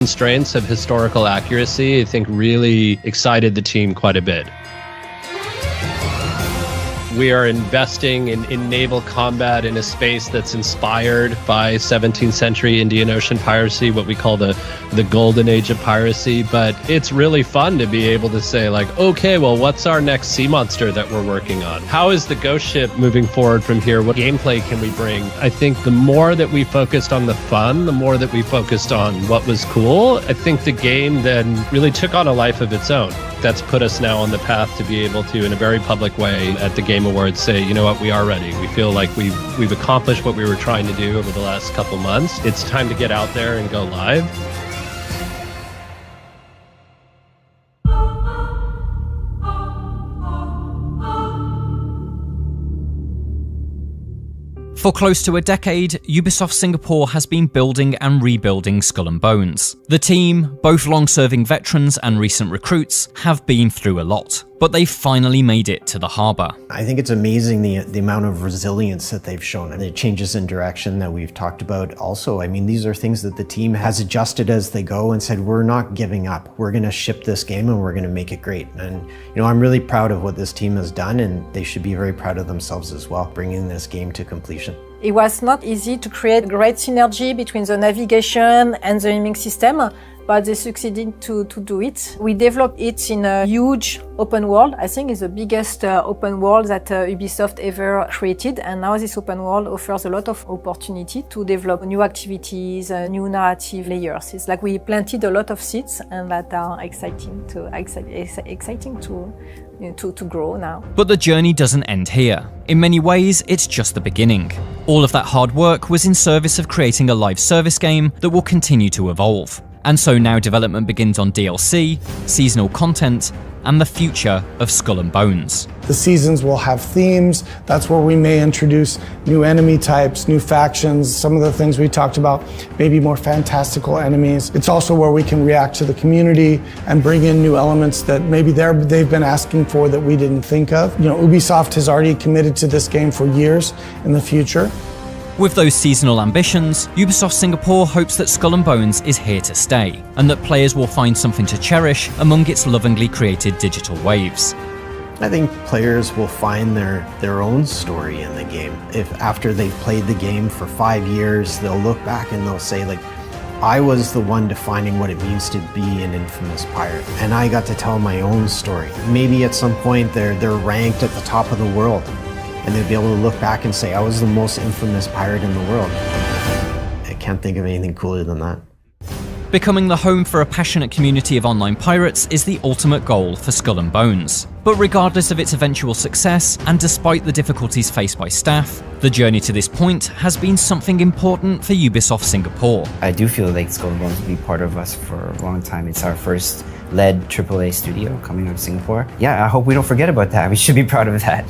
constraints of historical accuracy, I think really excited the team quite a bit. We are investing in naval combat in a space that's inspired by 17th century Indian Ocean piracy, what we call the golden age of piracy. But it's really fun to be able to say, like, okay, well, what's our next sea monster that we're working on? How is the ghost ship moving forward from here? What gameplay can we bring? I think the more that we focused on the fun, the more that we focused on what was cool, I think the game then really took on a life of its own. That's put us now on the path to be able to, in a very public way, at the Game Awards say, you know what, we are ready. We feel like we've accomplished what we were trying to do over the last couple months. It's time to get out there and go live. For close to a decade, Ubisoft Singapore has been building and rebuilding Skull and Bones. The team, both long-serving veterans and recent recruits, have been through a lot, but they've finally made it to the harbour. I think it's amazing the amount of resilience that they've shown and the changes in direction that we've talked about also. I mean, these are things that the team has adjusted as they go and said, we're not giving up. We're going to ship this game and we're going to make it great. And, you know, I'm really proud of what this team has done, and they should be very proud of themselves as well, bringing this game to completion. It was not easy to create great synergy between the navigation and the aiming system, but they succeeded to do it. We developed it in a huge open world. I think it's the biggest open world that Ubisoft ever created, and now this open world offers a lot of opportunity to develop new activities, new narrative layers. It's like we planted a lot of seeds, and that are exciting to grow now. But the journey doesn't end here. In many ways, it's just the beginning. All of that hard work was in service of creating a live service game that will continue to evolve. And so now development begins on DLC, seasonal content, and the future of Skull and Bones. The seasons will have themes. That's where we may introduce new enemy types, new factions, some of the things we talked about, maybe more fantastical enemies. It's also where we can react to the community and bring in new elements that maybe they've been asking for that we didn't think of. You know, Ubisoft has already committed to this game for years in the future. With those seasonal ambitions, Ubisoft Singapore hopes that Skull and Bones is here to stay, and that players will find something to cherish among its lovingly created digital waves. I think players will find their own story in the game. If after they've played the game for 5 years, they'll look back and they'll say, like, I was the one defining what it means to be an infamous pirate, and I got to tell my own story. Maybe at some point they're ranked at the top of the world, and they'll be able to look back and say, I was the most infamous pirate in the world. I can't think of anything cooler than that. Becoming the home for a passionate community of online pirates is the ultimate goal for Skull and Bones. But regardless of its eventual success, and despite the difficulties faced by staff, the journey to this point has been something important for Ubisoft Singapore. I do feel like Skull and Bones will be part of us for a long time. It's our first led AAA studio coming out of Singapore. Yeah, I hope we don't forget about that. We should be proud of that.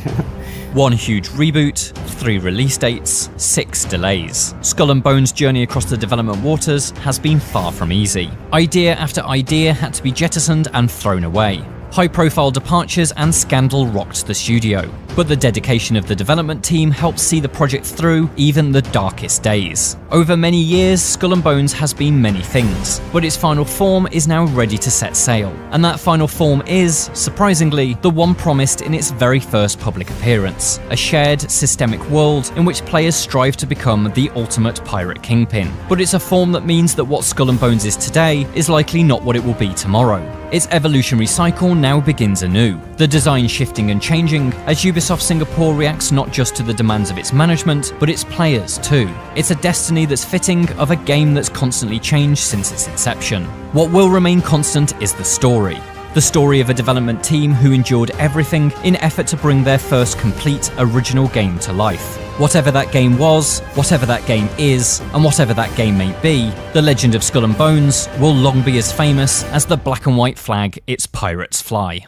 One huge reboot, 3 release dates, 6 delays. Skull and Bones' journey across the development waters has been far from easy. Idea after idea had to be jettisoned and thrown away. High-profile departures and scandal rocked the studio, but the dedication of the development team helped see the project through even the darkest days. Over many years, Skull and Bones has been many things, but its final form is now ready to set sail, and that final form is, surprisingly, the one promised in its very first public appearance, a shared, systemic world in which players strive to become the ultimate pirate kingpin. But it's a form that means that what Skull and Bones is today is likely not what it will be tomorrow. Its evolutionary cycle now begins anew, the design shifting and changing as Ubisoft Singapore reacts not just to the demands of its management, but its players too. It's a destiny that's fitting of a game that's constantly changed since its inception. What will remain constant is the story. The story of a development team who endured everything in effort to bring their first complete original game to life. Whatever that game was, whatever that game is, and whatever that game may be, the legend of Skull and Bones will long be as famous as the black and white flag its pirates fly.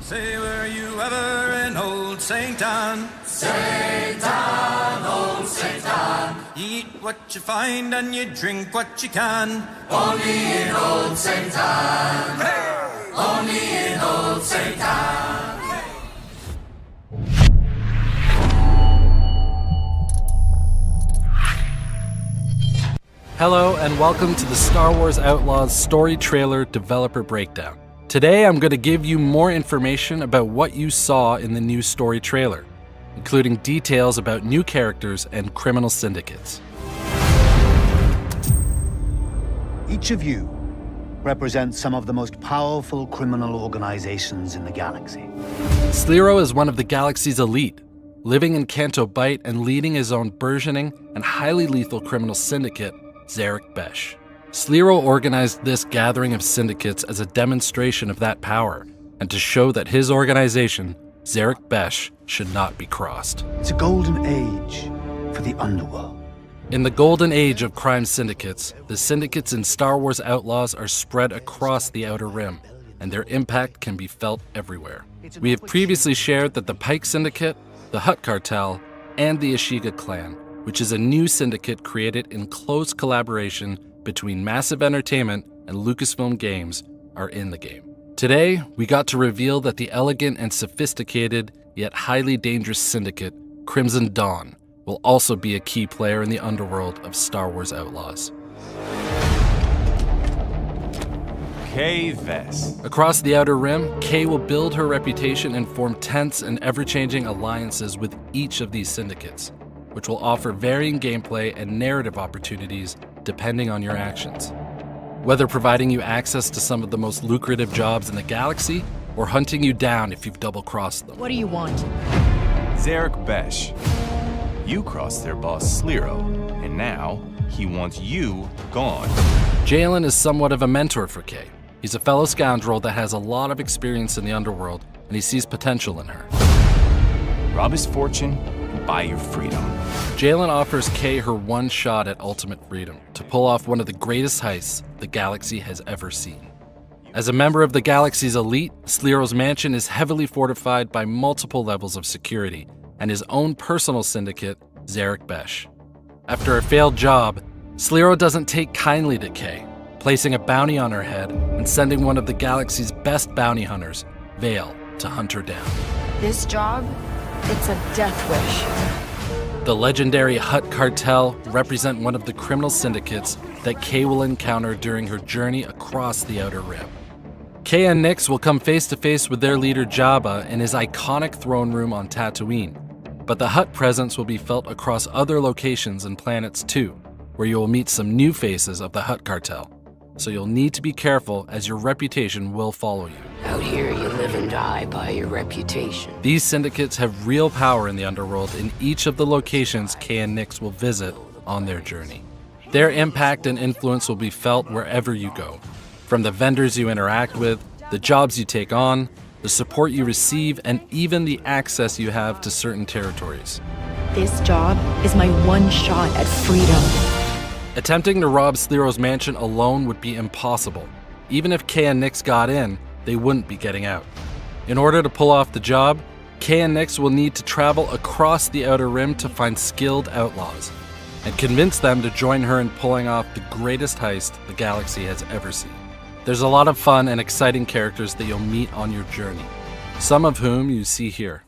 Say, were you ever in old St. Anne? St. Anne, old St. Anne. You eat what you find and you drink what you can. Only in old St. Anne. Hey! Only in old St. Anne. Hey! Hello and welcome to the Star Wars Outlaws story trailer developer breakdown. Today I'm going to give you more information about what you saw in the new story trailer, including details about new characters and criminal syndicates. Each of you represents some of the most powerful criminal organizations in the galaxy. Sliro is one of the galaxy's elite, living in Canto Bight and leading his own burgeoning and highly lethal criminal syndicate, Zarek Besh. Sliro organized this gathering of syndicates as a demonstration of that power, and to show that his organization, Zarek Besh, should not be crossed. It's a golden age for the underworld. In the golden age of crime syndicates, the syndicates in Star Wars Outlaws are spread across the Outer Rim, and their impact can be felt everywhere. We have previously shared that the Pike Syndicate, the Hutt Cartel, and the Ashiga Clan, which is a new syndicate created in close collaboration between Massive Entertainment and Lucasfilm Games, are in the game. Today, we got to reveal that the elegant and sophisticated, yet highly dangerous syndicate, Crimson Dawn, will also be a key player in the underworld of Star Wars Outlaws. Kay Vess. Across the Outer Rim, Kay will build her reputation and form tense and ever-changing alliances with each of these syndicates, which will offer varying gameplay and narrative opportunities depending on your actions. Whether providing you access to some of the most lucrative jobs in the galaxy, or hunting you down if you've double-crossed them. What do you want? Zarek Besh. You crossed their boss Sliro, and now he wants you gone. Jalen is somewhat of a mentor for Kay. He's a fellow scoundrel that has a lot of experience in the underworld, and he sees potential in her. Rob his fortune and buy your freedom. Jalen offers Kay her one shot at ultimate freedom to pull off one of the greatest heists the galaxy has ever seen. As a member of the galaxy's elite, Sliro's mansion is heavily fortified by multiple levels of security and his own personal syndicate, Zarek Besh. After a failed job, Sliro doesn't take kindly to Kay, placing a bounty on her head and sending one of the galaxy's best bounty hunters, Vale, to hunt her down. This job, it's a death wish. The legendary Hutt Cartel represent one of the criminal syndicates that Kay will encounter during her journey across the Outer Rim. Kay and Nix will come face to face with their leader Jabba in his iconic throne room on Tatooine, but the Hutt presence will be felt across other locations and planets too, where you will meet some new faces of the Hutt Cartel, so you'll need to be careful as your reputation will follow you. Out here, you live and die by your reputation. These syndicates have real power in the underworld in each of the locations Kay and Nix will visit on their journey. Their impact and influence will be felt wherever you go, from the vendors you interact with, the jobs you take on, the support you receive, and even the access you have to certain territories. This job is my one shot at freedom. Attempting to rob Sliro's mansion alone would be impossible. Even if Kay and Nix got in, they wouldn't be getting out. In order to pull off the job, Kay and Nix will need to travel across the Outer Rim to find skilled outlaws, and convince them to join her in pulling off the greatest heist the galaxy has ever seen. There's a lot of fun and exciting characters that you'll meet on your journey, some of whom you see here.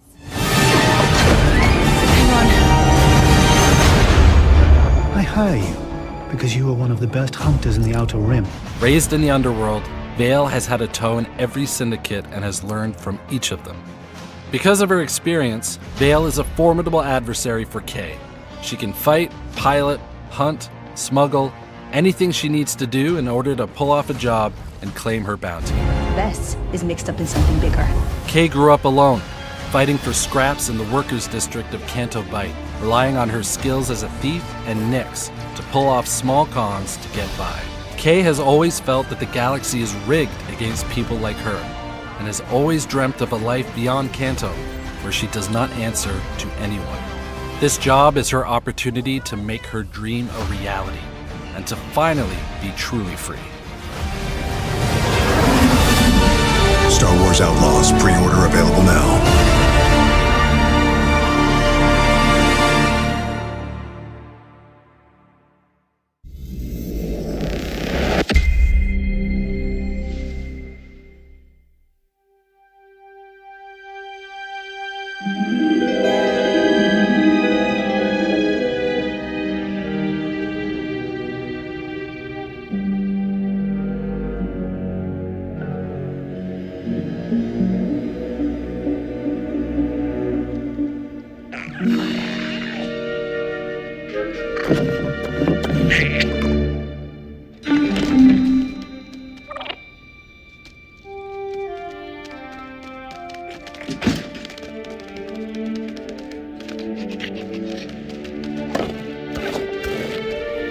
I hire you because you are one of the best hunters in the Outer Rim. Raised in the underworld, Vale has had a toe in every syndicate and has learned from each of them. Because of her experience, Vale is a formidable adversary for Kay. She can fight, pilot, hunt, smuggle, anything she needs to do in order to pull off a job and claim her bounty. Bess is mixed up in something bigger. Kay grew up alone, fighting for scraps in the workers' district of Canto Bight, relying on her skills as a thief and Nix to pull off small cons to get by. Kay has always felt that the galaxy is rigged against people like her, and has always dreamt of a life beyond Canto, where she does not answer to anyone. This job is her opportunity to make her dream a reality, and to finally be truly free. Star Wars Outlaws pre-order available now.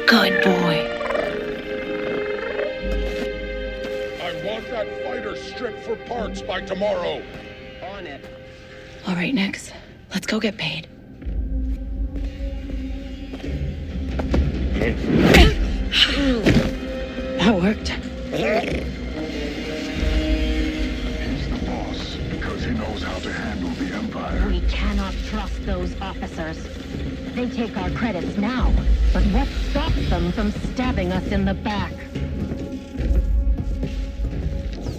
Good boy. I want that fighter stripped for parts by tomorrow. On it. All right, Nix. Let's go get paid. That worked. He's the boss because he knows how to handle the Empire. We cannot trust those officers. They take our credits now, but what stops them from stabbing us in the back?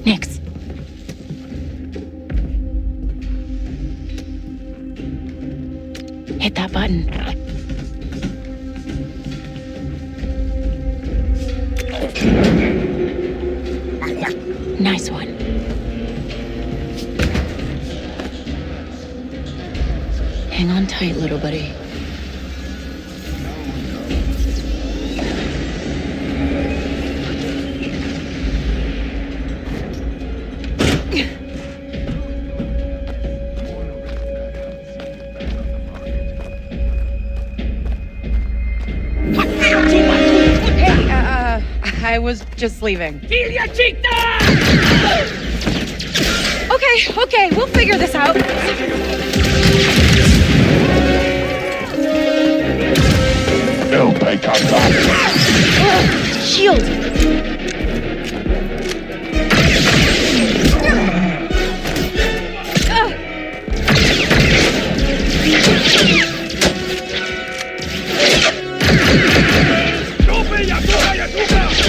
Nix. Hit that button. Nice one. Hang on tight, little buddy. I was just leaving. Okay, we'll figure this out. They'll take us back. Shield!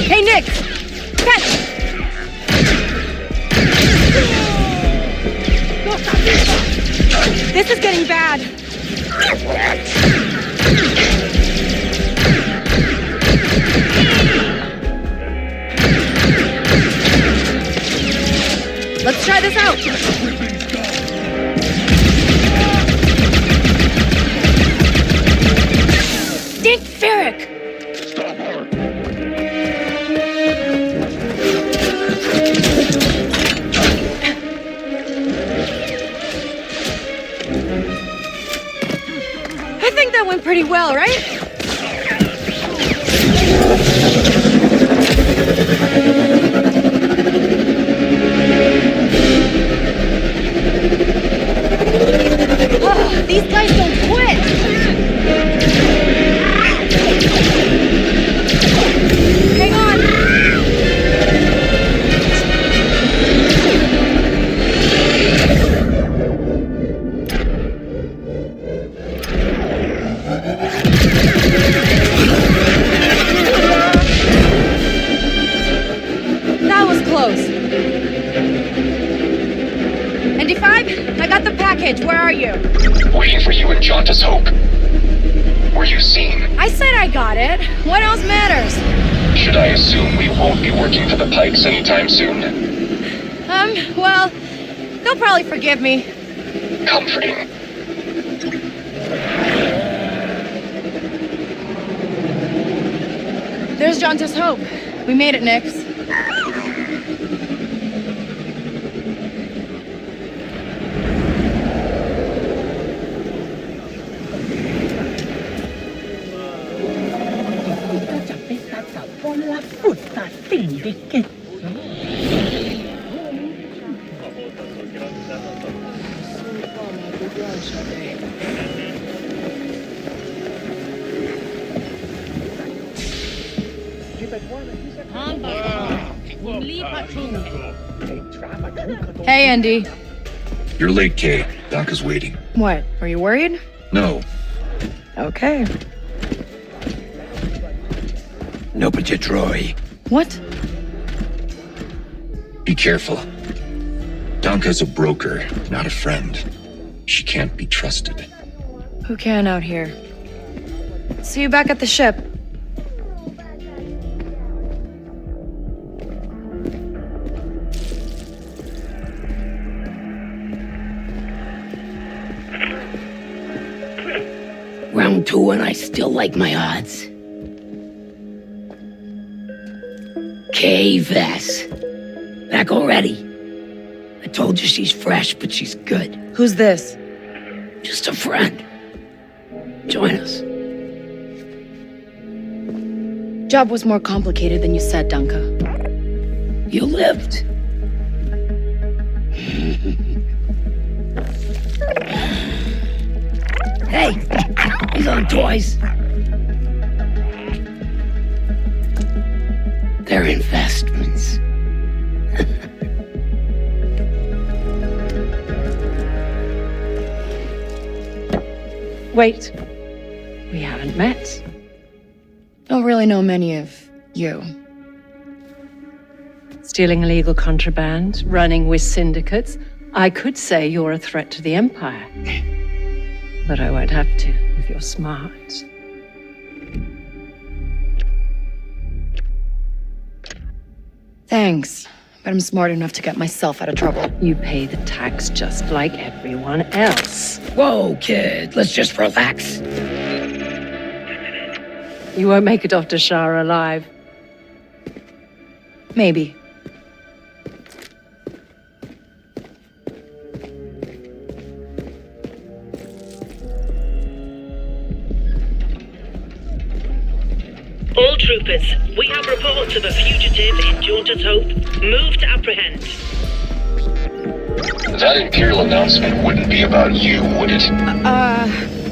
Hey, Nick! Catch! This is getting bad. Let's try this out. Dick Ferrick! Stop her. I think that went pretty well, right? Oh, these guys don't quit! Hang on! That was close. ND5, I got the package. Where are you? Waiting for you in Jauntus Hope. Were you seen? I said I got it. What else matters? Should I assume we won't be working for the Pikes anytime soon? Well, they'll probably forgive me. Comforting. There's Jauntus Hope. We made it, Nix. Hey, Andy. You're late, Kay. Doc is waiting. What? Are you worried? No. Okay. No, but you're Troy. What? Be careful. Donka's a broker, not a friend. She can't be trusted. Who can out here? See you back at the ship. Round 2 and I still like my odds. K-Vess. Back already. I told you she's fresh, but she's good. Who's this? Just a friend. Join us. Job was more complicated than you said, Dunka. You lived. Hey, these aren't toys. They're investments. Wait. We haven't met. Don't really know many of you. Stealing illegal contraband, running with syndicates. I could say you're a threat to the Empire. But I won't have to if you're smart. Thanks, but I'm smart enough to get myself out of trouble. You pay the tax just like everyone else. Whoa, kid, let's just relax. You won't make it off to Shara alive. Maybe. All troopers, we have reports of a fugitive in Jaunter's Hope. Move to apprehend. That Imperial announcement wouldn't be about you, would it?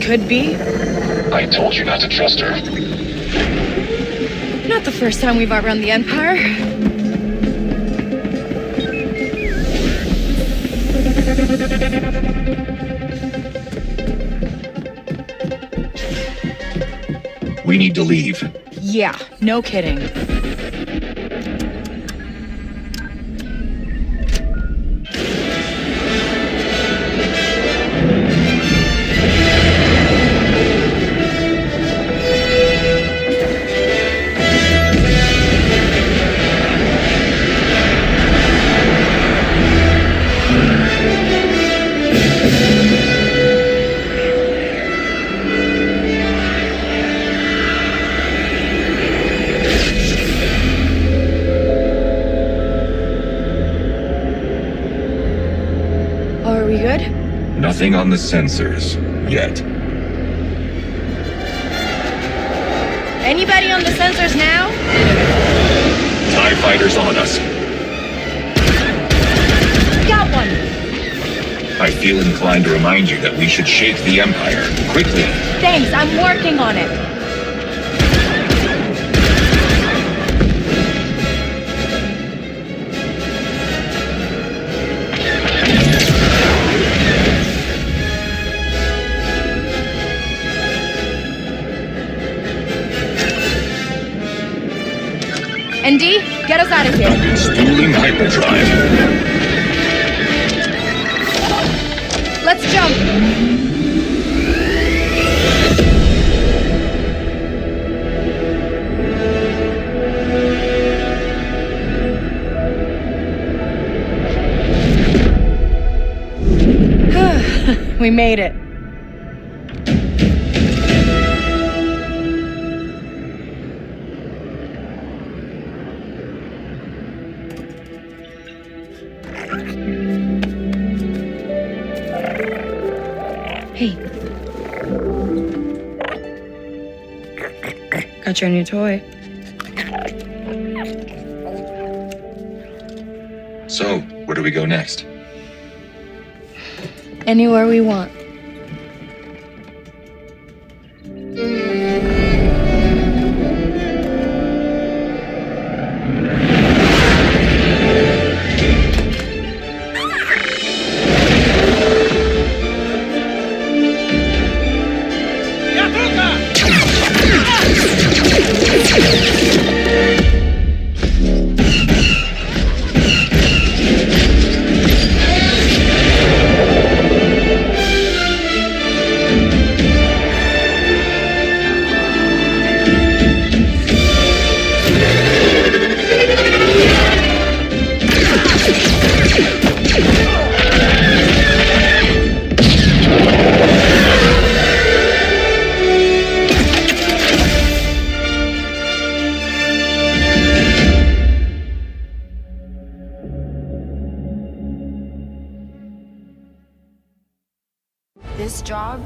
Could be. I told you not to trust her. Not the first time we've outrun the Empire. We need to leave. Yeah, no kidding. Nothing on the sensors yet. Anybody on the sensors now? TIE fighters on us. Got one. I feel inclined to remind you that we should shake the Empire quickly. Thanks, I'm working on it. ND, get us out of here. Installing hyperdrive. Let's jump. We made it. Hey. Got your new toy. So, where do we go next? Anywhere we want. this job,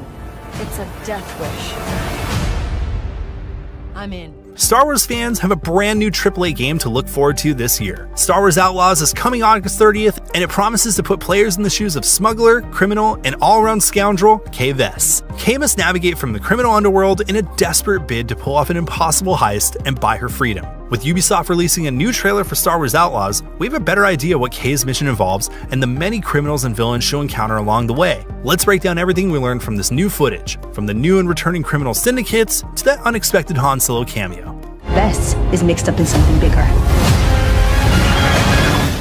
it's a death wish. I'm in. Star Wars fans have a brand new AAA game to look forward to this year. Star Wars Outlaws is coming August 30th, and it promises to put players in the shoes of smuggler, criminal, and all-around scoundrel Kay Vess. Kay must navigate from the criminal underworld in a desperate bid to pull off an impossible heist and buy her freedom. With Ubisoft releasing a new trailer for Star Wars Outlaws, we have a better idea what Kay's mission involves and the many criminals and villains she'll encounter along the way. Let's break down everything we learned from this new footage, from the new and returning criminal syndicates to that unexpected Han Solo cameo. Vess is mixed up in something bigger.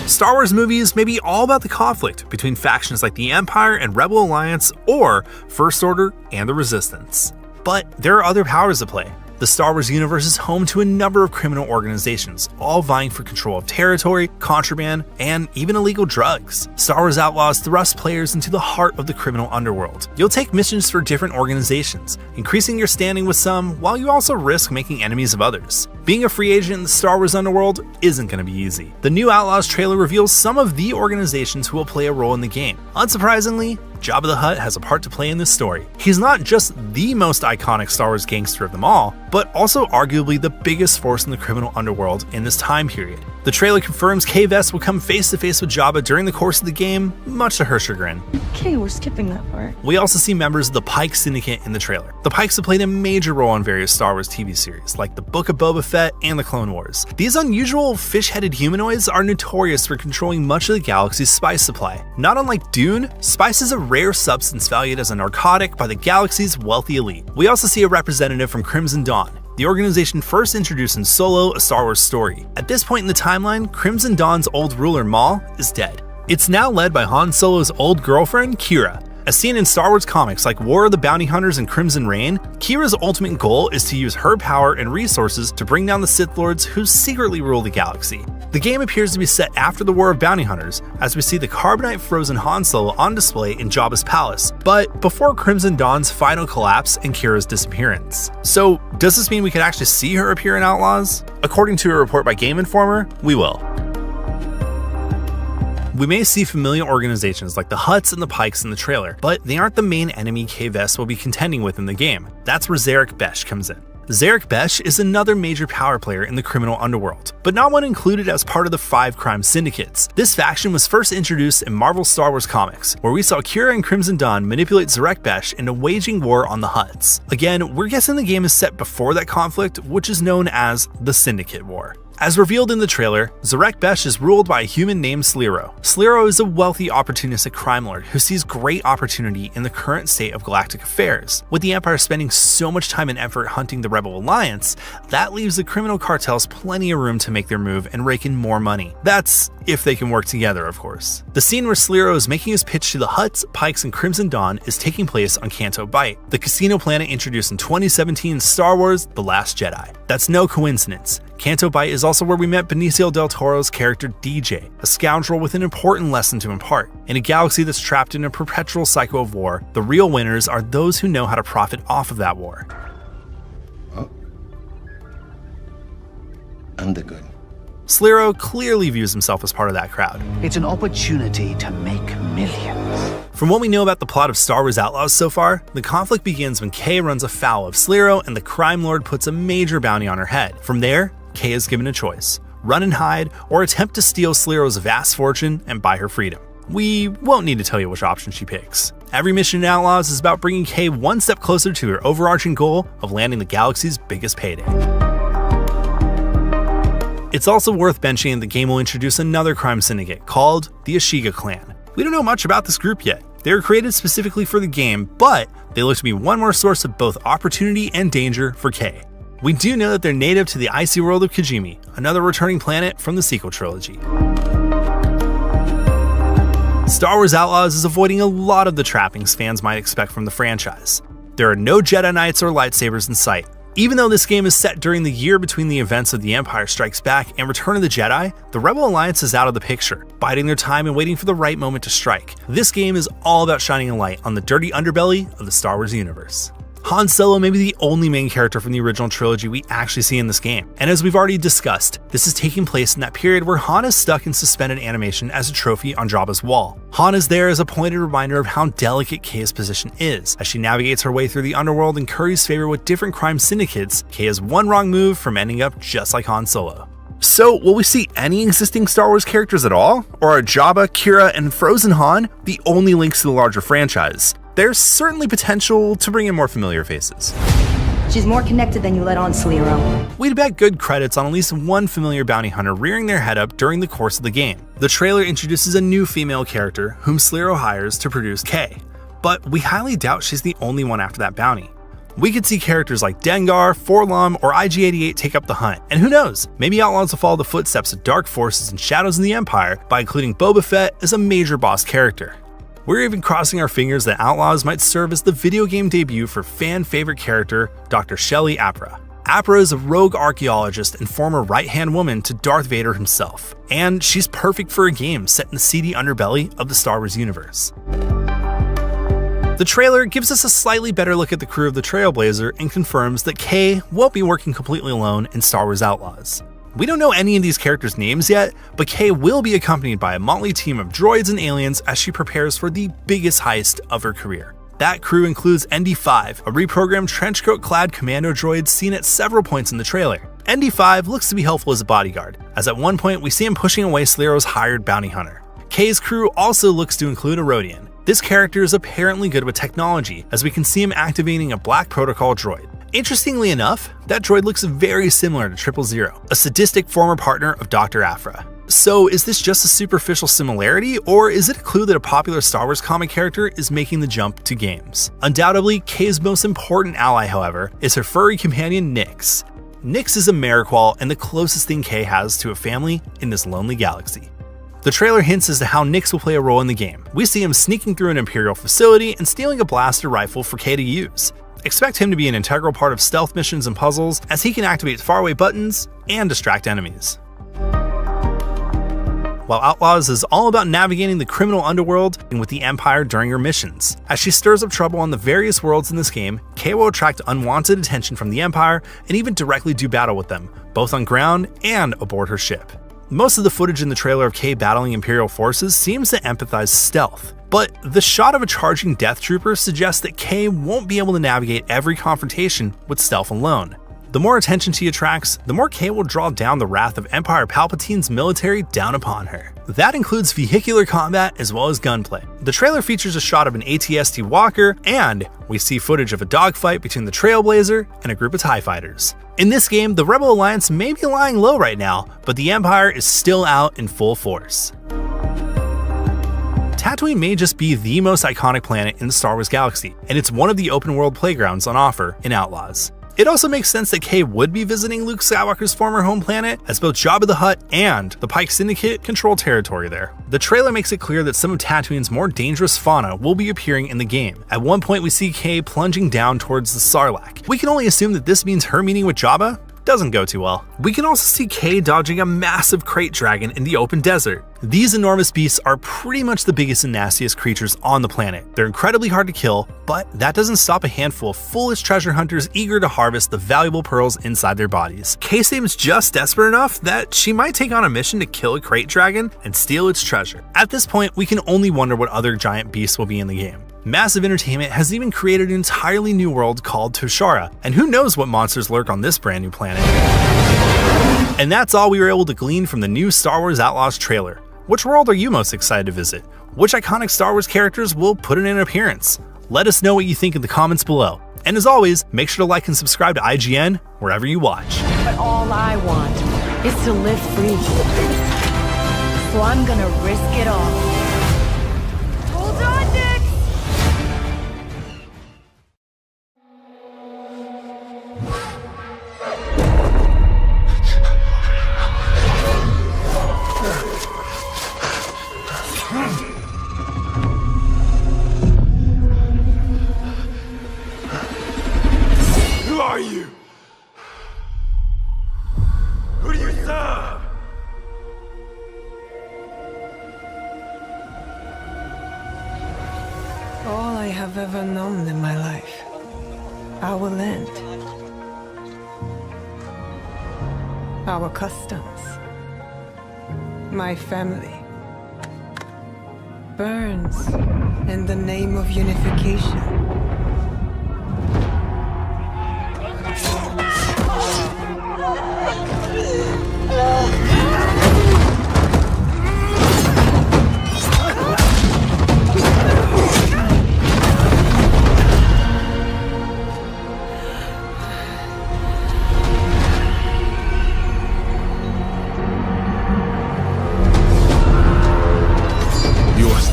Star Wars movies may be all about the conflict between factions like the Empire and Rebel Alliance, or First Order and the Resistance. But there are other powers at play. The Star Wars universe is home to a number of criminal organizations, all vying for control of territory, contraband, and even illegal drugs. Star Wars Outlaws thrusts players into the heart of the criminal underworld. You'll take missions for different organizations, increasing your standing with some, while you also risk making enemies of others. Being a free agent in the Star Wars underworld isn't going to be easy. The new Outlaws trailer reveals some of the organizations who will play a role in the game. Unsurprisingly, Jabba the Hutt has a part to play in this story. He's not just the most iconic Star Wars gangster of them all, but also arguably the biggest force in the criminal underworld in this time period. The trailer confirms Kay Vess will come face to face with Jabba during the course of the game, much to her chagrin. Okay, we're skipping that part. We also see members of the Pike Syndicate in the trailer. The Pikes have played a major role in various Star Wars TV series, like the Book of Boba Fett and the Clone Wars. These unusual fish-headed humanoids are notorious for controlling much of the galaxy's spice supply. Not unlike Dune, spice is a rare substance valued as a narcotic by the galaxy's wealthy elite. We also see a representative from Crimson Dawn, the organization first introduced in Solo: A Star Wars Story. At this point in the timeline, Crimson Dawn's old ruler Maul is dead. It's now led by Han Solo's old girlfriend, Kira. As seen in Star Wars comics like War of the Bounty Hunters and Crimson Reign, Kira's ultimate goal is to use her power and resources to bring down the Sith Lords who secretly rule the galaxy. The game appears to be set after the War of Bounty Hunters, as we see the carbonite frozen Han Solo on display in Jabba's palace, but before Crimson Dawn's final collapse and Kira's disappearance. So, does this mean we could actually see her appear in Outlaws? According to a report by Game Informer, we will. We may see familiar organizations like the Hutts and the Pikes in the trailer, but they aren't the main enemy Kay Vess will be contending with in the game. That's where Zarek Besh comes in. Zarek Besh is another major power player in the criminal underworld, but not one included as part of the 5 crime syndicates. This faction was first introduced in Marvel's Star Wars comics, where we saw Kira and Crimson Dawn manipulate Zarek Besh into waging war on the Hutts. Again, we're guessing the game is set before that conflict, which is known as the Syndicate War. As revealed in the trailer, Zarek Besh is ruled by a human named Sliro. Sliro is a wealthy, opportunistic crime lord who sees great opportunity in the current state of galactic affairs. With the Empire spending so much time and effort hunting the Rebel Alliance, that leaves the criminal cartels plenty of room to make their move and rake in more money. That's if they can work together, of course. The scene where Sliro is making his pitch to the Hutts, Pikes, and Crimson Dawn is taking place on Canto Bight, the casino planet introduced in 2017's Star Wars: The Last Jedi. That's no coincidence. Canto Bight is also where we met Benicio del Toro's character DJ, a scoundrel with an important lesson to impart. In a galaxy that's trapped in a perpetual cycle of war, the real winners are those who know how to profit off of that war. Oh. I'm the good. Sliro clearly views himself as part of that crowd. It's an opportunity to make millions. From what we know about the plot of Star Wars Outlaws so far, the conflict begins when Kay runs afoul of Sliro and the crime lord puts a major bounty on her head. From there, Kay is given a choice: run and hide, or attempt to steal Sliro's vast fortune and buy her freedom. We won't need to tell you which option she picks. Every mission in Outlaws is about bringing Kay one step closer to her overarching goal of landing the galaxy's biggest payday. It's also worth mentioning the game will introduce another crime syndicate called the Ashiga Clan. We don't know much about this group yet. They were created specifically for the game, but they look to be one more source of both opportunity and danger for Kay. We do know that they're native to the icy world of Kijimi, another returning planet from the sequel trilogy. Star Wars Outlaws is avoiding a lot of the trappings fans might expect from the franchise. There are no Jedi Knights or lightsabers in sight. Even though this game is set during the year between the events of The Empire Strikes Back and Return of the Jedi, the Rebel Alliance is out of the picture, biding their time and waiting for the right moment to strike. This game is all about shining a light on the dirty underbelly of the Star Wars universe. Han Solo may be the only main character from the original trilogy we actually see in this game, and as we've already discussed, this is taking place in that period where Han is stuck in suspended animation as a trophy on Jabba's wall. Han is there as a pointed reminder of how delicate Kay's position is. As she navigates her way through the underworld and curries favor with different crime syndicates, Kay has one wrong move from ending up just like Han Solo. So, will we see any existing Star Wars characters at all? Or are Jabba, Kira, and Frozen Han the only links to the larger franchise? There's certainly potential to bring in more familiar faces. She's more connected than you let on, Slero. We'd bet good credits on at least one familiar bounty hunter rearing their head up during the course of the game. The trailer introduces a new female character whom Slero hires to produce Kay, but we highly doubt she's the only one after that bounty. We could see characters like Dengar, Forlom, or IG-88 take up the hunt, and who knows, maybe Outlaws will follow the footsteps of dark forces and shadows in the Empire by including Boba Fett as a major boss character. We're even crossing our fingers that Outlaws might serve as the video game debut for fan-favorite character Dr. Shelley Apra. Apra is a rogue archaeologist and former right-hand woman to Darth Vader himself, and she's perfect for a game set in the seedy underbelly of the Star Wars universe. The trailer gives us a slightly better look at the crew of the Trailblazer and confirms that Kay won't be working completely alone in Star Wars Outlaws. We don't know any of these characters' names yet, but Kay will be accompanied by a motley team of droids and aliens as she prepares for the biggest heist of her career. That crew includes ND5, a reprogrammed trenchcoat-clad commando droid seen at several points in the trailer. ND5 looks to be helpful as a bodyguard, as at one point we see him pushing away Slero's hired bounty hunter. Kay's crew also looks to include a Rodian. This character is apparently good with technology, as we can see him activating a Black Protocol droid. Interestingly enough, that droid looks very similar to 000, a sadistic former partner of Dr. Aphra. So is this just a superficial similarity, or is it a clue that a popular Star Wars comic character is making the jump to games? Undoubtedly, Kay's most important ally, however, is her furry companion Nyx. Nyx is a Mariqual and the closest thing Kay has to a family in this lonely galaxy. The trailer hints as to how Nyx will play a role in the game. We see him sneaking through an Imperial facility and stealing a blaster rifle for Kay to use. Expect him to be an integral part of stealth missions and puzzles, as he can activate faraway buttons and distract enemies. While Outlaws is all about navigating the criminal underworld and with the Empire during her missions. As she stirs up trouble on the various worlds in this game, Kay will attract unwanted attention from the Empire and even directly do battle with them, both on ground and aboard her ship. Most of the footage in the trailer of Kay battling Imperial forces seems to empathize stealth, but the shot of a charging Death Trooper suggests that Kay won't be able to navigate every confrontation with stealth alone. The more attention she attracts, the more Kay will draw down the wrath of Empire Palpatine's military down upon her. That includes vehicular combat as well as gunplay. The trailer features a shot of an AT-ST Walker, and we see footage of a dogfight between the Trailblazer and a group of TIE fighters. In this game, the Rebel Alliance may be lying low right now, but the Empire is still out in full force. Tatooine may just be the most iconic planet in the Star Wars galaxy, and it's one of the open world playgrounds on offer in Outlaws. It also makes sense that Kay would be visiting Luke Skywalker's former home planet, as both Jabba the Hutt and the Pike Syndicate control territory there. The trailer makes it clear that some of Tatooine's more dangerous fauna will be appearing in the game. At one point we see Kay plunging down towards the Sarlacc. We can only assume that this means her meeting with Jabba doesn't go too well. We can also see Kay dodging a massive crate dragon in the open desert. These enormous beasts are pretty much the biggest and nastiest creatures on the planet. They're incredibly hard to kill, but that doesn't stop a handful of foolish treasure hunters eager to harvest the valuable pearls inside their bodies. Kay seems just desperate enough that she might take on a mission to kill a crate dragon and steal its treasure. At this point, we can only wonder what other giant beasts will be in the game. Massive Entertainment has even created an entirely new world called Toshara, and who knows what monsters lurk on this brand new planet. And that's all we were able to glean from the new Star Wars Outlaws trailer. Which world are you most excited to visit? Which iconic Star Wars characters will put in an appearance? Let us know what you think in the comments below. And as always, make sure to like and subscribe to IGN wherever you watch. But all I want is to live free. So I'm gonna risk it all. Hold on, Nick! Who are you? Who do you serve? All I have ever known in my life. Our land. Our customs. My family. Burns in the name of unification.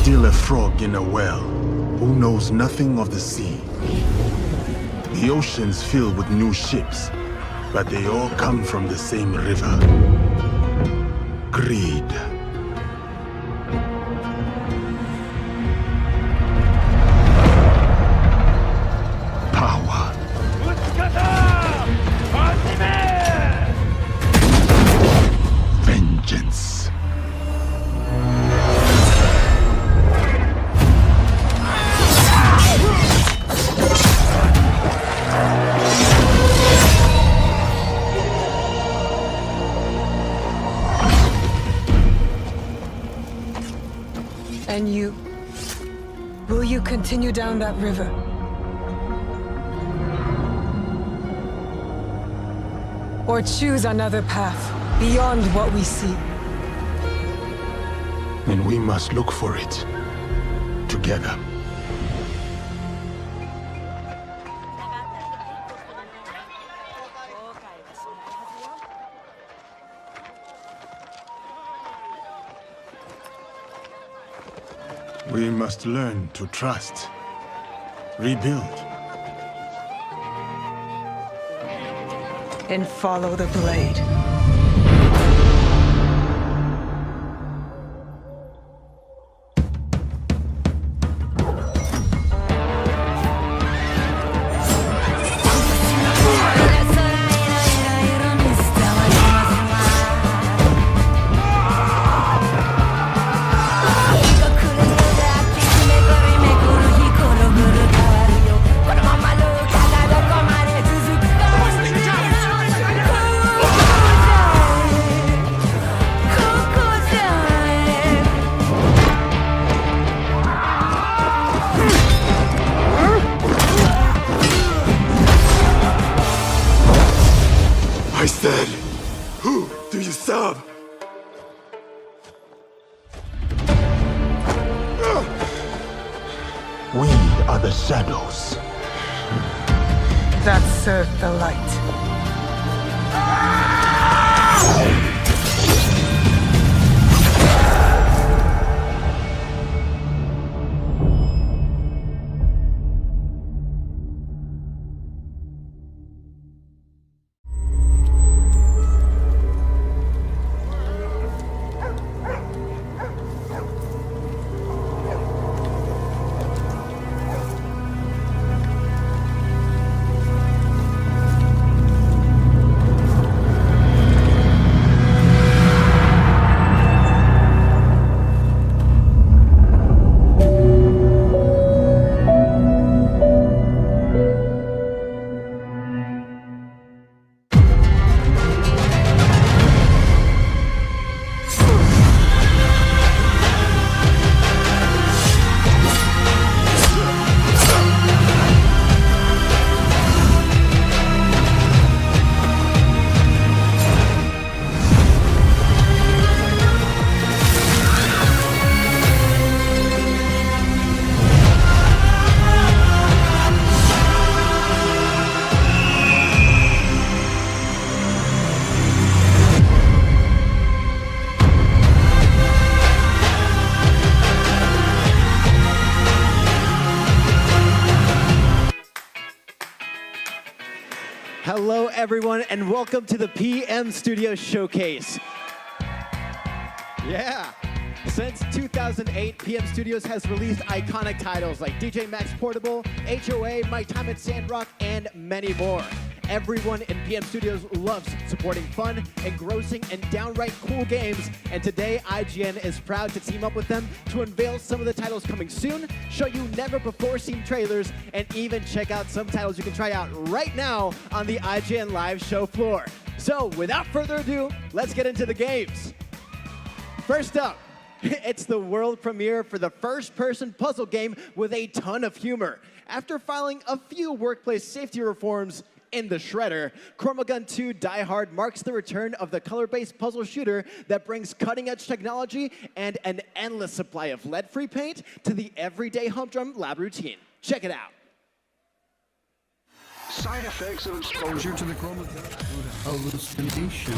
Still a frog in a well, who knows nothing of the sea. The ocean's filled with new ships, but they all come from the same river. Greed. Power. Vengeance. And you? Will you continue down that river? Or choose another path beyond what we see? And we must look for it together. We must learn to trust, rebuild. And follow the blade. I said, who do you serve? We are the shadows. That serve the light. Hello, everyone, and welcome to the PM Studio Showcase. Yeah. Since 2008, PM Studios has released iconic titles like DJ Max Portable, HOA, My Time at Sandrock, and many more. Everyone in PM Studios loves supporting fun, engrossing, and downright cool games, and today IGN is proud to team up with them to unveil some of the titles coming soon, show you never-before-seen trailers, and even check out some titles you can try out right now on the IGN Live show floor. So, without further ado, let's get into the games. First up, it's the world premiere for the first-person puzzle game with a ton of humor. After filing a few workplace safety reforms in the shredder, Chromagun 2 Die Hard marks the return of the color-based puzzle shooter that brings cutting-edge technology and an endless supply of lead-free paint to the everyday humdrum lab routine. Check it out. Side effects of exposure to the chromagun. Hallucination.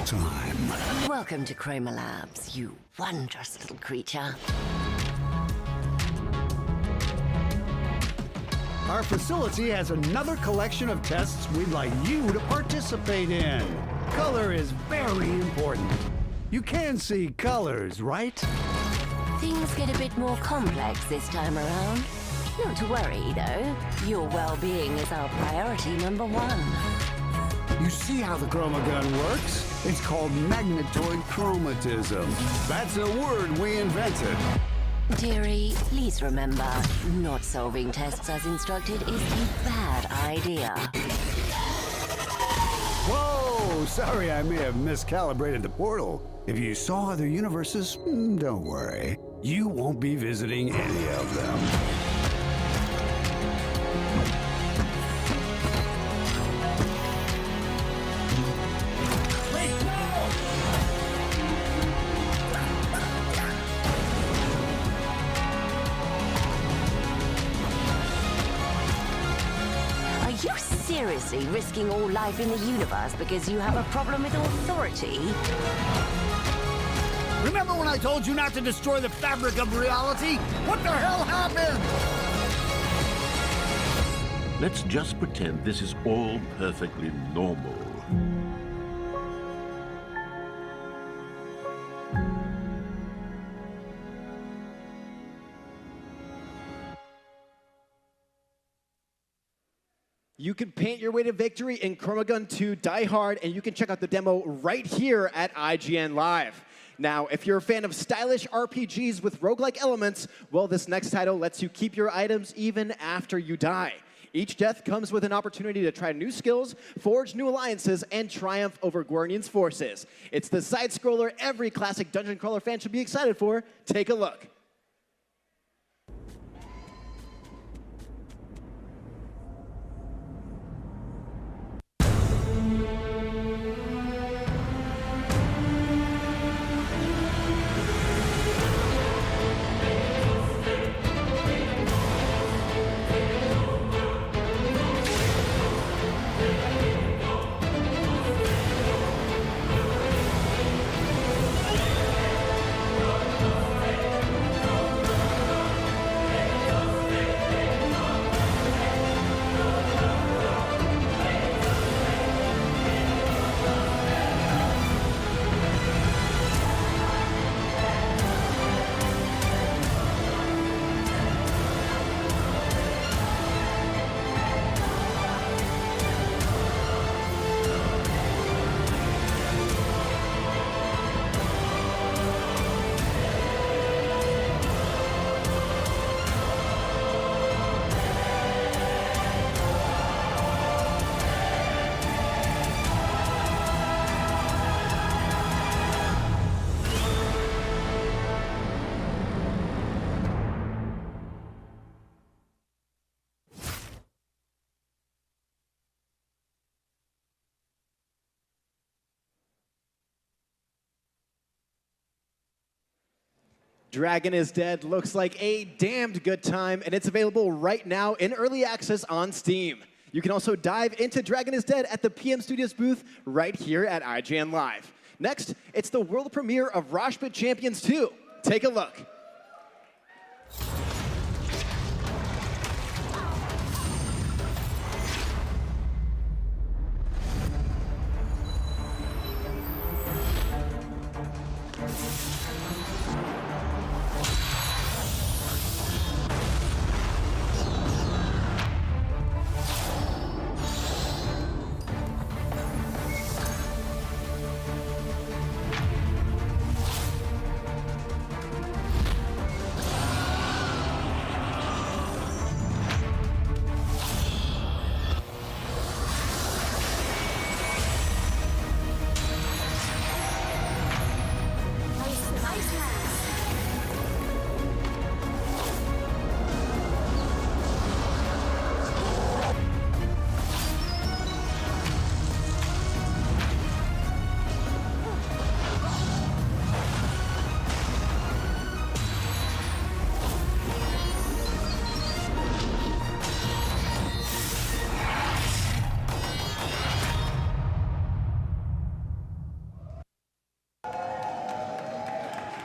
Time. Welcome to Chroma Labs, you wondrous little creature. Our facility has another collection of tests we'd like you to participate in. Color is very important. You can see colors, right? Things get a bit more complex this time around. Not to worry, though. Your well-being is our priority number one. You see how the chromagun works? It's called magnetoid chromatism. That's a word we invented. Dearie, please remember, not solving tests as instructed is a bad idea. Whoa! Sorry, I may have miscalibrated the portal. If you saw other universes, don't worry. You won't be visiting any of them. Seriously risking all life in the universe because you have a problem with authority? Remember when I told you not to destroy the fabric of reality? What the hell happened? Let's just pretend this is all perfectly normal. You can paint your way to victory in Chromagun 2 Die Hard, and you can check out the demo right here at IGN Live. Now, if you're a fan of stylish RPGs with roguelike elements, well, this next title lets you keep your items even after you die. Each death comes with an opportunity to try new skills, forge new alliances, and triumph over Guardian's forces. It's the side-scroller every classic dungeon crawler fan should be excited for. Take a look. Dragon is Dead looks like a damned good time, and it's available right now in early access on Steam. You can also dive into Dragon is Dead at the PM Studios booth right here at IGN Live. Next, it's the world premiere of Roshpit Champions 2. Take a look.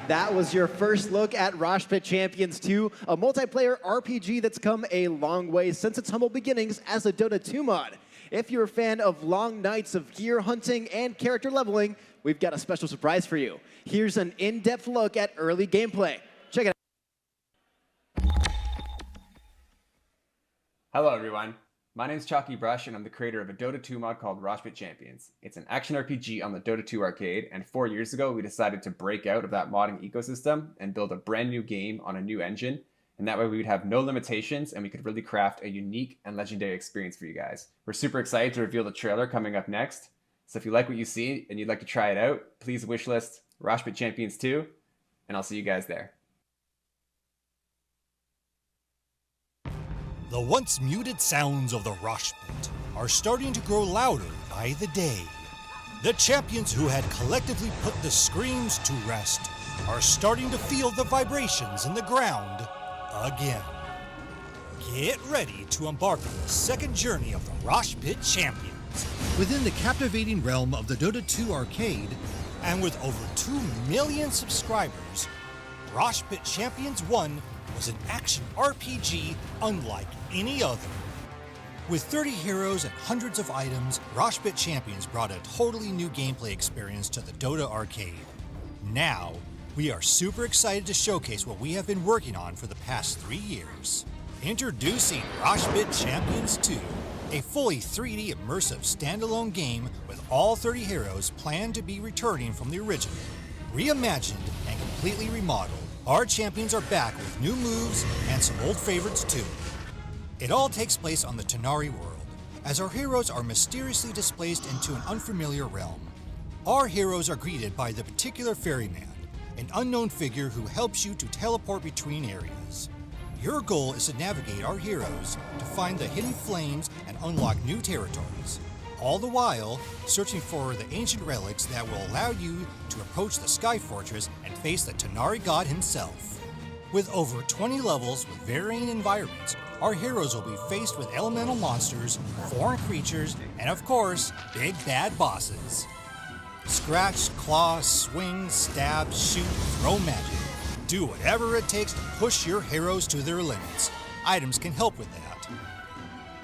That was your first look at Rosh Pit Champions 2, a multiplayer RPG that's come a long way since its humble beginnings as a Dota 2 mod. If you're a fan of long nights of gear hunting and character leveling, we've got a special surprise for you. Here's an in-depth look at early gameplay. Check it out. Hello everyone, my name's Chalky Brush and I'm the creator of a Dota 2 mod called Rosh Pit Champions. It's an action RPG on the Dota 2 arcade, and 4 years ago we decided to break out of that modding ecosystem and build a brand new game on a new engine, and that way we would have no limitations and we could really craft a unique and legendary experience for you guys. We're super excited to reveal the trailer coming up next, so if you like what you see and you'd like to try it out, please wishlist Rosh Pit Champions 2, and I'll see you guys there. The once muted sounds of the Rosh Pit are starting to grow louder by the day. The champions who had collectively put the screams to rest are starting to feel the vibrations in the ground again. Get ready to embark on the second journey of the Rosh Pit Champions. Within the captivating realm of the Dota 2 arcade, and with over 2 million subscribers, Rosh Pit Champions 1 was an action RPG unlike any other. With 30 heroes and hundreds of items, Rosh Pit Champions brought a totally new gameplay experience to the Dota arcade. Now, we are super excited to showcase what we have been working on for the past 3 years. Introducing Rosh Pit Champions 2, a fully 3D immersive standalone game with all 30 heroes planned to be returning from the original. Reimagined and completely remodeled, our champions are back with new moves and some old favorites too. It all takes place on the Tanari world, as our heroes are mysteriously displaced into an unfamiliar realm. Our heroes are greeted by the particular ferryman, an unknown figure who helps you to teleport between areas. Your goal is to navigate our heroes to find the hidden flames and unlock new territories, all the while searching for the ancient relics that will allow you to approach the Sky Fortress and face the Tanari god himself. With over 20 levels with varying environments, our heroes will be faced with elemental monsters, foreign creatures, and of course, big bad bosses. Scratch, claw, swing, stab, shoot, throw magic. Do whatever it takes to push your heroes to their limits. Items can help with that.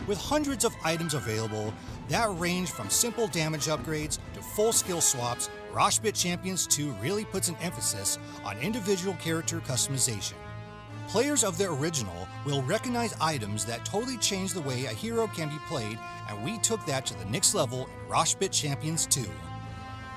With hundreds of items available that range from simple damage upgrades to full skill swaps, Rosh Pit Champions 2 really puts an emphasis on individual character customization. Players of the original will recognize items that totally change the way a hero can be played, and we took that to the next level in Rosh Pit Champions 2.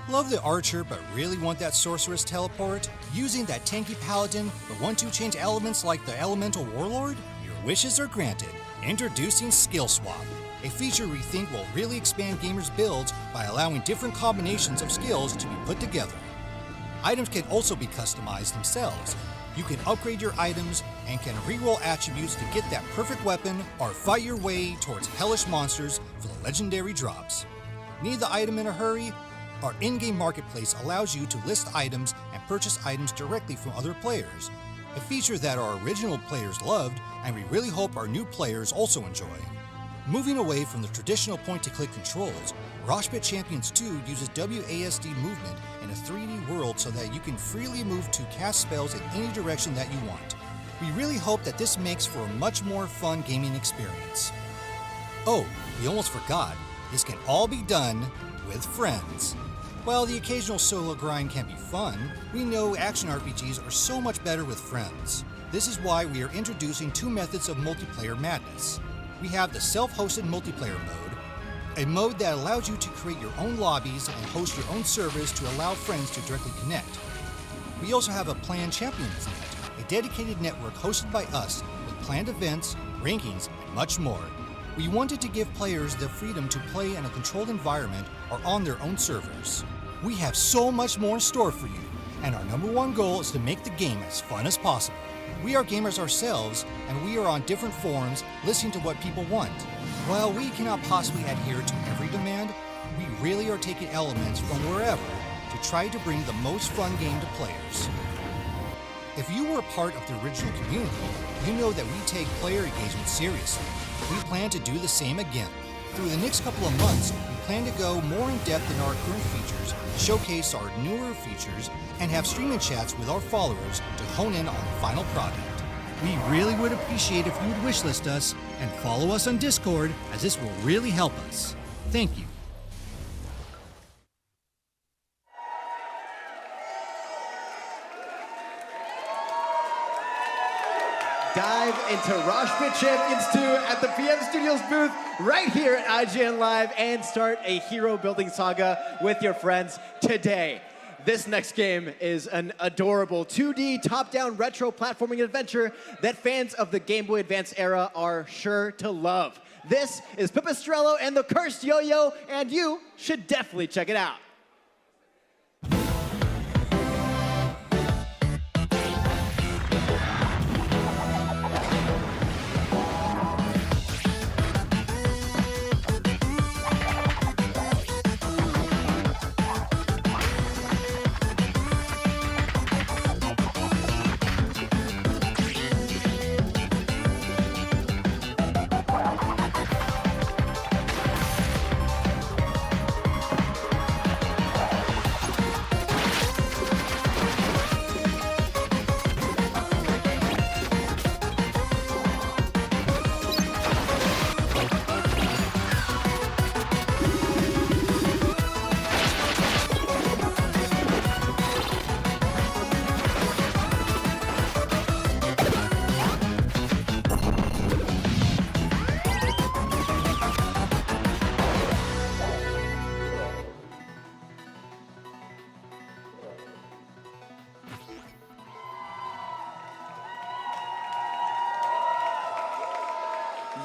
Love the archer but really want that sorceress teleport? Using that tanky paladin but want to change elements like the elemental warlord? Your wishes are granted. Introducing Skill Swap, a feature we think will really expand gamers' builds by allowing different combinations of skills to be put together. Items can also be customized themselves. You can upgrade your items and can reroll attributes to get that perfect weapon or fight your way towards hellish monsters for the legendary drops. Need the item in a hurry? Our in-game marketplace allows you to list items and purchase items directly from other players, a feature that our original players loved and we really hope our new players also enjoy. Moving away from the traditional point-to-click controls, Rosh Pit Champions 2 uses WASD movement in a 3D world so that you can freely move to cast spells in any direction that you want. We really hope that this makes for a much more fun gaming experience. Oh, we almost forgot, this can all be done with friends. While the occasional solo grind can be fun, we know action RPGs are so much better with friends. This is why we are introducing 2 methods of multiplayer madness. We have the self-hosted multiplayer mode, a mode that allows you to create your own lobbies and host your own servers to allow friends to directly connect. We also have a planned Champions Net, a dedicated network hosted by us with planned events, rankings, and much more. We wanted to give players the freedom to play in a controlled environment or on their own servers. We have so much more in store for you, and our #1 goal is to make the game as fun as possible. We are gamers ourselves, and we are on different forums listening to what people want. While we cannot possibly adhere to every demand, we really are taking elements from wherever to try to bring the most fun game to players. If you were a part of the original community, you know that we take player engagement seriously. We plan to do the same again. Through the next couple of months, we plan to go more in depth in our current features showcase our newer features, and have streaming chats with our followers to hone in on the final product. We really would appreciate if you would wishlist us and follow us on Discord, as this will really help us. Thank you. Dive into Roshpit Champions 2 at the PM Studios booth right here at IGN Live and start a hero building saga with your friends today. This next game is an adorable 2D top-down retro platforming adventure that fans of the Game Boy Advance era are sure to love. This is Pipistrello and the Cursed Yo-Yo, and you should definitely check it out.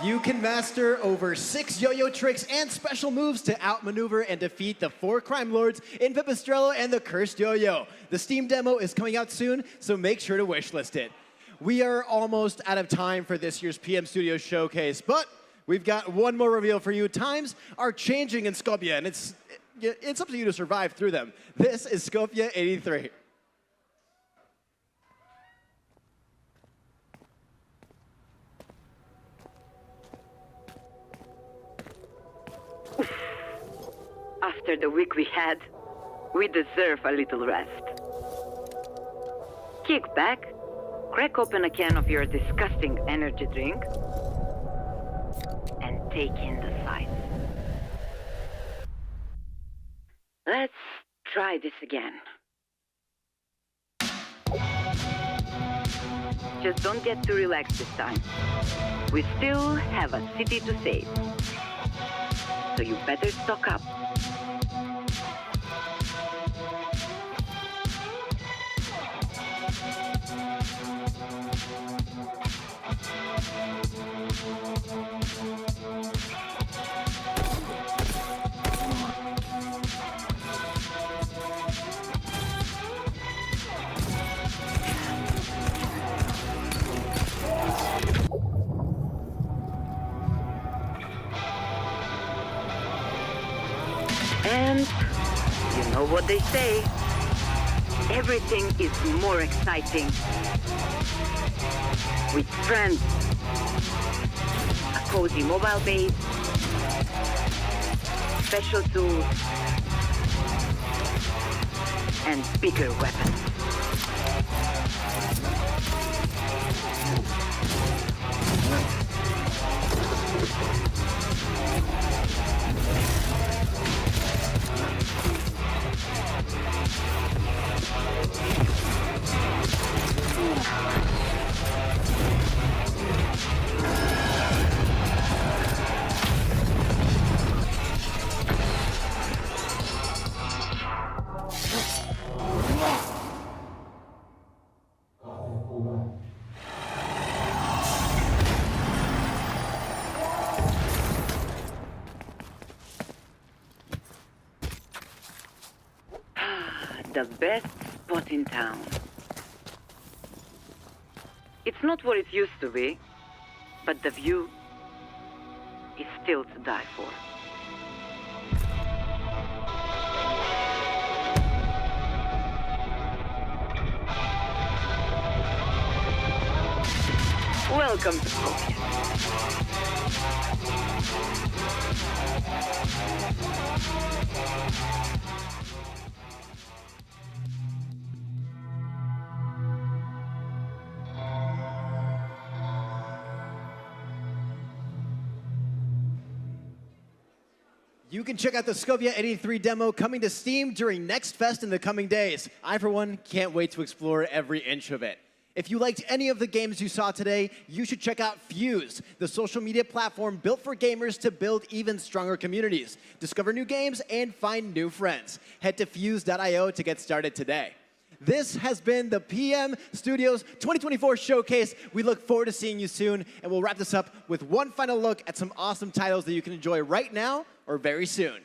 You can master over 6 yo-yo tricks and special moves to outmaneuver and defeat the 4 crime lords in Pipistrello and the Cursed Yo-Yo. The Steam demo is coming out soon, so make sure to wishlist it. We are almost out of time for this year's PM Studios Showcase, but we've got one more reveal for you. Times are changing in Skopje, and it's up to you to survive through them. This is Skopje 83. After the week we had, we deserve a little rest. Kick back, crack open a can of your disgusting energy drink, and take in the sights. Let's try this again. Just don't get too relaxed this time. We still have a city to save. So you better stock up. And you know what they say, everything is more exciting with friends. A cozy mobile base, special tools, and bigger weapons. The best spot in town. It's not what it used to be, but the view is still to die for. Welcome to Skopje. You can check out the Scovia 83 demo coming to Steam during Next Fest in the coming days. I, for one, can't wait to explore every inch of it. If you liked any of the games you saw today, you should check out Fuse, the social media platform built for gamers to build even stronger communities, discover new games, and find new friends. Head to fuse.io to get started today. This has been the PM Studios 2024 Showcase. We look forward to seeing you soon, and we'll wrap this up with one final look at some awesome titles that you can enjoy right now or very soon.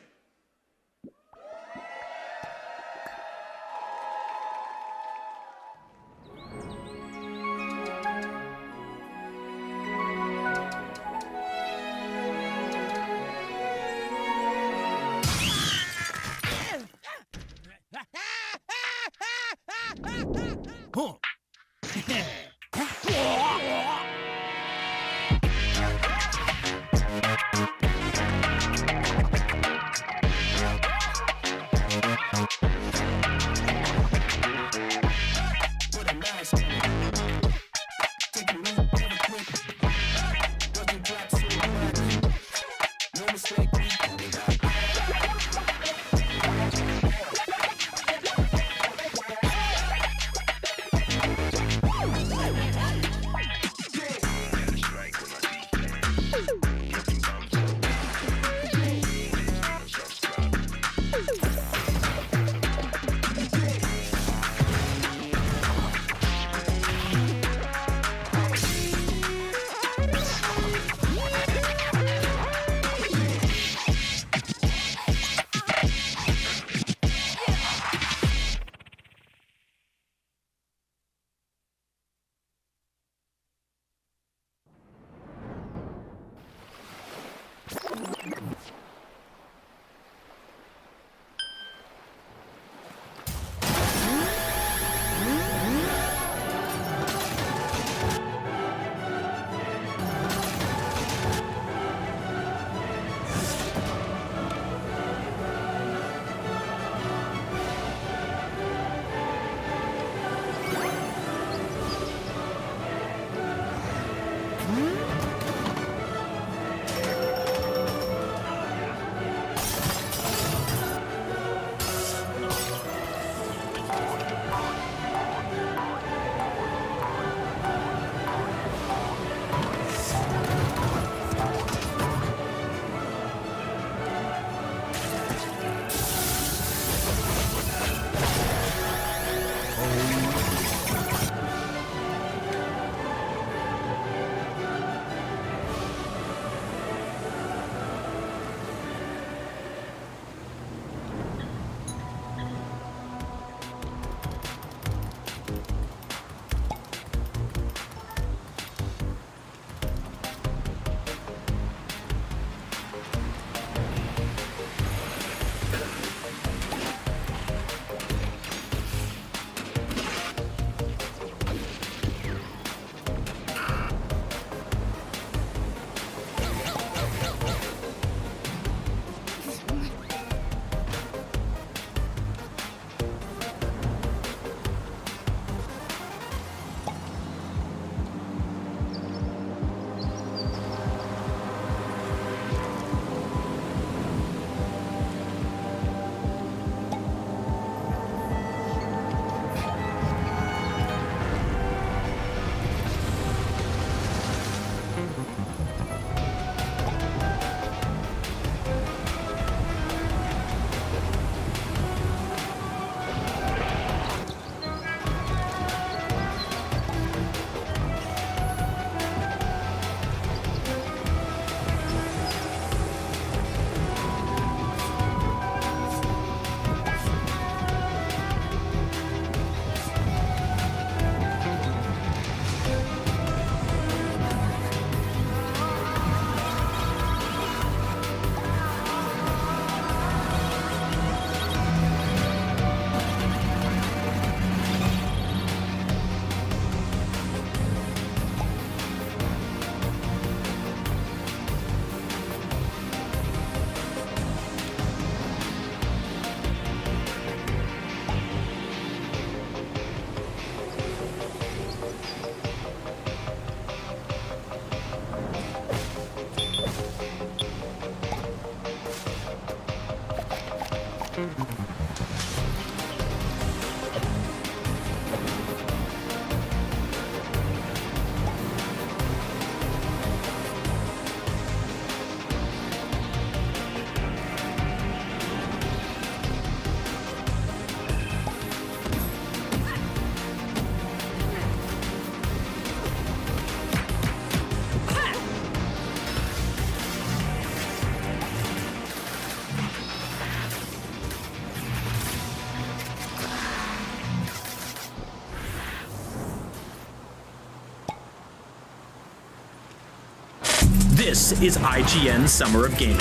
This is IGN's Summer of Gaming.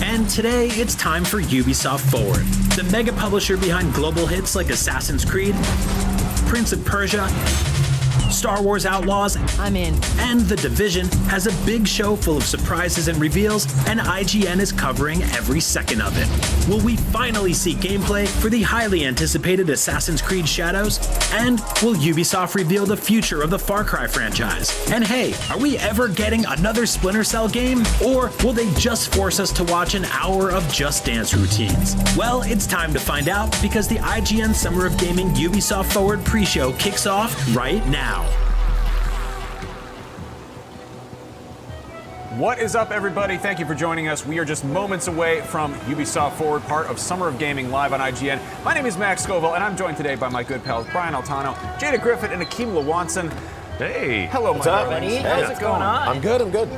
And today, it's time for Ubisoft Forward, the mega publisher behind global hits like Assassin's Creed, Prince of Persia, Star Wars Outlaws, I'm in. And The Division has a big show full of surprises and reveals, and IGN is covering every second of it. Will we finally see gameplay for the highly anticipated Assassin's Creed Shadows? And will Ubisoft reveal the future of the Far Cry franchise? And hey, are we ever getting another Splinter Cell game? Or will they just force us to watch an hour of Just Dance routines? Well, it's time to find out, because the IGN Summer of Gaming Ubisoft Forward pre-show kicks off right now. What is up, everybody? Thank you for joining us. We are just moments away from Ubisoft Forward, part of Summer of Gaming live on IGN. My name is Max Scoville, and I'm joined today by my good pals Brian Altano, Jada Griffith, and Akeem Lawanson. Hey. Hello, What's my up, darlings. buddy? How's it going on? I'm good, I'm good.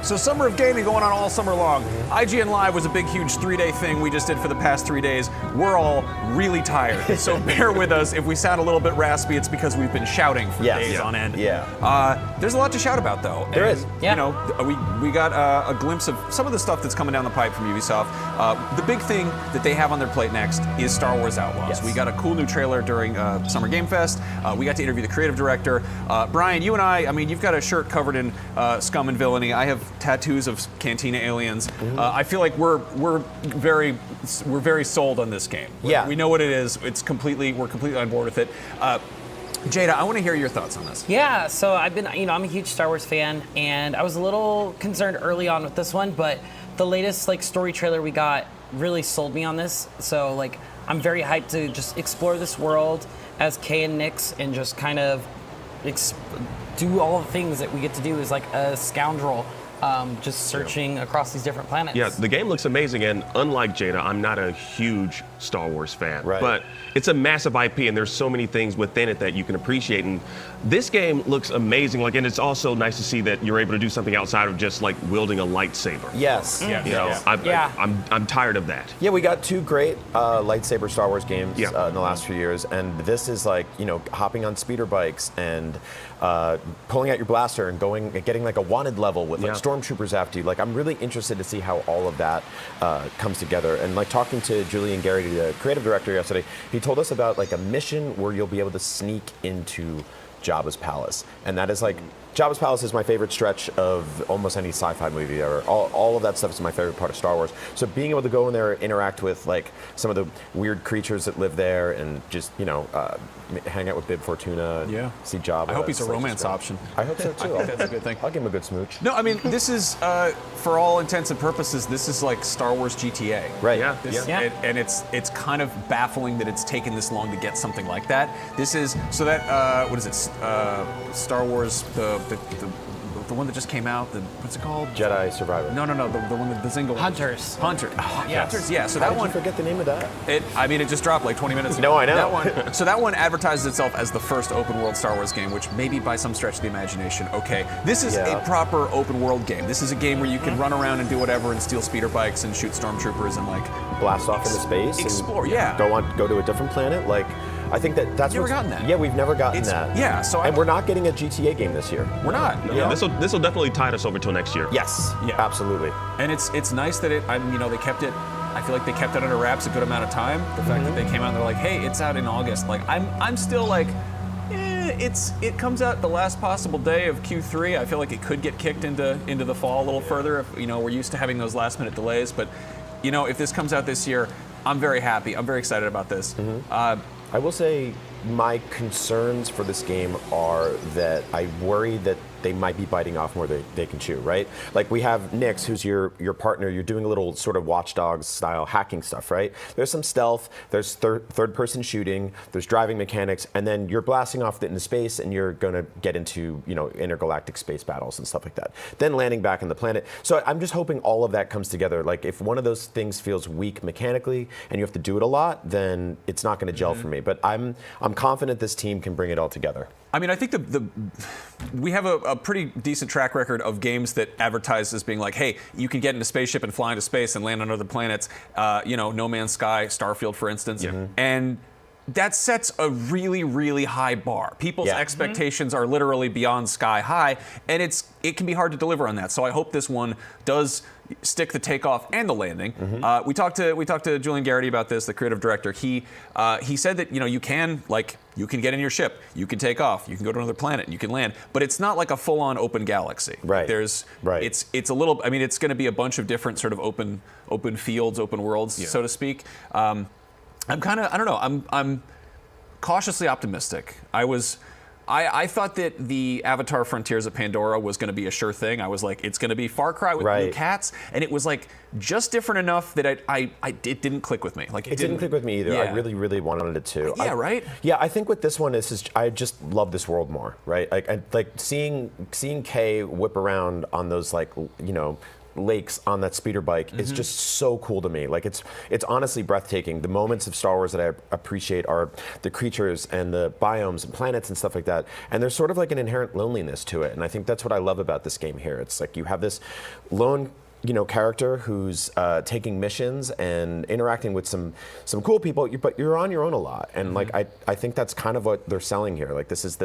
So Summer of Gaming going on all summer long. IGN Live was a big, huge 3-day thing we just did for the past 3 days. We're all really tired, so bear with us. If we sound a little bit raspy, it's because we've been shouting for days on end. There's a lot to shout about, though. There is. You know, we got a glimpse of some of the stuff that's coming down the pipe from Ubisoft. The big thing that they have on their plate next is Star Wars Outlaws. We got a cool new trailer during Summer Game Fest. We got to interview the creative director. Brian, you and I mean, you've got a shirt covered in scum and villainy. I have tattoos of Cantina aliens. I feel like we're very sold on this game. We know what it is. We're completely on board with it. Jada, I want to hear your thoughts on this. Yeah, so I'm a huge Star Wars fan, and I was a little concerned early on with this one, but the latest story trailer we got really sold me on this. So I'm very hyped to just explore this world as Kay and Nix and just kind of do all the things that we get to do as a scoundrel. Just searching across these different planets. Yeah, the game looks amazing, and unlike Jada, I'm not a huge Star Wars fan. But it's a massive IP, and there's so many things within it that you can appreciate. And this game looks amazing, and it's also nice to see that you're able to do something outside of just wielding a lightsaber. Yes. I'm tired of that. Yeah, we got 2 great lightsaber Star Wars games in the last few years, and this is hopping on speeder bikes and pulling out your blaster and getting a wanted level with stormtroopers after you. I'm really interested to see how all of that comes together. And talking to Julian Garrity, the creative director, yesterday, he told us about a mission where you'll be able to sneak into Jabba's palace, and that is Jabba's palace is my favorite stretch of almost any sci-fi movie ever. All of that stuff is my favorite part of Star Wars. So being able to go in there, interact with some of the weird creatures that live there, and just hang out with Bib Fortuna, see Jabba. I hope he's a romance option. I hope so too. I think that's a good thing. I'll give him a good smooch. No, I mean, this is for all intents and purposes, this is like Star Wars GTA. Right. And it's kind of baffling that it's taken this long to get something like that. This is so that what is it? Star Wars the one that just came out. What's it called? Jedi Survivor. No. The one that the single. Hunters. Hunters. Yeah. So How that did one. you forget the name of that? It just dropped 20 minutes ago. No, I know. That one. So that one advertises itself as the first open world Star Wars game, which maybe by some stretch of the imagination, okay. This is a proper open world game. This is a game where you can run around and do whatever and steal speeder bikes and shoot stormtroopers and blast off into space. Explore. And go to a different planet. I think that's never gotten that. Yeah, we've never gotten that. Yeah, and we're not getting a GTA game this year. We're not. Yeah, this will definitely tide us over till next year. Yes. Yeah. Absolutely. And it's nice that they kept it. I feel like they kept it under wraps a good amount of time. The fact that they came out and they're like, hey, it's out in August. I'm still it comes out the last possible day of Q3. I feel like it could get kicked into the fall a little further if we're used to having those last minute delays. But if this comes out this year, I'm very happy. I'm very excited about this. I will say my concerns for this game are that I worry that they might be biting off more than they can chew, right? We have Nix, who's your partner. You're doing a little sort of Watch Dogs style hacking stuff, right? There's some stealth, there's third person shooting, there's driving mechanics, and then you're blasting off into space and you're gonna get into, intergalactic space battles and stuff like that. Then landing back on the planet. So I'm just hoping all of that comes together. If one of those things feels weak mechanically and you have to do it a lot, then it's not gonna gel for me. But I'm confident this team can bring it all together. I mean, I think we have a pretty decent track record of games that advertise as being like, hey, you can get in a spaceship and fly into space and land on other planets. No Man's Sky, Starfield, for instance. And that sets a really, really high bar. People's expectations are literally beyond sky high, and it can be hard to deliver on that. So I hope this one does stick the takeoff and the landing. We talked to Julian Garrity about this, the creative director. He said that you can get in your ship, you can take off, you can go to another planet, you can land, but it's not like a full-on open galaxy. Right. It's a little. I mean, it's going to be a bunch of different sort of open fields, open worlds, so to speak. I'm cautiously optimistic. I thought that the Avatar Frontiers of Pandora was going to be a sure thing. I was like, it's going to be Far Cry with blue cats, and it was like just different enough that it didn't click with me. Like it didn't click with me either. Yeah. I really, really wanted it to. Right? Yeah, I think with this one, I just love this world more, right? Like seeing Kay whip around on those lakes on that speeder bike is just so cool to me. Like it's honestly breathtaking. The moments of Star Wars that I appreciate are the creatures and the biomes and planets and stuff like that. And there's sort of like an inherent loneliness to it. And I think that's what I love about this game here. It's like you have this lone character who's taking missions and interacting with some cool people, but you're on your own a lot. And I think that's kind of what they're selling here. Like this is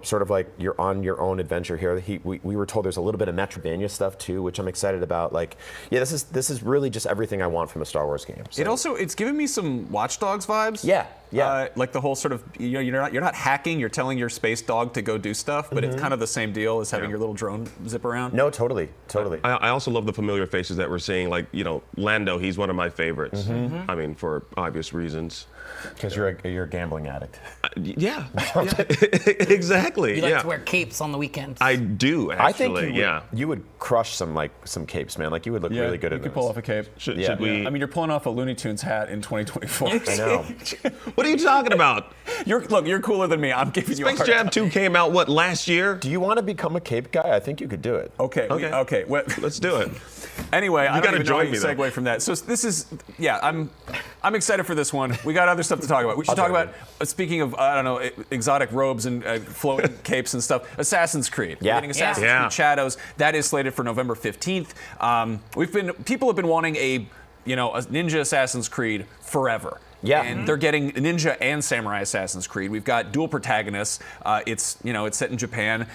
sort of like you're on your own adventure here. We were told there's a little bit of Metroidvania stuff too, which I'm excited about. This is really just everything I want from a Star Wars game. So. It's giving me some Watch Dogs vibes. Yeah. Like the whole sort of you're not hacking, you're telling your space dog to go do stuff, but it's kind of the same deal as having your little drone zip around. No, totally. I also love the familiar faces that we're seeing. Like Lando, he's one of my favorites. I mean, for obvious reasons. Because you're a gambling addict. Yeah. Exactly. You like to wear capes on the weekends. I do, actually. I think you would crush some capes, man. Like you would look really good in you this. could pull off a cape. Should we? I mean, you're pulling off a Looney Tunes hat in 2024. I know. What are you talking about? You're cooler than me. I'm giving you a Space hard Jam time. 2 came out, last year? Do you want to become a cape guy? I think you could do it. Okay. Well, let's do it. Anyway, I don't even know how you join me, segue from that. So this is, I'm excited for this one. We got other stuff to talk about. We should talk about, speaking of, exotic robes and floating capes and stuff, Assassin's Creed. Yeah. We're getting Assassin's Creed Shadows. That is slated for November 15th. People have been wanting a ninja Assassin's Creed forever. Yeah. And they're getting ninja and samurai Assassin's Creed. We've got dual protagonists. It's set in Japan.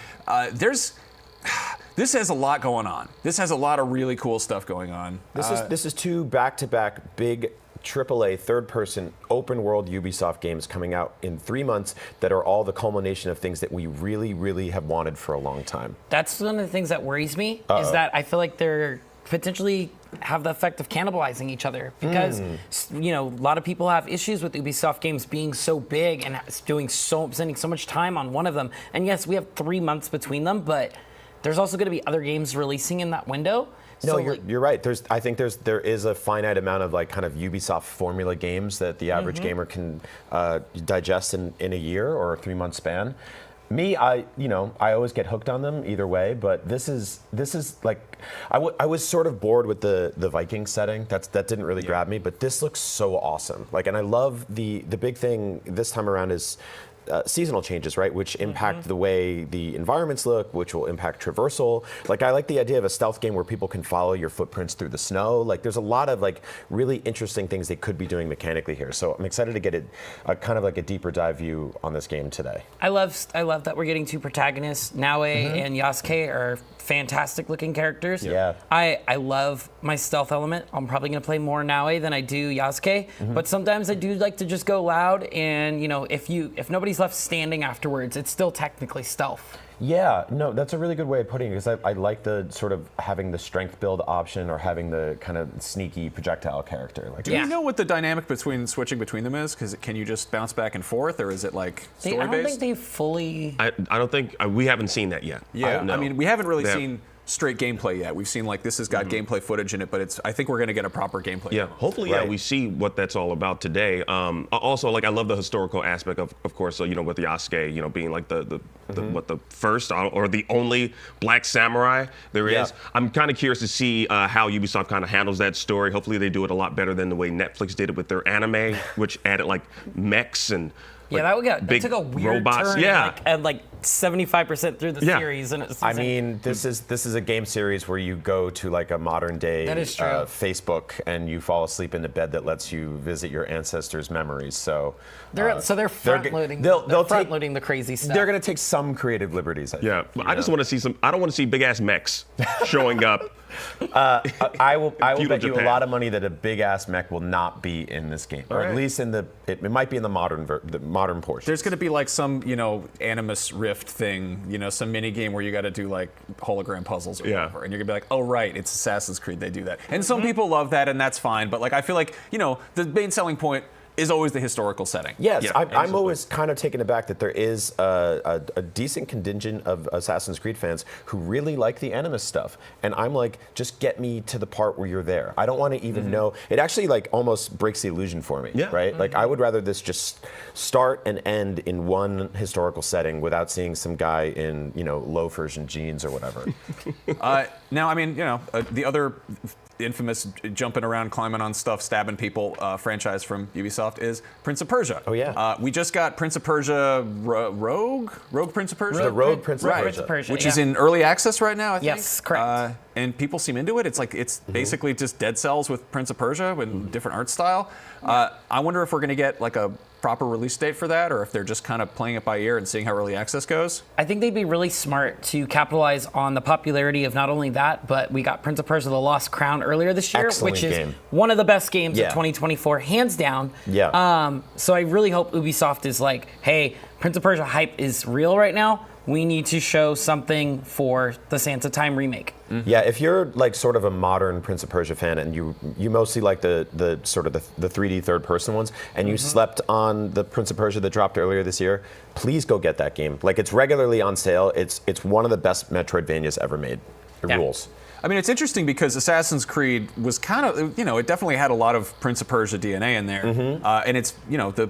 This has a lot going on. This has a lot of really cool stuff going on. This is two back-to-back big AAA third-person open-world Ubisoft games coming out in 3 months that are all the culmination of things that we really, really have wanted for a long time. That's one of the things that worries me, is that I feel like they're potentially have the effect of cannibalizing each other because a lot of people have issues with Ubisoft games being so big and spending so much time on one of them. And yes, we have 3 months between them, but there's also going to be other games releasing in that window. No, you're right. I think there is a finite amount of kind of Ubisoft formula games that the average gamer can digest in a year or a 3 month span. Me, I always get hooked on them either way, but this is like I was sort of bored with the Viking setting. That didn't really grab me, but this looks so awesome. And I love the big thing this time around is seasonal changes, right? Which impact the way the environments look, which will impact traversal. I like the idea of a stealth game where people can follow your footprints through the snow. There's a lot of really interesting things they could be doing mechanically here. So I'm excited to get kind of a deeper dive view on this game today. I love that we're getting two protagonists. Naue and Yasuke are fantastic looking characters. Yeah. I love my stealth element. I'm probably going to play more Naue than I do Yasuke, but sometimes I do like to just go loud and if nobody's left standing afterwards, it's still technically stealth. Yeah, no, that's a really good way of putting it because I like the sort of having the strength build option or having the kind of sneaky projectile character. Do you know what the dynamic switching between them is? Because can you just bounce back and forth, or is it story based? I don't think they fully. I don't think we haven't seen that yet. Yeah, I mean we haven't really seen straight gameplay yet. We've seen this has got gameplay footage in it, but I think we're going to get a proper gameplay. Yeah, hopefully, we see what that's all about today. Also, I love the historical aspect of course. So with the Yasuke, being the first or the only black samurai there is. I'm kind of curious to see how Ubisoft kind of handles that story. Hopefully, they do it a lot better than the way Netflix did it with their anime, which added mechs and Yeah, that took a weird robots. turn. Yeah. At like 75% through the series, and it's I mean, this is a game series where you go to like a modern day That is true. Facebook and you fall asleep in a bed that lets you visit your ancestors' memories. So they're front loading. They'll front loading the crazy stuff. They're going to take some creative liberties. I think, I just want to see some. I don't want to see big ass mechs showing up. I will bet you a Japan. lot of money that a big ass mech will not be in this game, or at least in it might be in the modern portion. There's going to be like some, Animus Rift thing, some mini game where you got to do like hologram puzzles or whatever, and you're gonna be like, oh right, it's Assassin's Creed, they do that, and some people love that, and that's fine. But like, I feel like the main selling point is always the historical setting. Yes, I'm always kind of taken aback that there is a decent contingent of Assassin's Creed fans who really like the Animus stuff. And I'm like, just get me to the part where you're there. I don't want to even know. It actually like almost breaks the illusion for me, right? Like I would rather this just start and end in one historical setting without seeing some guy in, loafers and jeans or whatever. Now, I mean, the other infamous jumping around, climbing on stuff, stabbing people franchise from Ubisoft is Prince of Persia. Oh yeah. We just got Prince of Persia Rogue Prince of Persia? The Rogue Prince of Persia. Which is in early access right now, I think. Yes, correct. And people seem into it. It's basically just Dead Cells with Prince of Persia with different art style. I wonder if we're going to get like a proper release date for that, or if they're just kind of playing it by ear and seeing how early access goes. I think they'd be really smart to capitalize on the popularity of not only that, but we got Prince of Persia: The Lost Crown earlier this year, which is one of the best games of 2024, hands down. Yeah. So I really hope Ubisoft is like, hey, Prince of Persia hype is real right now. We need to show something for the Sands of Time remake. Yeah, if you're like sort of a modern Prince of Persia fan and you mostly like the sort of the 3D third person ones, and you slept on the Prince of Persia that dropped earlier this year, please go get that game. Like it's regularly on sale. It's one of the best Metroidvanias ever made. It rules. I mean, it's interesting because Assassin's Creed was kind of, it definitely had a lot of Prince of Persia DNA in there. And it's, the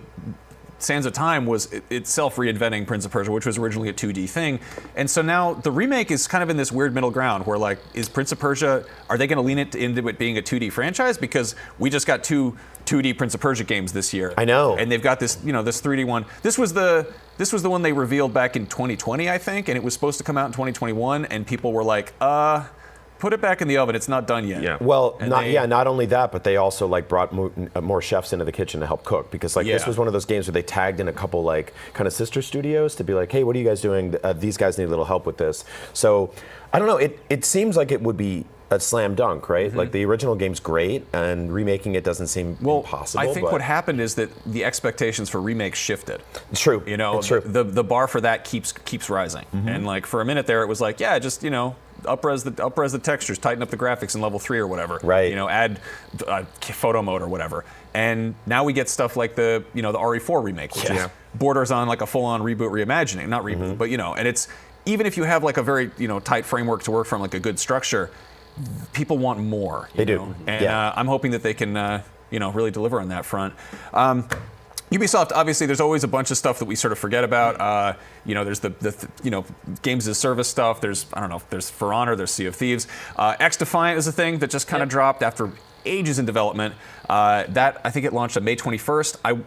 Sands of Time was itself reinventing Prince of Persia, which was originally a 2D thing. And so now the remake is kind of in this weird middle ground where, like, is Prince of Persia, are they going to lean it into it being a 2D franchise? Because we just got two 2D Prince of Persia games this year. I know. And they've got this, this 3D one. This was the one they revealed back in 2020, I think, and it was supposed to come out in 2021, and people were like, put it back in the oven. It's not done yet. Yeah. Well, not only that, but they also like brought more chefs into the kitchen to help cook, because this was one of those games where they tagged in a couple like kind of sister studios to be like, hey, what are you guys doing? These guys need a little help with this. So I don't know. It seems like it would be a slam dunk, right? Like the original game's great, and remaking it doesn't seem impossible. I think what happened is that the expectations for remakes shifted. It's true. It's true. The bar for that keeps rising. And like for a minute there, it was like, yeah, just upres the textures, tighten up the graphics in level 3 or whatever. Right. Add photo mode or whatever. And now we get stuff like the the RE4 remake, which is borders on like a full-on reboot reimagining, not reboot, but and it's even if you have like a very tight framework to work from, like a good structure, people want more. They do. And I'm hoping that they can really deliver on that front. Ubisoft, obviously, there's always a bunch of stuff that we sort of forget about. There's the games as service stuff. There's there's For Honor, there's Sea of Thieves. X Defiant is a thing that just kind of dropped after ages in development. That I think it launched on May 21st.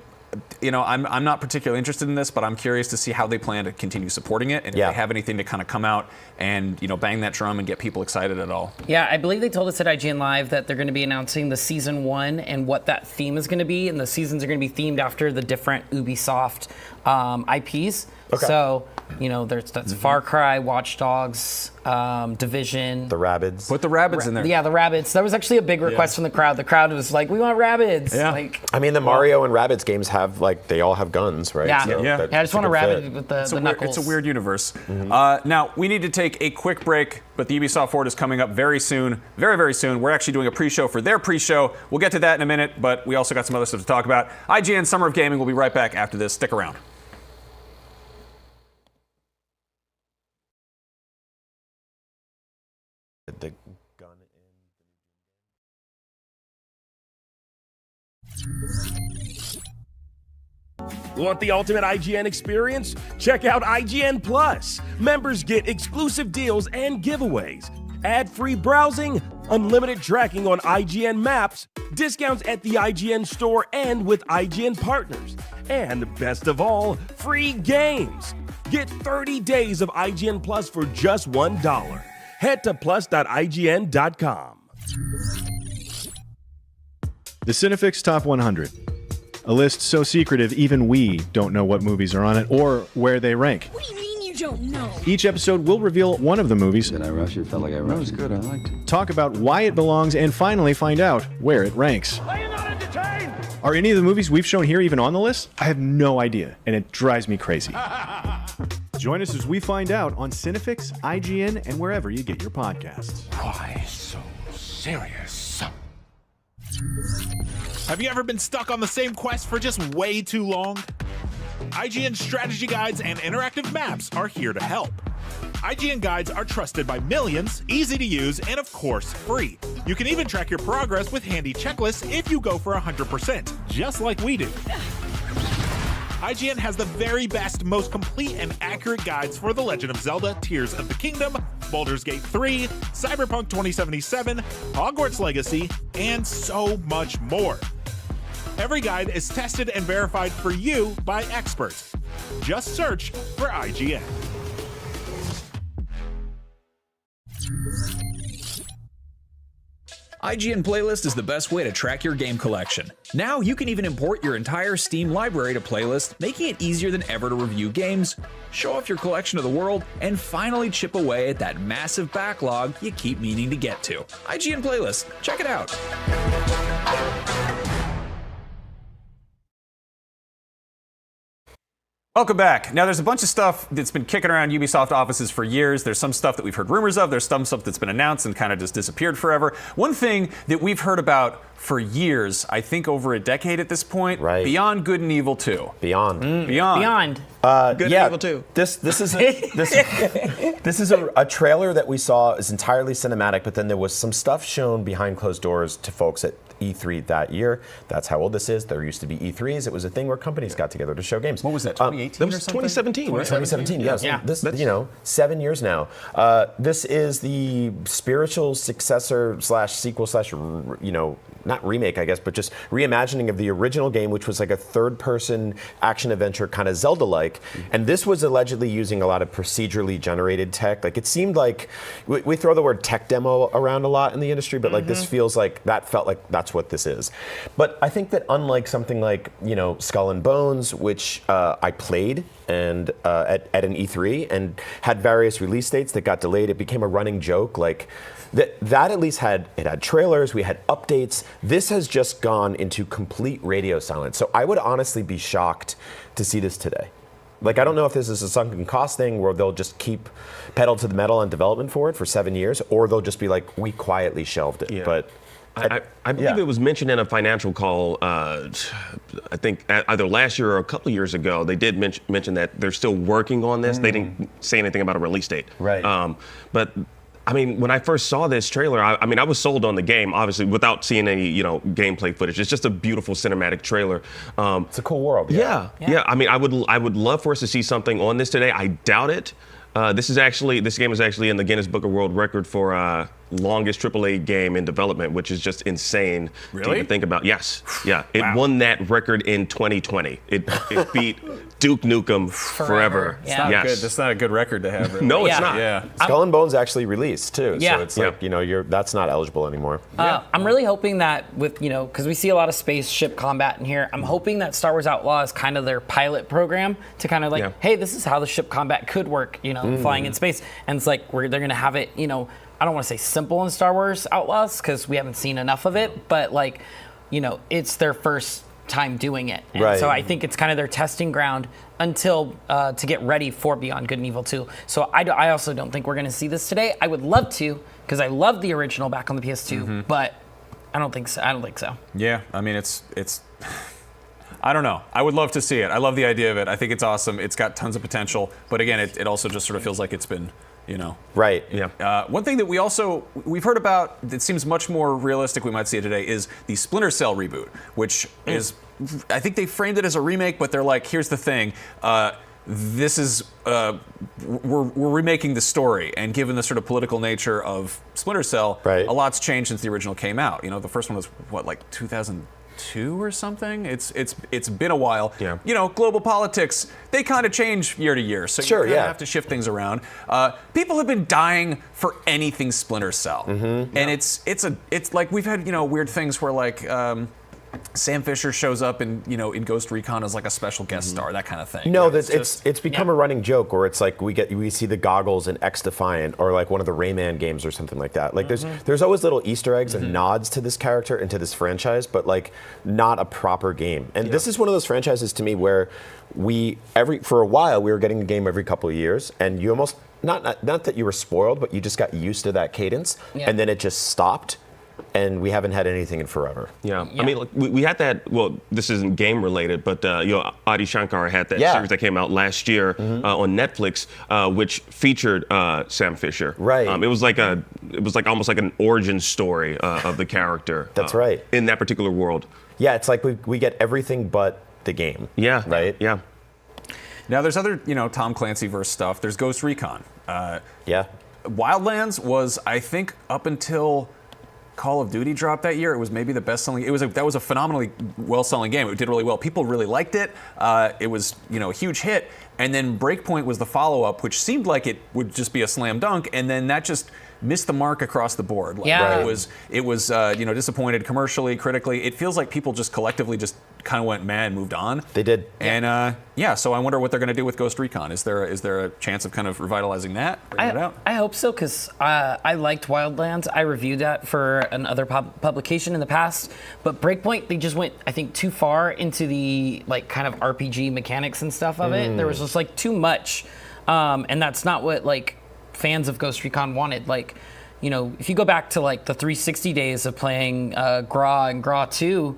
I'm not particularly interested in this, but I'm curious to see how they plan to continue supporting it, and if they have anything to kind of come out and bang that drum and get people excited at all. Yeah, I believe they told us at IGN Live that they're going to be announcing the season 1 and what that theme is going to be, and the seasons are going to be themed after the different Ubisoft IPs. Okay. So, that's Far Cry, Watch Dogs, Division. The Rabbids. Put the Rabbids in there. Yeah, the Rabbids. That was actually a big request from the crowd. The crowd was like, we want Rabbids. Yeah. I mean, the Mario and Rabbids games have, they all have guns, right? Yeah. So I just want a Rabbid with the knuckles. It's a weird universe. Now, we need to take a quick break, but the Ubisoft Forward is coming up very soon. Very, very soon. We're actually doing a pre-show for their pre-show. We'll get to that in a minute, but we also got some other stuff to talk about. IGN Summer of Gaming will be right back after this. Stick around. The gun Want the ultimate IGN experience? Check out IGN Plus. Members get exclusive deals and giveaways, ad-free browsing, unlimited tracking on IGN Maps, discounts at the IGN store and with IGN partners, and best of all, free games. Get 30 days of IGN Plus for just $1. Head to plus.ign.com. The Cinefix Top 100. A list so secretive even we don't know what movies are on it or where they rank. What do you mean you don't know? Each episode will reveal one of the movies. Did I rush it? Felt like I rushed. That was good. I liked it. Talk about why it belongs and finally find out where it ranks. Are you not entertained? Are any of the movies we've shown here even on the list? I have no idea, and it drives me crazy. Join us as we find out on Cinefix, IGN, and wherever you get your podcasts. Why so serious? Have you ever been stuck on the same quest for just way too long? IGN strategy guides and interactive maps are here to help. IGN guides are trusted by millions, easy to use, and of course, free. You can even track your progress with handy checklists if you go for 100%, just like we do. IGN has the very best, most complete and accurate guides for The Legend of Zelda, Tears of the Kingdom, Baldur's Gate 3, Cyberpunk 2077, Hogwarts Legacy, and so much more. Every guide is tested and verified for you by experts. Just search for IGN. IGN Playlist is the best way to track your game collection. Now you can even import your entire Steam library to Playlist, making it easier than ever to review games, show off your collection to the world, and finally chip away at that massive backlog you keep meaning to get to. IGN Playlist, check it out. Welcome back. Now, there's a bunch of stuff that's been kicking around Ubisoft offices for years. There's some stuff that we've heard rumors of. There's some stuff that's been announced and kind of just disappeared forever. One thing that we've heard about for years, I think over a decade at this point, right. Beyond Good and Evil 2. Beyond. Beyond. Good and Evil 2. This is a trailer that we saw is entirely cinematic, but then there was some stuff shown behind closed doors to folks at E3 that year. That's how old this is. There used to be E3s. It was a thing where companies got together to show games. What was that, 2018 That was or something? 2017. 2017, yes. Yeah. This, 7 years now. This is the spiritual successor / sequel / not remake, I guess, but just reimagining of the original game, which was like a third-person action-adventure kind of Zelda-like. And this was allegedly using a lot of procedurally generated tech. Like, it seemed like, we throw the word tech demo around a lot in the industry, but like this feels like, that felt like that's what this is. But I think that unlike something like, Skull and Bones, which I played and at an E3 and had various release dates that got delayed, it became a running joke. Like, that at least had trailers, we had updates. This has just gone into complete radio silence. So I would honestly be shocked to see this today. Like, I don't know if this is a sunken cost thing where they'll just keep pedal to the metal on development for it for 7 years, or they'll just be like, we quietly shelved it. Yeah. But I believe it was mentioned in a financial call, I think either last year or a couple of years ago, they did mention that they're still working on this. They didn't say anything about a release date. Right. But I mean, when I first saw this trailer, I was sold on the game, obviously, without seeing any, gameplay footage. It's just a beautiful cinematic trailer. It's a cool world. Yeah. I mean, I would love for us to see something on this today. I doubt it. This game is actually in the Guinness Book of World Record for longest AAA game in development, which is just insane to even think about. Yes, yeah, it won that record in 2020. It beat Duke Nukem Forever. It's not good. That's not a good record to have. Really. No, it's not. Yeah. Skull and Bones actually released too, Yeah. so it's like that's not eligible anymore. I'm really hoping that with because we see a lot of spaceship combat in here. I'm hoping that Star Wars Outlaw is kind of their pilot program to kind of like, hey, this is how the ship combat could work. Flying in space, and it's like they're gonna have it. I don't want to say simple in Star Wars Outlaws because we haven't seen enough of it, but it's their first time doing it. And so I think it's kind of their testing ground until to get ready for Beyond Good and Evil 2. So I also don't think we're going to see this today. I would love to because I love the original back on the PS2, but I don't think so. Yeah, I mean it's. I don't know. I would love to see it. I love the idea of it. I think it's awesome. It's got tons of potential, but again, it also just sort of feels like it's been. Right. Yeah. One thing that we've heard about that seems much more realistic, we might see it today, is the Splinter Cell reboot, which is, I think they framed it as a remake, but they're like, here's the thing. this is we're remaking the story, and given the sort of political nature of Splinter Cell, a lot's changed since the original came out. The first one was what, like 2002 or something. It's been a while. Yeah. Global politics, they kind of change year to year, so you have to shift things around. People have been dying for anything Splinter Cell, and it's like we've had weird things where like. Sam Fisher shows up in Ghost Recon as like a special guest star, that kind of thing. No, it's become a running joke, or it's like we see the goggles in X Defiant or like one of the Rayman games or something like that. Like there's always little Easter eggs and nods to this character and to this franchise, but like not a proper game. And this is one of those franchises to me where for a while we were getting the game every couple of years, and you almost not that you were spoiled, but you just got used to that cadence, and then it just stopped. And we haven't had anything in forever. Yeah. I mean, we had that. Well, this isn't game related, but Adi Shankar had that series that came out last year on Netflix, which featured Sam Fisher. Right. It was almost like an origin story of the character. That's right. In that particular world. Yeah, it's like we get everything but the game. Yeah. Right. Yeah. Now there's other Tom Clancy verse stuff. There's Ghost Recon. Wildlands was, I think, up until Call of Duty dropped that year, it was maybe the best-selling. That was a phenomenally well-selling game. It did really well. People really liked it. It was a huge hit. And then Breakpoint was the follow-up, which seemed like it would just be a slam dunk. And then that just missed the mark across the board. It was disappointed commercially, critically. It feels like people just collectively just kind of went mad and moved on. They did. And so I wonder what they're going to do with Ghost Recon. Is there a chance of kind of revitalizing that? I hope so, because I liked Wildlands. I reviewed that for another publication in the past. But Breakpoint, they just went, I think, too far into the like kind of RPG mechanics and stuff of it. There was just like too much, and that's not what like fans of Ghost Recon wanted. Like, if you go back to like the 360 days of playing GRA and GRA 2,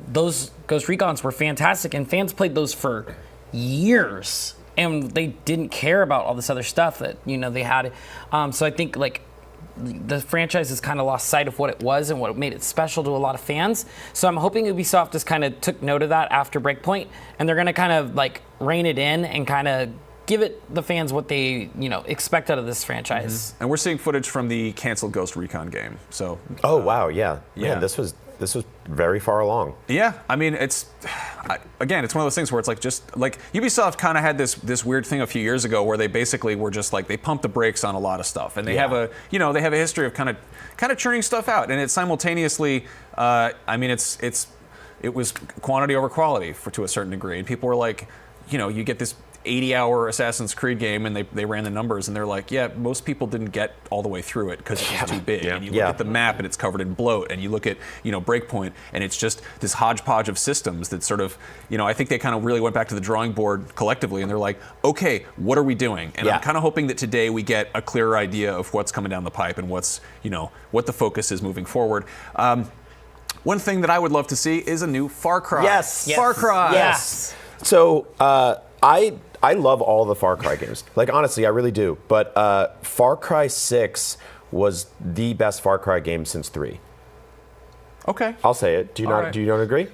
those Ghost Recons were fantastic, and fans played those for years, and they didn't care about all this other stuff that they had. So I think like the franchise has kind of lost sight of what it was and what made it special to a lot of fans. So I'm hoping Ubisoft just kind of took note of that after Breakpoint, and they're going to kind of like rein it in and kind of give the fans what they expect out of this franchise. And we're seeing footage from the canceled Ghost Recon game. So wow, yeah. Man, this was very far along. Yeah, I mean, it's one of those things where it's like just like Ubisoft kind of had this weird thing a few years ago where they basically were just like they pumped the brakes on a lot of stuff, and they have a history of kind of churning stuff out, and it's simultaneously it was quantity over quality to a certain degree, and people were like, you get this 80-hour Assassin's Creed game, and they ran the numbers, and they're like, yeah, most people didn't get all the way through it because it was too big. And you look at the map, and it's covered in bloat, and you look at Breakpoint, and it's just this hodgepodge of systems that sort of I think they kind of really went back to the drawing board collectively, and they're like, okay, what are we doing? And I'm kind of hoping that today we get a clearer idea of what's coming down the pipe and what's what the focus is moving forward. One thing that I would love to see is a new Far Cry. Yes. Far Cry. Yes. So I love all the Far Cry games. Like, honestly, I really do. But Far Cry 6 was the best Far Cry game since 3. Okay. I'll say it. Do you not agree?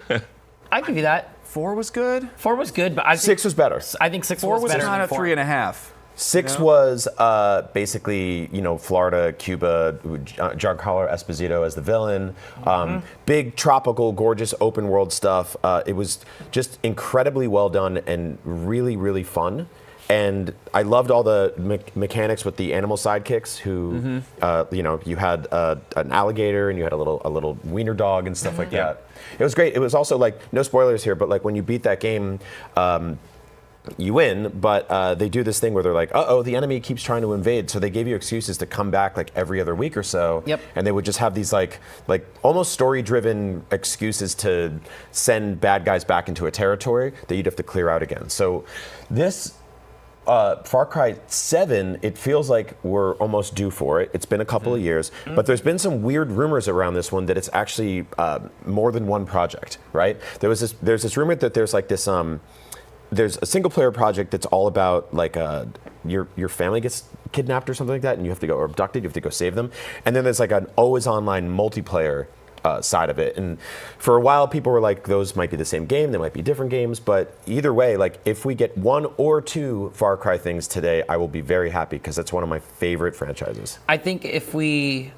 I give you that. 4 was good. 4 was good, but I think 6 was better. I think 6 4 was better. 4 was kind of 3.5. 6 was basically, Florida, Cuba, Giancarlo Esposito as the villain. Big, tropical, gorgeous, open world stuff. It was just incredibly well done and really, really fun. And I loved all the mechanics with the animal sidekicks who, you had an alligator and you had a little wiener dog and stuff like that. It was great. It was also like, no spoilers here, but like when you beat that game, you win, but they do this thing where they're like, the enemy keeps trying to invade, so they gave you excuses to come back like every other week or so. Yep. And they would just have these like almost story-driven excuses to send bad guys back into a territory that you'd have to clear out again. So this Far Cry 7, it feels like we're almost due for it. It's been a couple of years, but there's been some weird rumors around this one that it's actually more than one project, right? There's this rumor that there's like this there's a single player project that's all about like your family gets kidnapped or something like that, and you have to go, or abducted, you have to go save them. And then there's like an always online multiplayer side of it. And for a while, people were like, those might be the same game, they might be different games, but either way, like if we get 1 or 2 Far Cry things today, I will be very happy because that's one of my favorite franchises. I think if we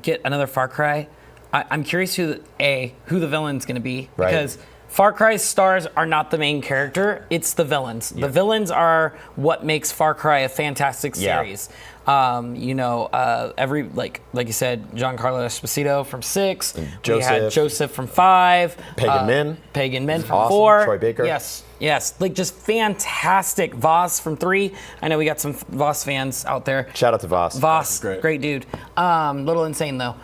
get another Far Cry, I'm curious who the villain's going to be, because Far Cry's stars are not the main character, it's the villains. The villains are what makes Far Cry a fantastic series. Every like you said, Giancarlo Esposito from 6. We had Joseph from 5. Pagan Min from 4. Troy Baker. Yes, like just fantastic. Voss from 3. I know we got some Voss fans out there. Shout out to Voss. Voss, great dude. Little insane though.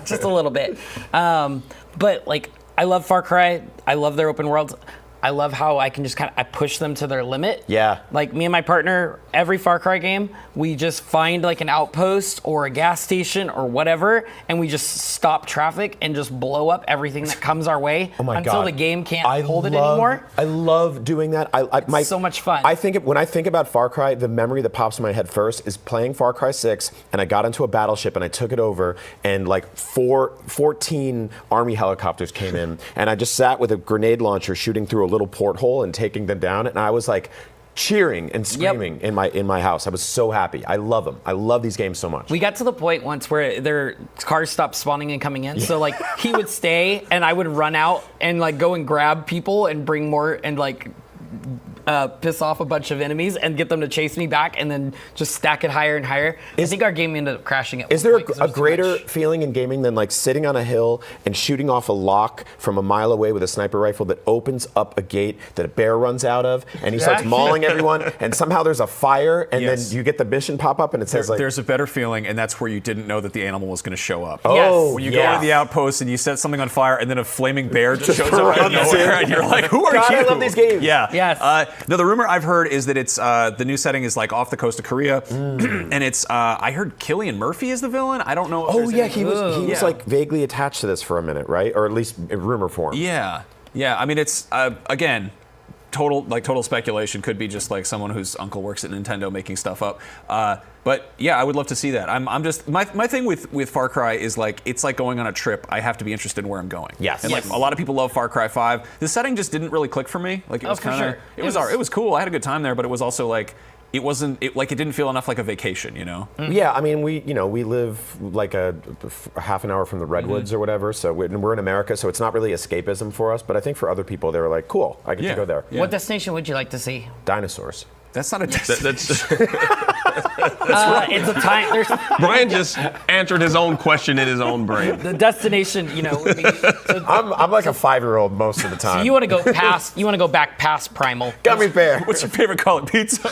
Just a little bit. But like, I love Far Cry. I love their open worlds. I love how I can just I push them to their limit. Yeah. Like me and my partner, every Far Cry game, we just find like an outpost or a gas station or whatever, and we just stop traffic and just blow up everything that comes our way until the game can't hold it anymore. I love doing that. It's so much fun. When I think about Far Cry, the memory that pops in my head first is playing Far Cry 6, and I got into a battleship and I took it over, and like 14 army helicopters came in, and I just sat with a grenade launcher shooting through a little porthole and taking them down, and I was like cheering and screaming in my house. I was so happy. I love them. I love these games so much. We got to the point once where their cars stopped spawning and coming in. So like he would stay and I would run out and like go and grab people and bring more and like piss off a bunch of enemies and get them to chase me back and then just stack it higher and higher. I think our game ended up crashing at Is there a greater feeling in gaming than like sitting on a hill and shooting off a lock from a mile away with a sniper rifle that opens up a gate that a bear runs out of and he starts mauling everyone and somehow there's a fire and then you get the mission pop up and it says there's a better feeling, and that's where you didn't know that the animal was going to show up. Oh, when you go to the outpost and you set something on fire and then a flaming bear just shows up out of nowhere and you're like, who are you? I love these games. Yeah. Yes. No, the rumor I've heard is that it's the new setting is like off the coast of Korea, and it's I heard Cillian Murphy is the villain. I don't know. If he was like vaguely attached to this for a minute, right? Or at least in rumor form. Yeah. I mean, it's again, total speculation. Could be just like someone whose uncle works at Nintendo making stuff up. But yeah, I would love to see that. I'm just my thing with Far Cry is like it's like going on a trip. I have to be interested in where I'm going. Yes. And like a lot of people love Far Cry 5. The setting just didn't really click for me. Like it was kind of it was cool. I had a good time there, but it was also like it didn't feel enough like a vacation, you know? Yeah, I mean, we live like a half an hour from the Redwoods or whatever, so we're in America, so it's not really escapism for us, but I think for other people, they were like, cool, I get to go there. Yeah. What destination would you like to see? Dinosaurs. That's not a destination. It's a time. Brian just answered his own question in his own brain. The destination, would be, I'm like a 5-year-old most of the time. So you want to go past? You want to go back past Primal? Gummy bear. What's your favorite colored pizza?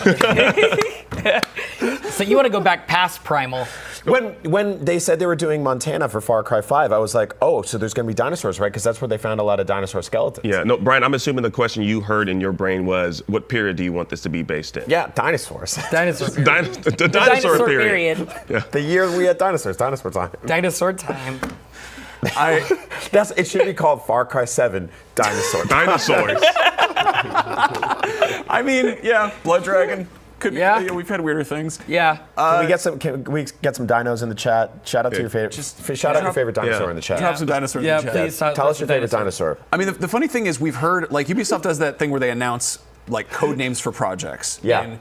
So you want to go back past Primal? When they said they were doing Montana for Far Cry 5, I was like, oh, so there's going to be dinosaurs, right? Because that's where they found a lot of dinosaur skeletons. Yeah, no, Brian, I'm assuming the question you heard in your brain was, what period do you want this to be based in? Yeah, dinosaurs. Dinosaur period. The dinosaur period. Yeah. The year we had dinosaurs. Dinosaur time. Dinosaur time. It should be called Far Cry 7 Dinosaur. Dinosaurs. I mean, yeah, Blood Dragon. We've had weirder things. Yeah. Can we get some dinos in the chat? Shout out to your favorite. Shout out your favorite dinosaur in the chat. Drop some dinosaurs in the chat. Please tell us your favorite dinosaur. I mean, the funny thing is we've heard like Ubisoft does that thing where they announce like code names for projects. Yeah. And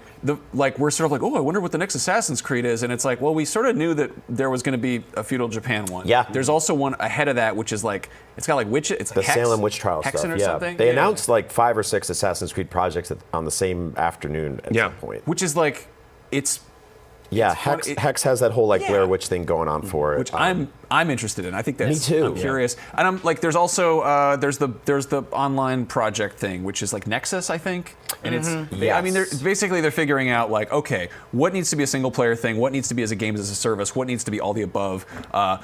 we're sort of like, oh, I wonder what the next Assassin's Creed is, and it's like, well, we sort of knew that there was going to be a feudal Japan one. Yeah. There's also one ahead of that, which is like it's got like it's the Hex, Salem witch trial Hexen stuff. or yeah. something. They announced like 5 or 6 Assassin's Creed projects on the same afternoon at some point. Which is like, it's. Yeah, Hex has that whole like Blair Witch thing going on for it. Which I'm interested in. I think that's. Me too. I'm curious, and I'm like, there's also there's the online project thing, which is like Nexus, I think, and it's. I mean, they're figuring out like, okay, what needs to be a single player thing, what needs to be as a games as a service, what needs to be all the above,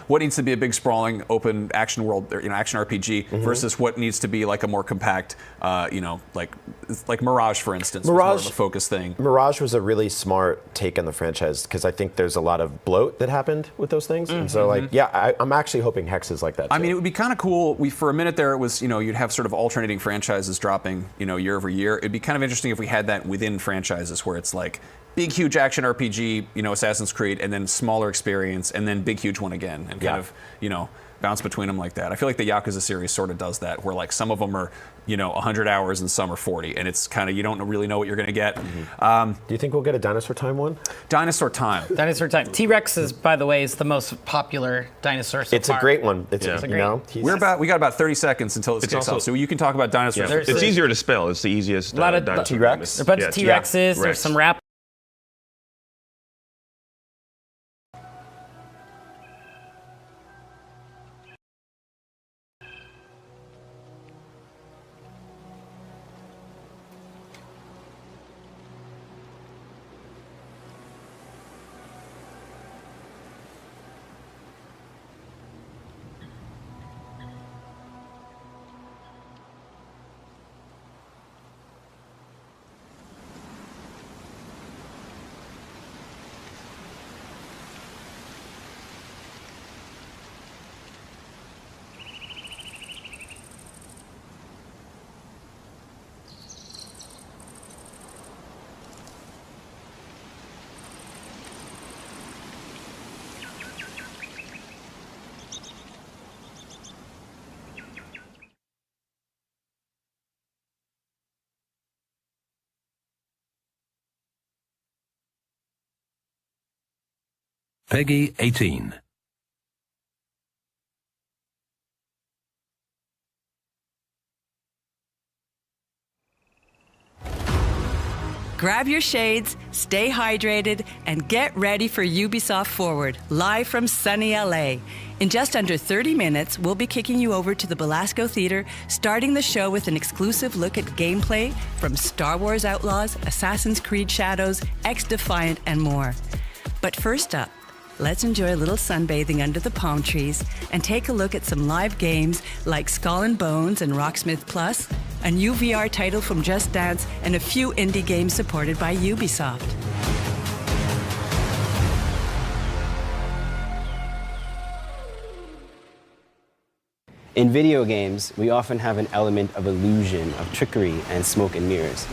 what needs to be a big sprawling open action world, action RPG versus what needs to be like a more compact, like Mirage, for instance, was more of a focus thing. Mirage was a really smart take on the franchise because I think there's a lot of bloat that happened with those things, and so like, I'm actually hoping Hex is like that too. I mean, it would be kind of cool. For a minute there, it was, you'd have sort of alternating franchises dropping, year over year. It'd be kind of interesting if we had that within franchises where it's like big, huge action RPG, Assassin's Creed, and then smaller experience, and then big, huge one again, and kind of, bounce between them like that. I feel like the Yakuza series sort of does that, where like some of them are 100 hours and some are 40, and it's kind of you don't really know what you're going to get. Do you think we'll get a Dinosaur Time one? Dinosaur Time. Dinosaur Time. T-Rex is, by the way, is the most popular dinosaur so It's far. a great one. It's a great. We got about 30 seconds until it kicks off, so you can talk about dinosaurs. It's easier to spell. It's the easiest. A lot of T-Rex. There are a bunch of T-Rexes. There's some rap. Peggy 18. Grab your shades, stay hydrated, and get ready for Ubisoft Forward, live from sunny LA. In just under 30 minutes, we'll be kicking you over to the Belasco Theater, starting the show with an exclusive look at gameplay from Star Wars Outlaws, Assassin's Creed Shadows, X-Defiant, and more. But first up, let's enjoy a little sunbathing under the palm trees and take a look at some live games like Skull and Bones and Rocksmith Plus, a new VR title from Just Dance, and a few indie games supported by Ubisoft. In video games, we often have an element of illusion, of trickery, and smoke and mirrors.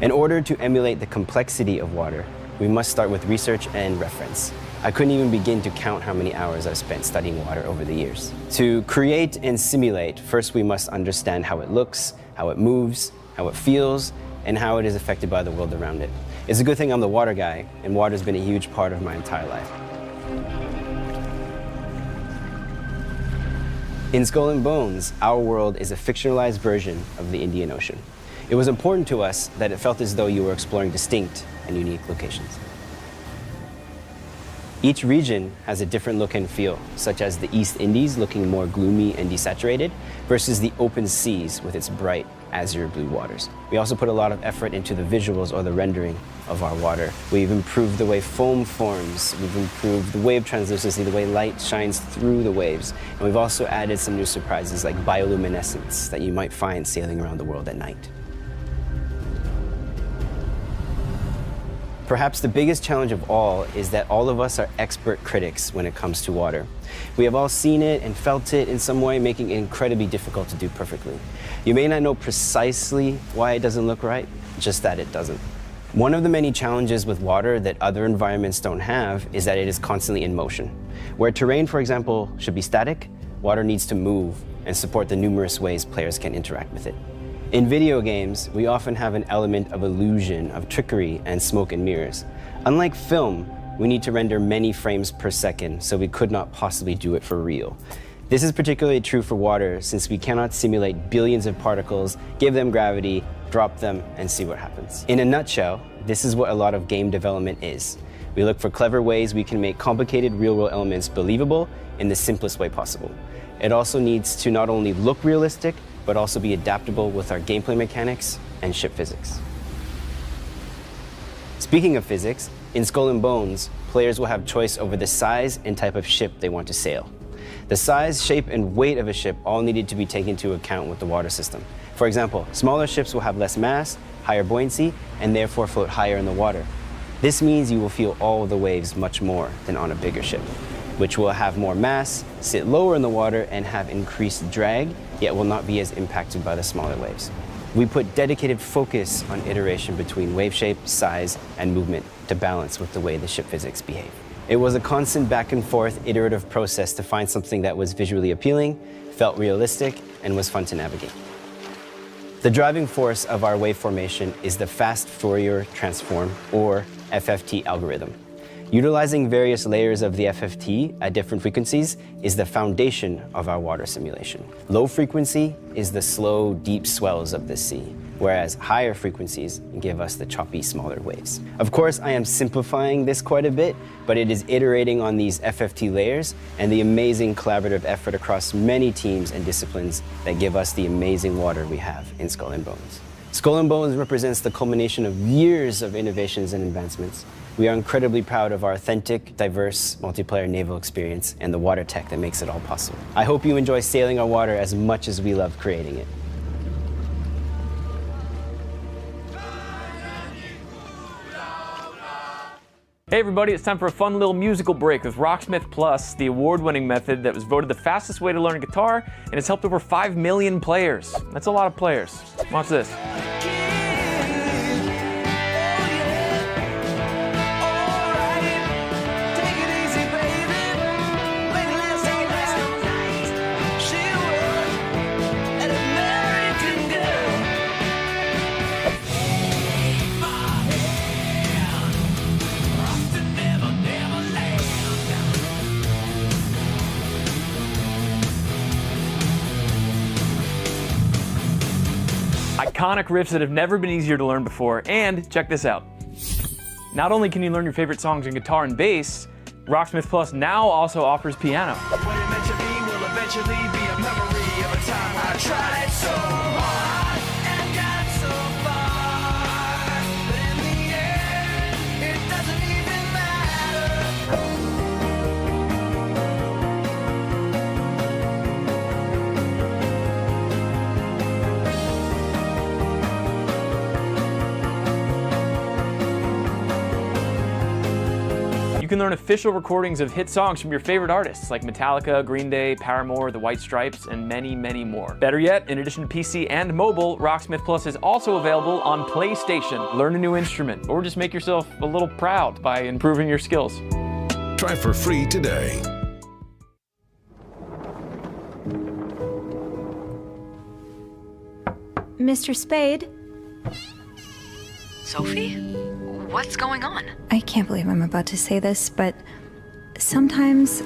In order to emulate the complexity of water, we must start with research and reference. I couldn't even begin to count how many hours I've spent studying water over the years. To create and simulate, first we must understand how it looks, how it moves, how it feels, and how it is affected by the world around it. It's a good thing I'm the water guy, and water's been a huge part of my entire life. In Skull and Bones, our world is a fictionalized version of the Indian Ocean. It was important to us that it felt as though you were exploring distinct and unique locations. Each region has a different look and feel, such as the East Indies looking more gloomy and desaturated versus the open seas with its bright azure blue waters. We also put a lot of effort into the visuals or the rendering of our water. We've improved the way foam forms, we've improved the wave translucency, the way light shines through the waves, and we've also added some new surprises like bioluminescence that you might find sailing around the world at night. Perhaps the biggest challenge of all is that all of us are expert critics when it comes to water. We have all seen it and felt it in some way, making it incredibly difficult to do perfectly. You may not know precisely why it doesn't look right, just that it doesn't. One of the many challenges with water that other environments don't have is that it is constantly in motion. Where terrain, for example, should be static, water needs to move and support the numerous ways players can interact with it. In video games, we often have an element of illusion, of trickery, and smoke and mirrors. Unlike film, we need to render many frames per second, so we could not possibly do it for real. This is particularly true for water, since we cannot simulate billions of particles, give them gravity, drop them, and see what happens. In a nutshell, this is what a lot of game development is. We look for clever ways we can make complicated real-world elements believable in the simplest way possible. It also needs to not only look realistic, but also be adaptable with our gameplay mechanics and ship physics. Speaking of physics, in Skull and Bones, players will have choice over the size and type of ship they want to sail. The size, shape, and weight of a ship all needed to be taken into account with the water system. For example, smaller ships will have less mass, higher buoyancy, and therefore float higher in the water. This means you will feel all of the waves much more than on a bigger ship, which will have more mass, sit lower in the water, and have increased drag, yet will not be as impacted by the smaller waves. We put dedicated focus on iteration between wave shape, size, and movement to balance with the way the ship physics behave. It was a constant back and forth iterative process to find something that was visually appealing, felt realistic, and was fun to navigate. The driving force of our wave formation is the fast Fourier transform, or FFT algorithm. Utilizing various layers of the FFT at different frequencies is the foundation of our water simulation. Low frequency is the slow, deep swells of the sea, whereas higher frequencies give us the choppy, smaller waves. Of course, I am simplifying this quite a bit, but it is iterating on these FFT layers and the amazing collaborative effort across many teams and disciplines that give us the amazing water we have in Skull and Bones. Skull and Bones represents the culmination of years of innovations and advancements. We are incredibly proud of our authentic, diverse, multiplayer naval experience and the water tech that makes it all possible. I hope you enjoy sailing our water as much as we love creating it. Hey everybody, it's time for a fun little musical break with Rocksmith Plus, the award-winning method that was voted the fastest way to learn guitar, and has helped over 5 million players. That's a lot of players. Watch this. Iconic riffs that have never been easier to learn before, and check this out. Not only can you learn your favorite songs in guitar and bass, Rocksmith Plus now also offers piano. What it meant to be will eventually be a memory of a time I tried so hard and got so far, but in the end, it doesn't even matter. You can learn official recordings of hit songs from your favorite artists like Metallica, Green Day, Paramore, The White Stripes, and many, many more. Better yet, in addition to PC and mobile, Rocksmith Plus is also available on PlayStation. Learn a new instrument, or just make yourself a little proud by improving your skills. Try for free today. Mr. Spade? Sophie? What's going on? I can't believe I'm about to say this, but sometimes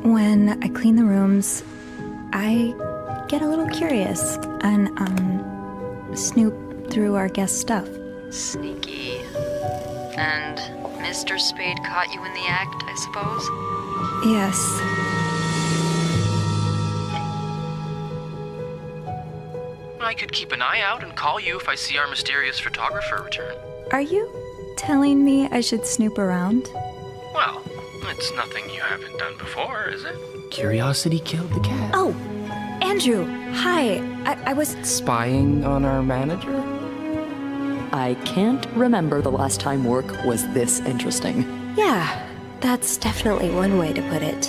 when I clean the rooms, I get a little curious and snoop through our guest stuff. Sneaky. And Mr. Spade caught you in the act, I suppose? Yes. I could keep an eye out and call you if I see our mysterious photographer return. Are you telling me I should snoop around? Well, it's nothing you haven't done before, is it? Curiosity killed the cat. Oh, Andrew, hi. I was spying on our manager? I can't remember the last time work was this interesting. Yeah, that's definitely one way to put it.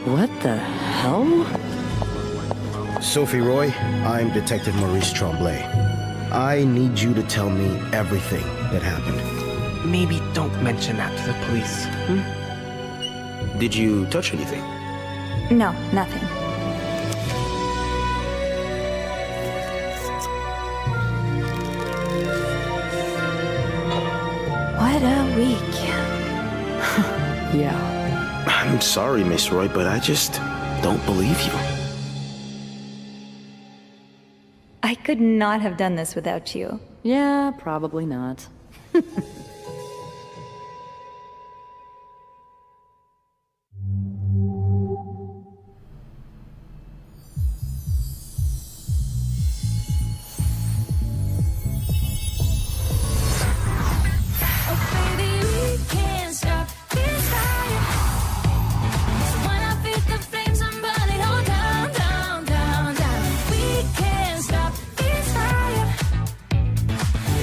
What the hell? Sophie Roy, I'm Detective Maurice Tremblay. I need you to tell me everything that happened. Maybe don't mention that to the police. Did you touch anything? No, nothing. What a week. Yeah. I'm sorry, Miss Roy, but I just don't believe you. I could not have done this without you. Yeah, probably not.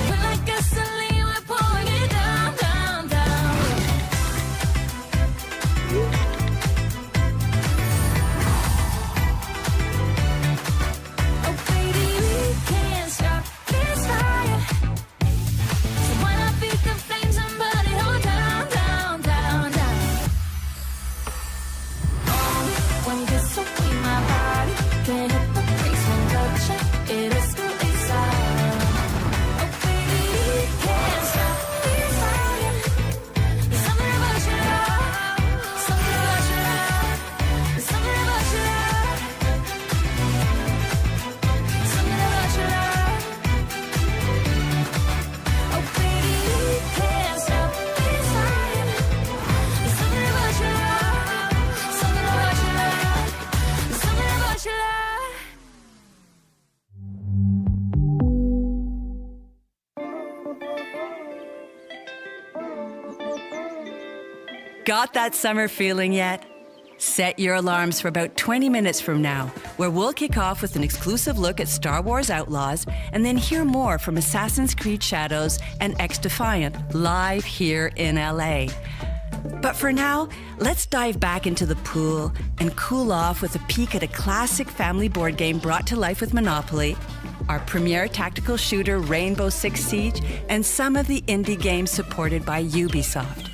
We're like gasoline, we're pouring it down. Got that summer feeling yet? Set your alarms for about 20 minutes from now, where we'll kick off with an exclusive look at Star Wars Outlaws and then hear more from Assassin's Creed Shadows and X-Defiant live here in LA. But for now, let's dive back into the pool and cool off with a peek at a classic family board game brought to life with Monopoly, our premier tactical shooter Rainbow Six Siege, and some of the indie games supported by Ubisoft.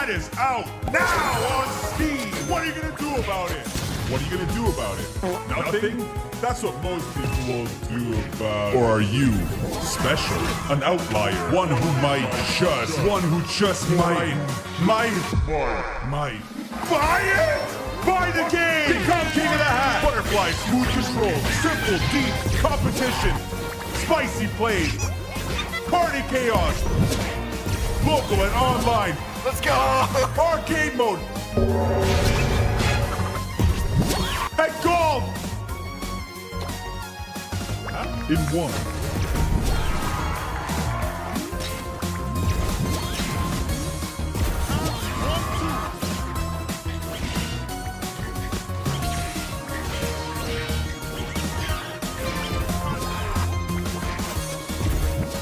Is out now on Steam. What are you gonna do about it? What are you gonna do about it? Nothing? That's what most people do about it. Or are you special? An outlier? One who might just might buy it? Buy the game! Become King of the Hat! Butterfly, smooth control, simple, deep competition, spicy plays, party chaos, local and online. Let's go! Arcade mode! Hey, gold! In one.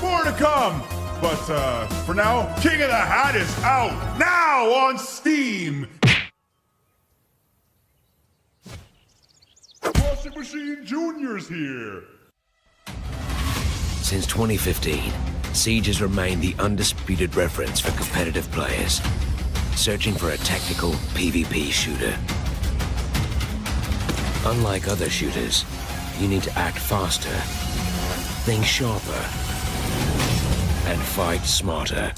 More to come! But for now, King of the Hat is out now on Steam! Washing Machine Junior's here! Since 2015, Siege has remained the undisputed reference for competitive players, searching for a tactical PvP shooter. Unlike other shooters, you need to act faster, think sharper, and fight smarter.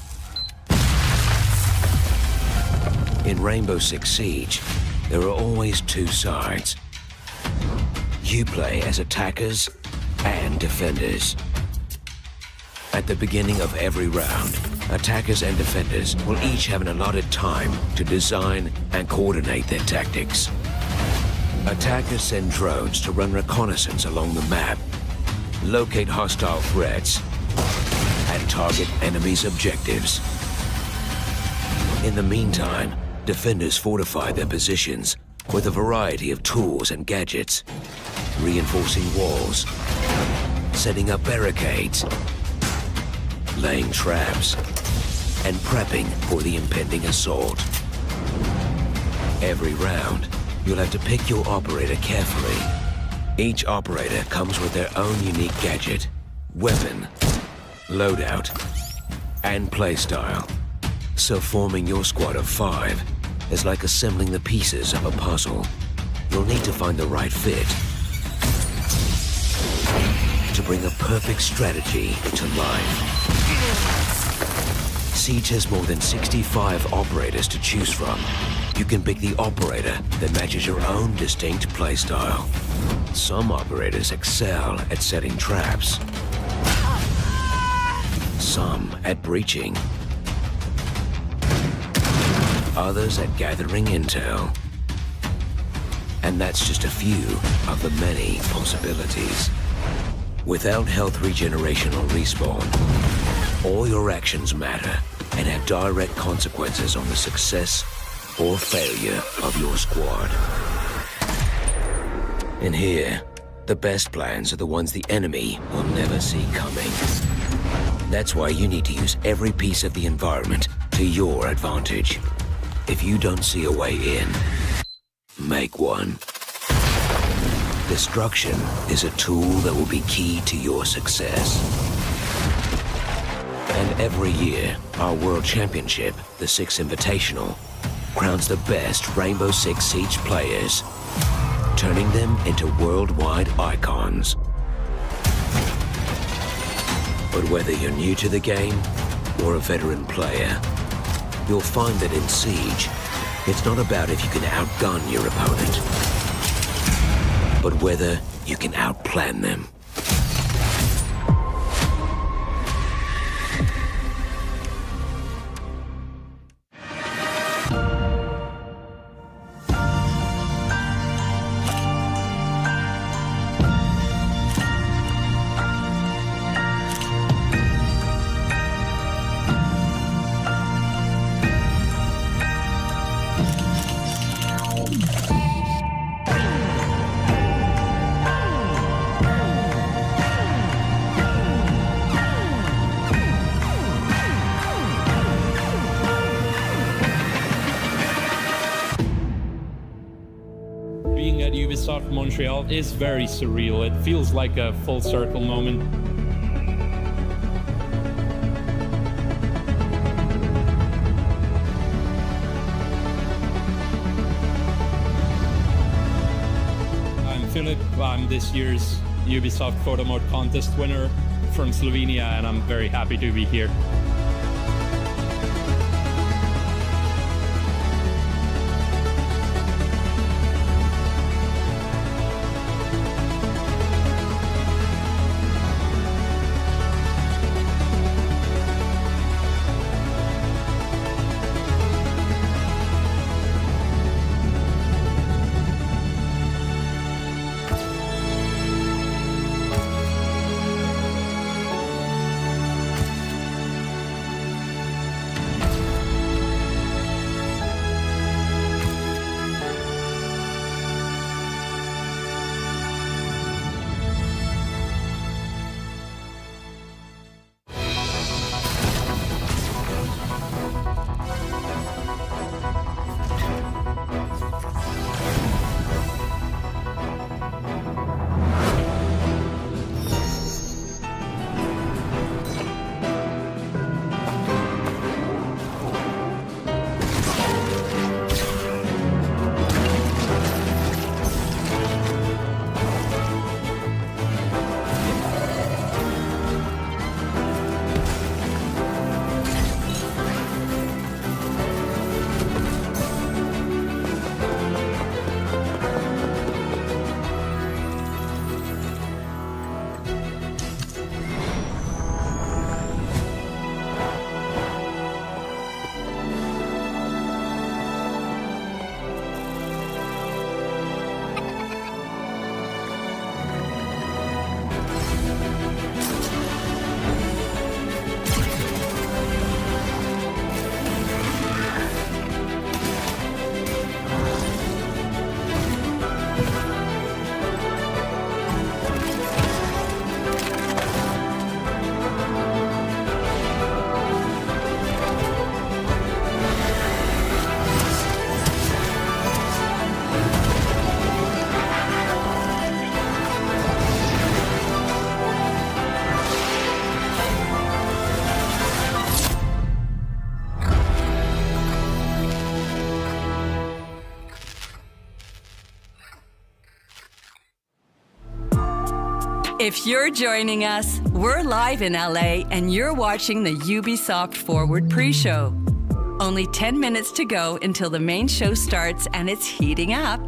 In Rainbow Six Siege, there are always two sides. You play as attackers and defenders. At the beginning of every round, attackers and defenders will each have an allotted time to design and coordinate their tactics. Attackers send drones to run reconnaissance along the map, locate hostile threats, and target enemies' objectives. In the meantime, defenders fortify their positions with a variety of tools and gadgets, reinforcing walls, setting up barricades, laying traps, and prepping for the impending assault. Every round, you'll have to pick your operator carefully. Each operator comes with their own unique gadget, weapon, loadout, and playstyle. So forming your squad of 5 is like assembling the pieces of a puzzle. You'll need to find the right fit to bring a perfect strategy to life. Siege has more than 65 operators to choose from. You can pick the operator that matches your own distinct playstyle. Some operators excel at setting traps, some at breaching, others at gathering intel. And that's just a few of the many possibilities. Without health regeneration or respawn, all your actions matter and have direct consequences on the success or failure of your squad. And here, the best plans are the ones the enemy will never see coming. That's why you need to use every piece of the environment to your advantage. If you don't see a way in, make one. Destruction is a tool that will be key to your success. And every year, our World Championship, the Six Invitational, crowns the best Rainbow Six Siege players, turning them into worldwide icons. But whether you're new to the game or a veteran player, you'll find that in Siege, it's not about if you can outgun your opponent, but whether you can outplan them. Being at Ubisoft Montreal is very surreal. It feels like a full circle moment. I'm Philip. I'm this year's Ubisoft Photo Mode Contest winner from Slovenia, and I'm very happy to be here. If you're joining us, we're live in LA and you're watching the Ubisoft Forward pre-show. Only 10 minutes to go until the main show starts and it's heating up.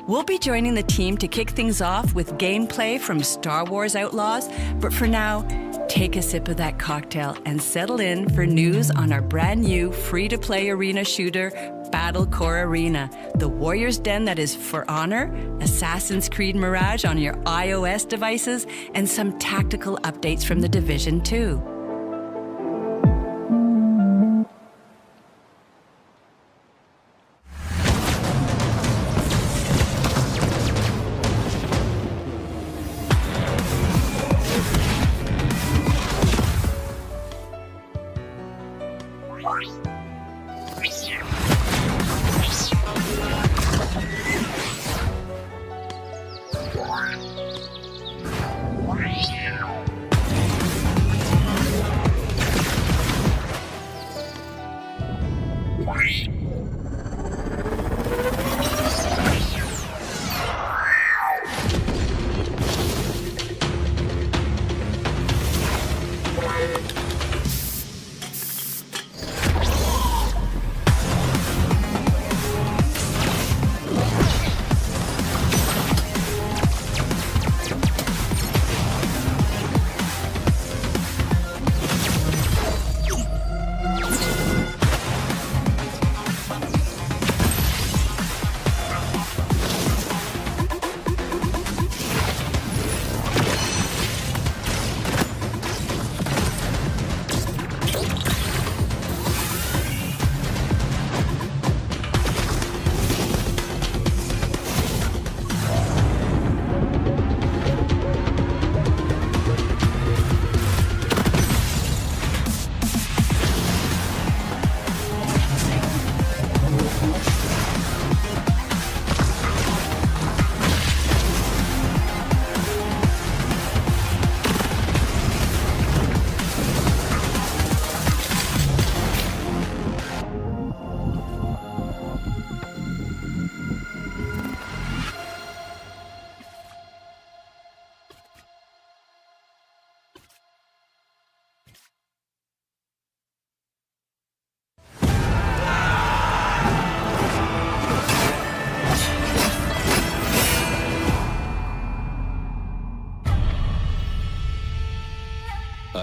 We'll be joining the team to kick things off with gameplay from Star Wars Outlaws, but for now, take a sip of that cocktail and settle in for news on our brand new free-to-play arena shooter, Battlecore Arena, the warrior's den that is for honor, Assassin's Creed Mirage on your iOS devices, and some tactical updates from The Division 2.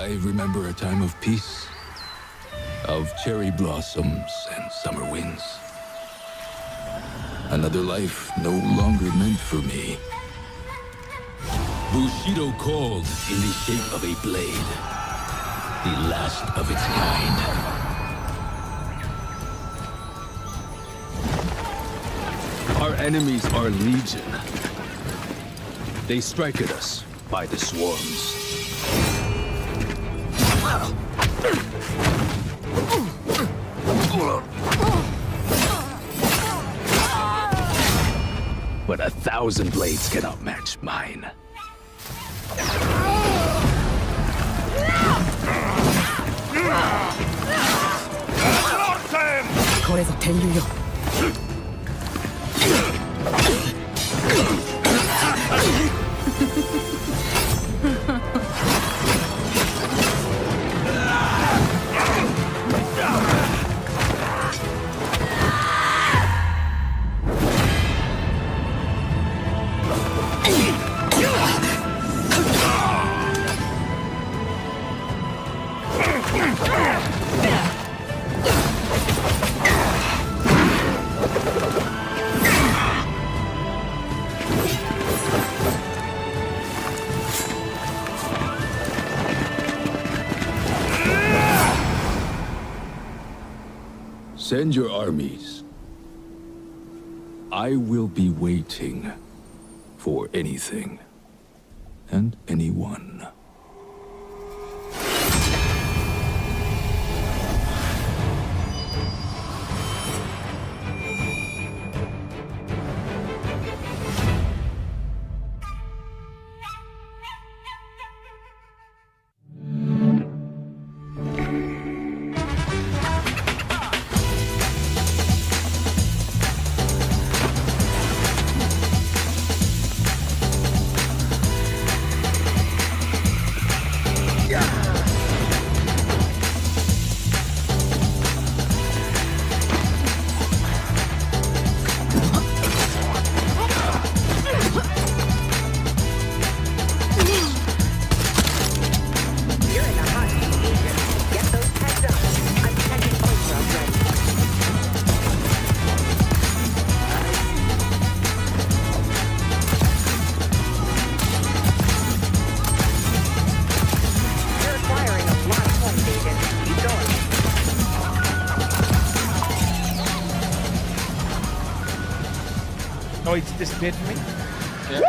I remember a time of peace, of cherry blossoms and summer winds. Another life no longer meant for me. Bushido called in the shape of a blade, the last of its kind. Our enemies are legion. They strike at us by the swarms. But 1,000 blades cannot match mine. Send your armies. I will be waiting for anything and anyone. Oh, it's disappeared from me? Yeah,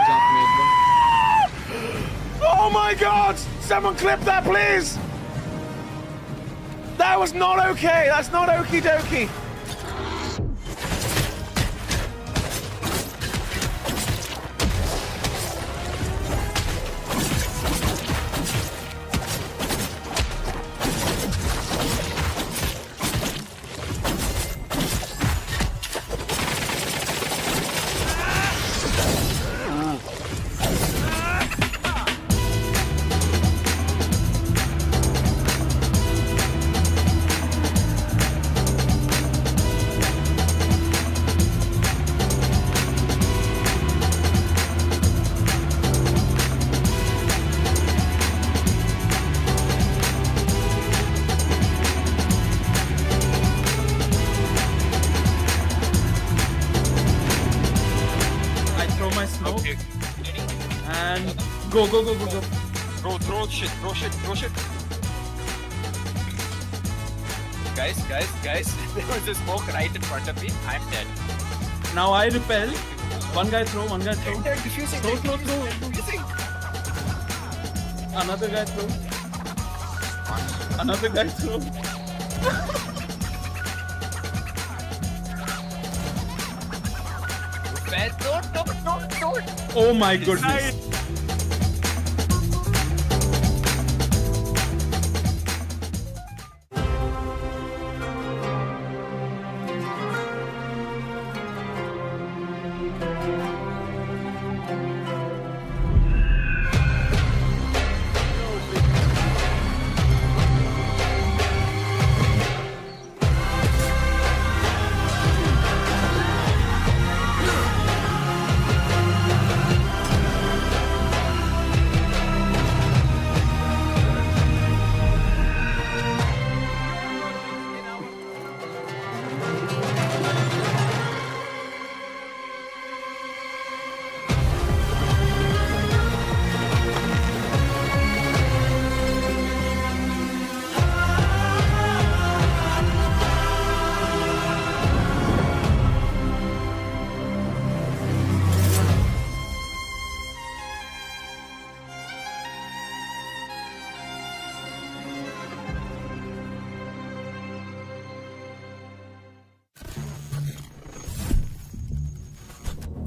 oh my god! Someone clip that, please! That was not okay! That's not okie dokie! Go, go, go, go, go. Throw shit. Guys, there was a smoke right in front of me. I'm dead. Now I repel. One guy throw. They're diffusing. Throw. Another guy throw. Another guy throw. Don't. Oh my goodness.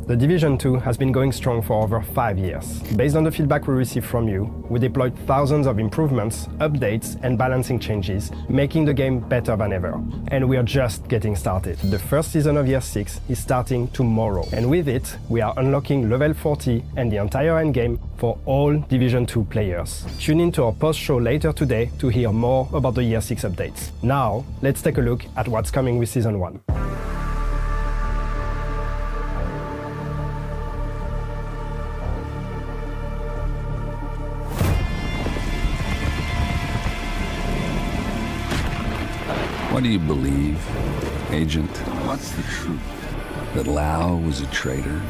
The Division 2 has been going strong for over 5 years. Based on the feedback we received from you, we deployed thousands of improvements, updates, and balancing changes, making the game better than ever. And we are just getting started. The first season of Year 6 is starting tomorrow, and with it, we are unlocking level 40 and the entire endgame for all Division 2 players. Tune in to our post-show later today to hear more about the Year 6 updates. Now, let's take a look at what's coming with Season 1. What do you believe, Agent? What's the truth? That Lau was a traitor?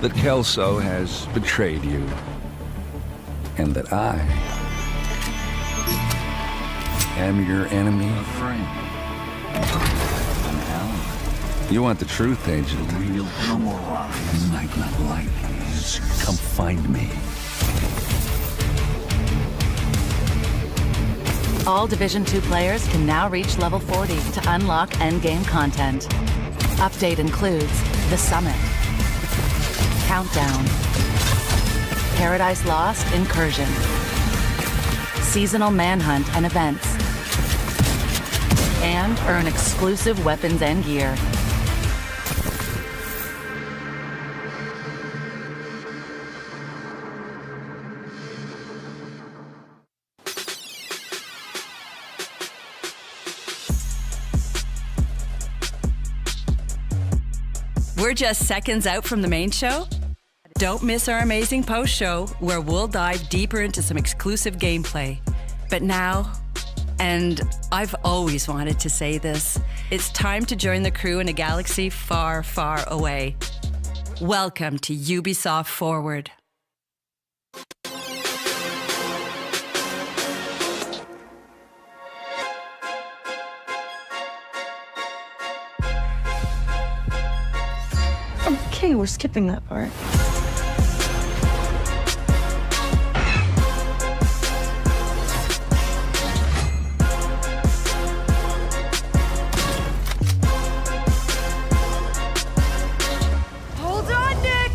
That Kelso has betrayed you? And that I am your enemy? A friend. An ally. You want the truth, Agent? Real no more lies. You might not like these. Come find me. All Division 2 players can now reach level 40 to unlock endgame content. Update includes The Summit, Countdown, Paradise Lost Incursion, Seasonal Manhunt and Events, and earn exclusive weapons and gear. We're just seconds out from the main show? Don't miss our amazing post-show where we'll dive deeper into some exclusive gameplay. But now, and I've always wanted to say this, it's time to join the crew in a galaxy far, far away. Welcome to Ubisoft Forward. Okay, we're skipping that part. Hold on, Nix!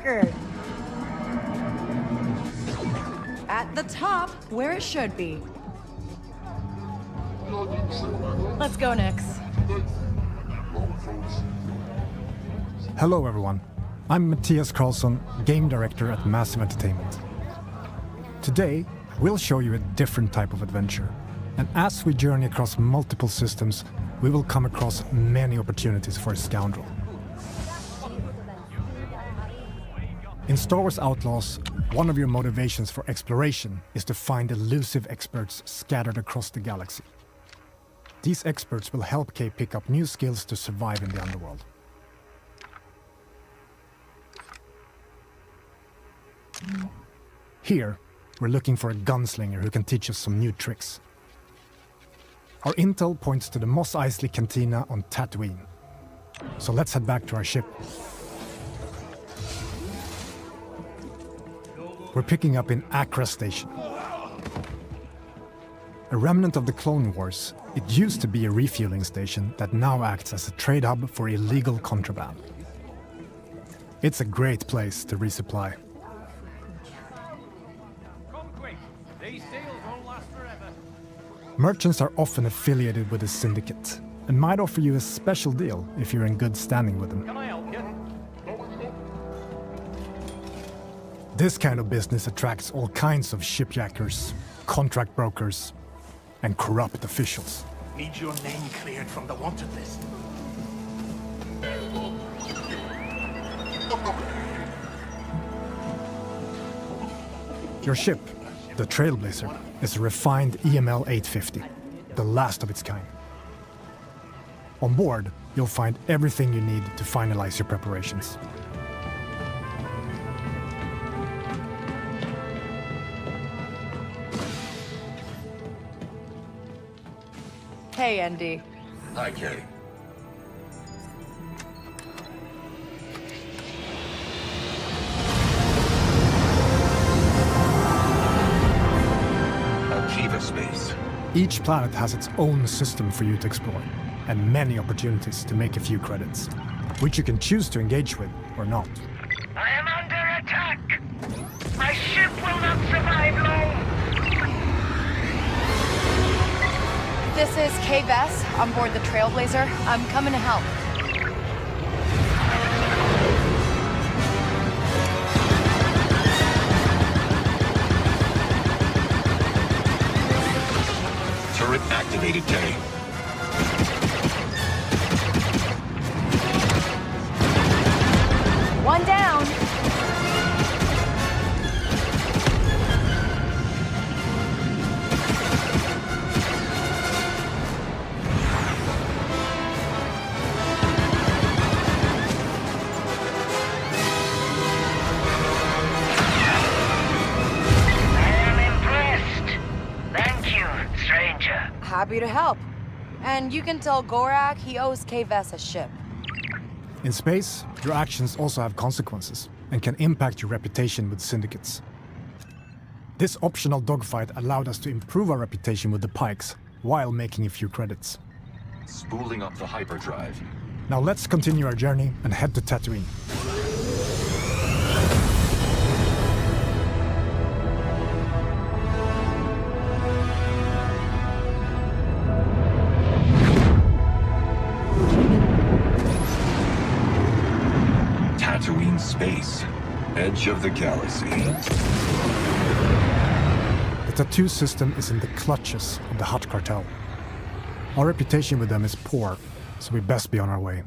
record. At the top, where it should be. Let's go, Nix. Hello everyone, I'm Matthias Carson, Game Director at Massive Entertainment. Today, we'll show you a different type of adventure, and as we journey across multiple systems, we will come across many opportunities for a scoundrel. In Star Wars Outlaws, one of your motivations for exploration is to find elusive experts scattered across the galaxy. These experts will help Kay pick up new skills to survive in the underworld. Here, we're looking for a gunslinger who can teach us some new tricks. Our intel points to the Mos Eisley Cantina on Tatooine. So let's head back to our ship. We're picking up in Accra Station. A remnant of the Clone Wars, it used to be a refueling station that now acts as a trade hub for illegal contraband. It's a great place to resupply. Merchants are often affiliated with a syndicate and might offer you a special deal if you're in good standing with them. Can I help you? This kind of business attracts all kinds of shipjackers, contract brokers, and corrupt officials. Need your name cleared from the wanted list. Your ship, the Trailblazer, is a refined EML 850, the last of its kind. On board, you'll find everything you need to finalize your preparations. Hey, Andy. Hi, Kay. Akiva space. Each planet has its own system for you to explore, and many opportunities to make a few credits, which you can choose to engage with or not. I am under attack! My ship will not survive long! This is Kay Vess on board the Trailblazer. I'm coming to help. Turret activated, Kay. One down. Happy to help. And you can tell Gorak he owes Kay Vess a ship. In space, your actions also have consequences and can impact your reputation with syndicates. This optional dogfight allowed us to improve our reputation with the Pikes while making a few credits. Spooling up the hyperdrive. Now let's continue our journey and head to Tatooine. Tatooine space. Edge of the galaxy. The Tattoo system is in the clutches of the Hutt cartel. Our reputation with them is poor, so we best be on our way.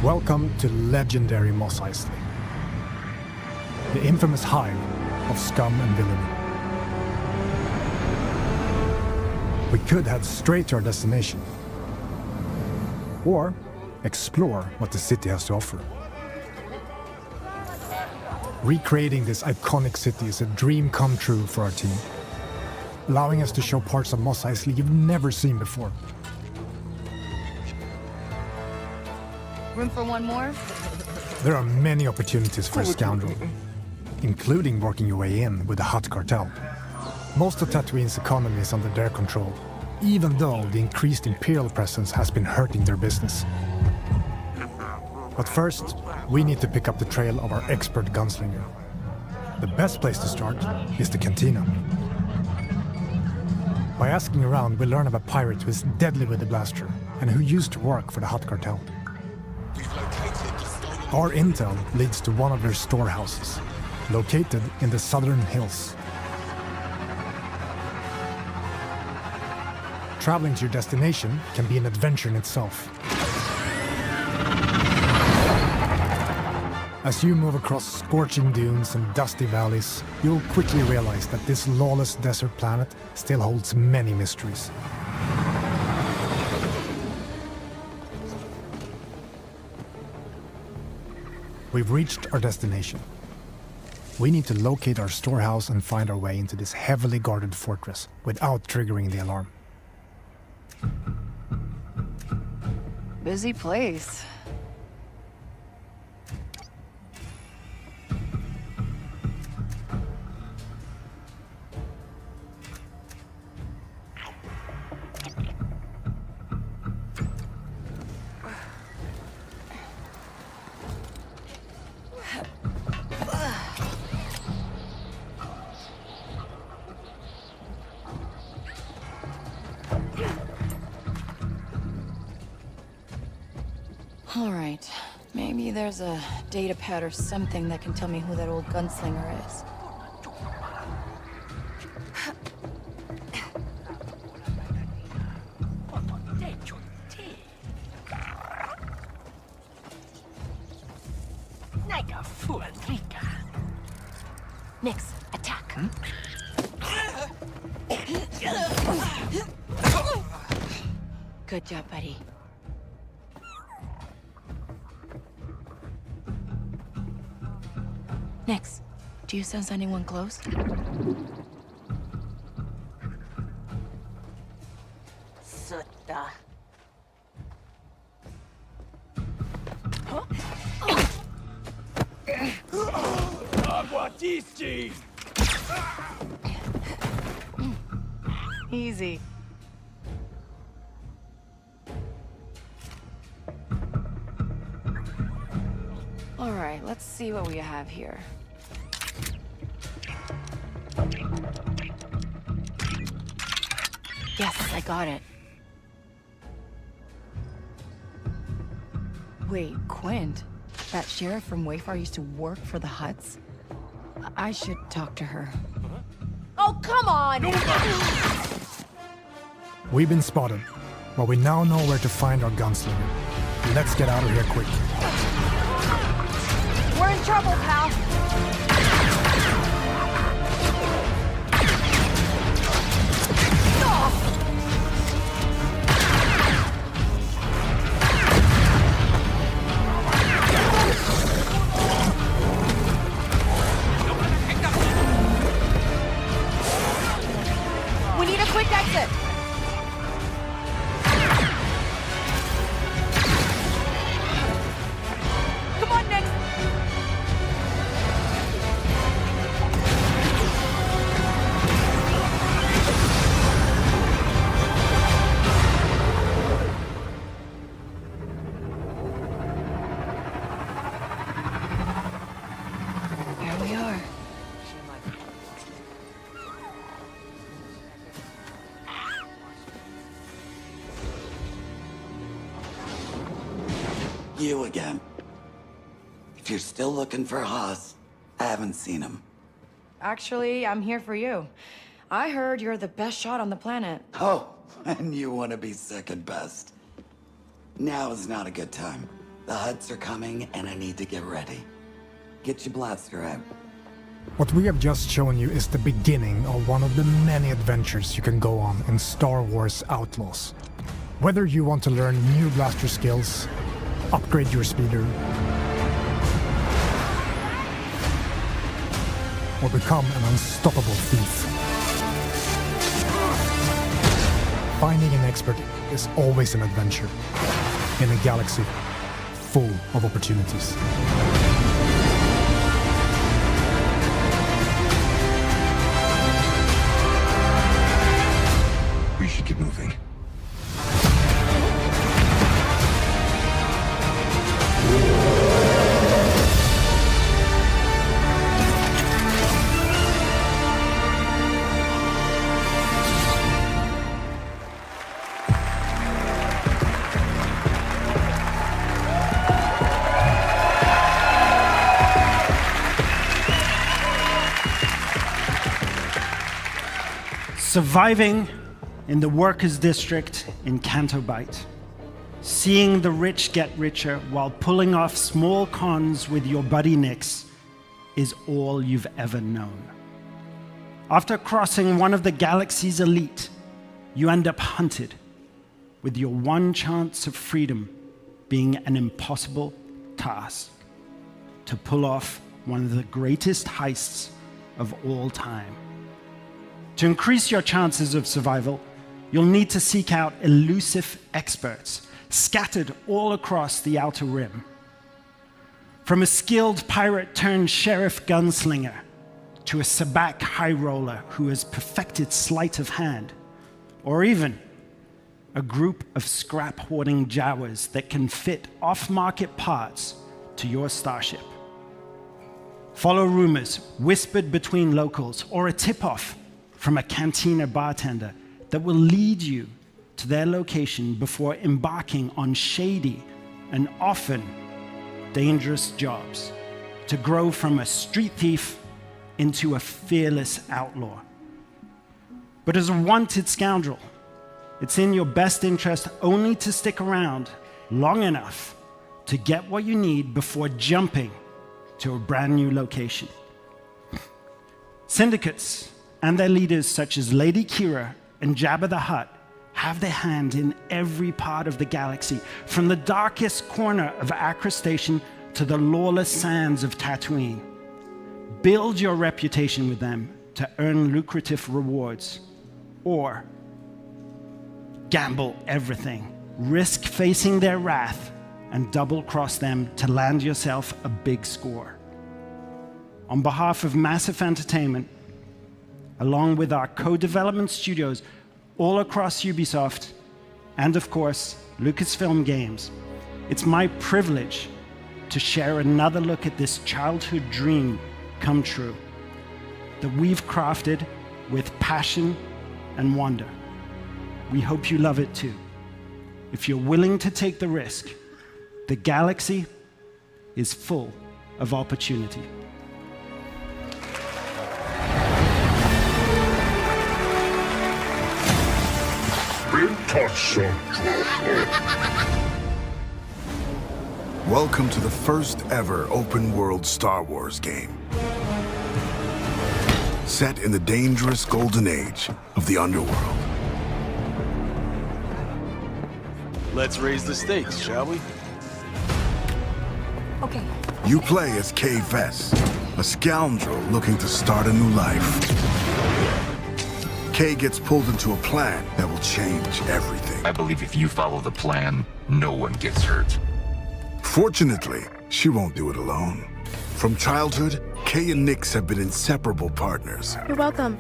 Welcome to legendary Mos Eisley, the infamous hive of scum and villainy. We could head straight to our destination, or explore what the city has to offer. Recreating this iconic city is a dream come true for our team, allowing us to show parts of Mos Eisley you've never seen before. Room for one more? There are many opportunities for a scoundrel, including working your way in with the Hutt cartel. Most of Tatooine's economy is under their control, even though the increased Imperial presence has been hurting their business. But first, we need to pick up the trail of our expert gunslinger. The best place to start is the cantina. By asking around, we learn of a pirate who is deadly with the blaster and who used to work for the Hutt cartel. Our intel leads to one of their storehouses, located in the southern hills. Traveling to your destination can be an adventure in itself. As you move across scorching dunes and dusty valleys, you'll quickly realize that this lawless desert planet still holds many mysteries. We've reached our destination. We need to locate our storehouse and find our way into this heavily guarded fortress without triggering the alarm. Busy place. All right. Maybe there's a data pad or something that can tell me who that old gunslinger is. Nix, attack. Good job, buddy. Nix, do you sense anyone close? Sutta. Aguatisti! Easy. All right, let's see what we have here. Yes, I got it. Wait, Quint? That sheriff from Wayfar used to work for the Hutts? I should talk to her. Oh, come on! We've been spotted, but we now know where to find our gunslinger. Let's get out of here quick. We're in trouble, pal. We need a quick exit. Come on, Nick. Here we are. You again. If you're still looking for Haas, I haven't seen him. Actually, I'm here for you. I heard you're the best shot on the planet. Oh, and you want to be second best. Now is not a good time. The Hutts are coming, and I need to get ready. Get your blaster out. What we have just shown you is the beginning of one of the many adventures you can go on in Star Wars Outlaws. Whether you want to learn new blaster skills, upgrade your speeder, or become an unstoppable thief. Finding an expert is always an adventure in a galaxy full of opportunities. We should get moving. Surviving in the workers' district in Canto Bight. Seeing the rich get richer while pulling off small cons with your buddy Nix is all you've ever known. After crossing one of the galaxy's elite, you end up hunted, with your one chance of freedom being an impossible task to pull off one of the greatest heists of all time. To increase your chances of survival, you'll need to seek out elusive experts scattered all across the Outer Rim. From a skilled pirate turned sheriff gunslinger to a sabacc high roller who has perfected sleight of hand, or even a group of scrap hoarding Jawas that can fit off-market parts to your starship. Follow rumors whispered between locals or a tip-off from a cantina bartender that will lead you to their location before embarking on shady and often dangerous jobs to grow from a street thief into a fearless outlaw. But as a wanted scoundrel, it's in your best interest only to stick around long enough to get what you need before jumping to a brand new location. Syndicates and their leaders such as Lady Kira and Jabba the Hutt have their hand in every part of the galaxy, from the darkest corner of Acra Station to the lawless sands of Tatooine. Build your reputation with them to earn lucrative rewards, or gamble everything, risk facing their wrath, and double-cross them to land yourself a big score. On behalf of Massive Entertainment, along with our co-development studios all across Ubisoft, and of course, Lucasfilm Games, it's my privilege to share another look at this childhood dream come true that we've crafted with passion and wonder. We hope you love it too. If you're willing to take the risk, the galaxy is full of opportunity. Welcome to the first ever open world Star Wars game. Set in the dangerous golden age of the underworld. Let's raise the stakes, shall we? Okay. You play as Kay Vess, a scoundrel looking to start a new life. Kay gets pulled into a plan that will change everything. I believe if you follow the plan, no one gets hurt. Fortunately, she won't do it alone. From childhood, Kay and Nix have been inseparable partners, You're welcome.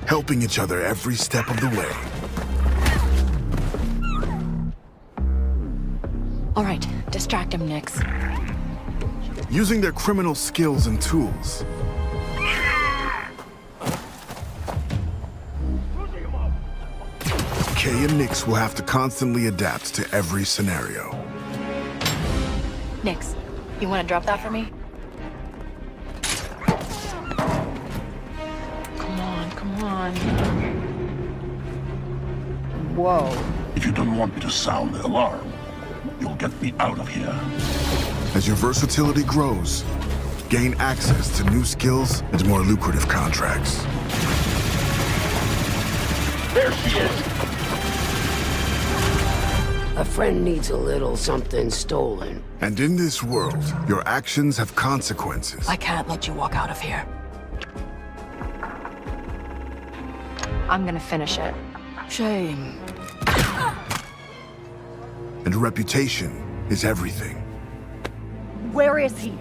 helping each other every step of the way. All right, distract him, Nix. Using their criminal skills and tools, Kay and Nix will have to constantly adapt to every scenario. Nix, you want to drop that for me? Come on. Whoa. If you don't want me to sound the alarm, you'll get me out of here. As your versatility grows, gain access to new skills and more lucrative contracts. There she is! A friend needs a little something stolen. And in this world, your actions have consequences. I can't let you walk out of here. I'm gonna finish it. Shame. And reputation is everything. Where is he?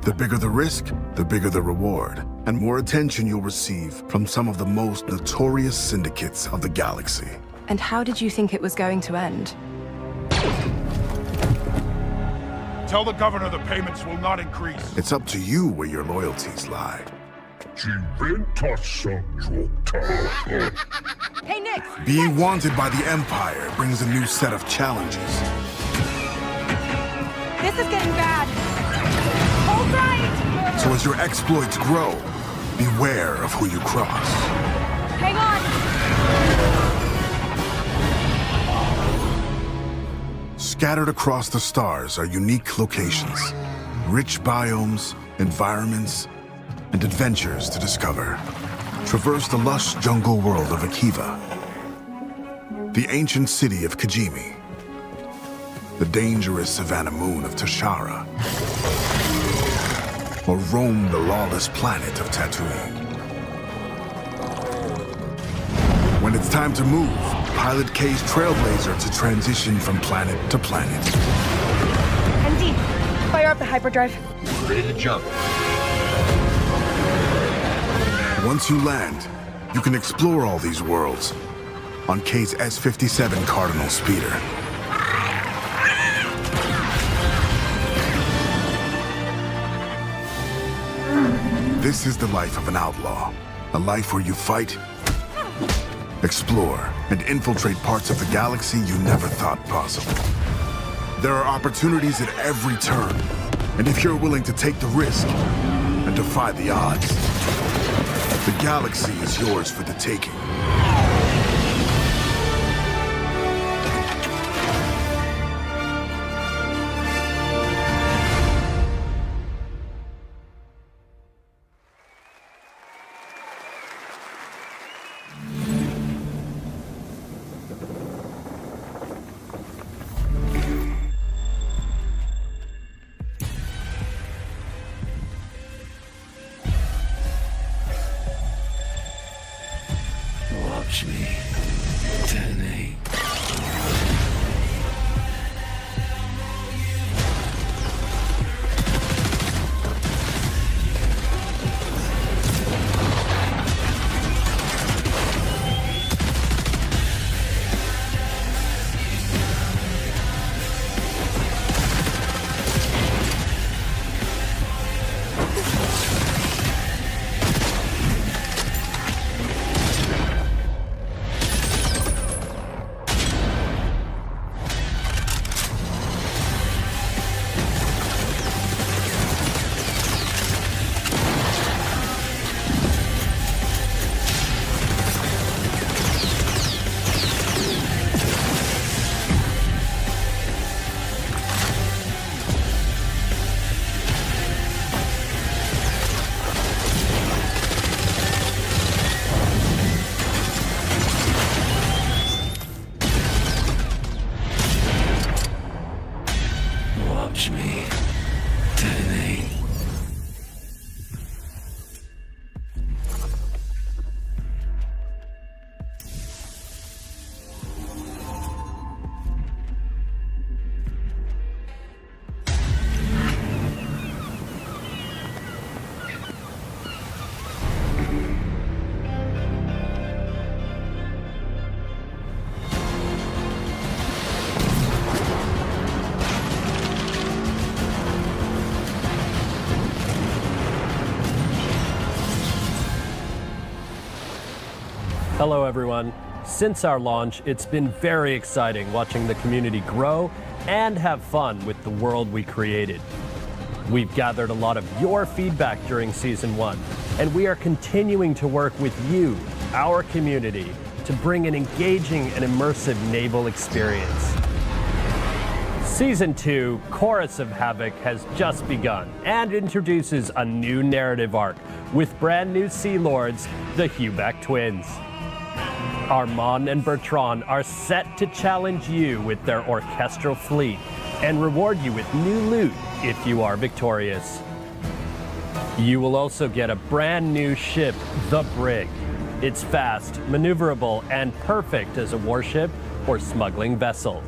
The bigger the risk, the bigger the reward, and more attention you'll receive from some of the most notorious syndicates of the galaxy. And how did you think it was going to end? Tell the governor the payments will not increase. It's up to you where your loyalties lie. Hey, Nick! Being wanted by the Empire brings a new set of challenges. This is getting bad. Hold tight! So as your exploits grow, beware of who you cross. Hang on! Scattered across the stars are unique locations, rich biomes, environments, and adventures to discover. Traverse the lush jungle world of Akiva, the ancient city of Kijimi, the dangerous savannah moon of Tashara, or roam the lawless planet of Tatooine. When it's time to move, pilot K's Trailblazer to transition from planet to planet. MD, fire up the hyperdrive. Ready to jump. Once you land, you can explore all these worlds on K's S-57 Cardinal speeder. This is the life of an outlaw, a life where you fight, explore, and infiltrate parts of the galaxy you never thought possible. There are opportunities at every turn, and if you're willing to take the risk and defy the odds, the galaxy is yours for the taking. Watch me detonate. Watch me detonate. Hello everyone. Since our launch, it's been very exciting watching the community grow and have fun with the world we created. We've gathered a lot of your feedback during Season 1, and we are continuing to work with you, our community, to bring an engaging and immersive naval experience. Season 2, Chorus of Havoc, has just begun and introduces a new narrative arc with brand new Sea Lords, the Huback Twins. Armand and Bertrand are set to challenge you with their orchestral fleet and reward you with new loot if you are victorious. You will also get a brand new ship, the Brig. It's fast, maneuverable, and perfect as a warship or smuggling vessel.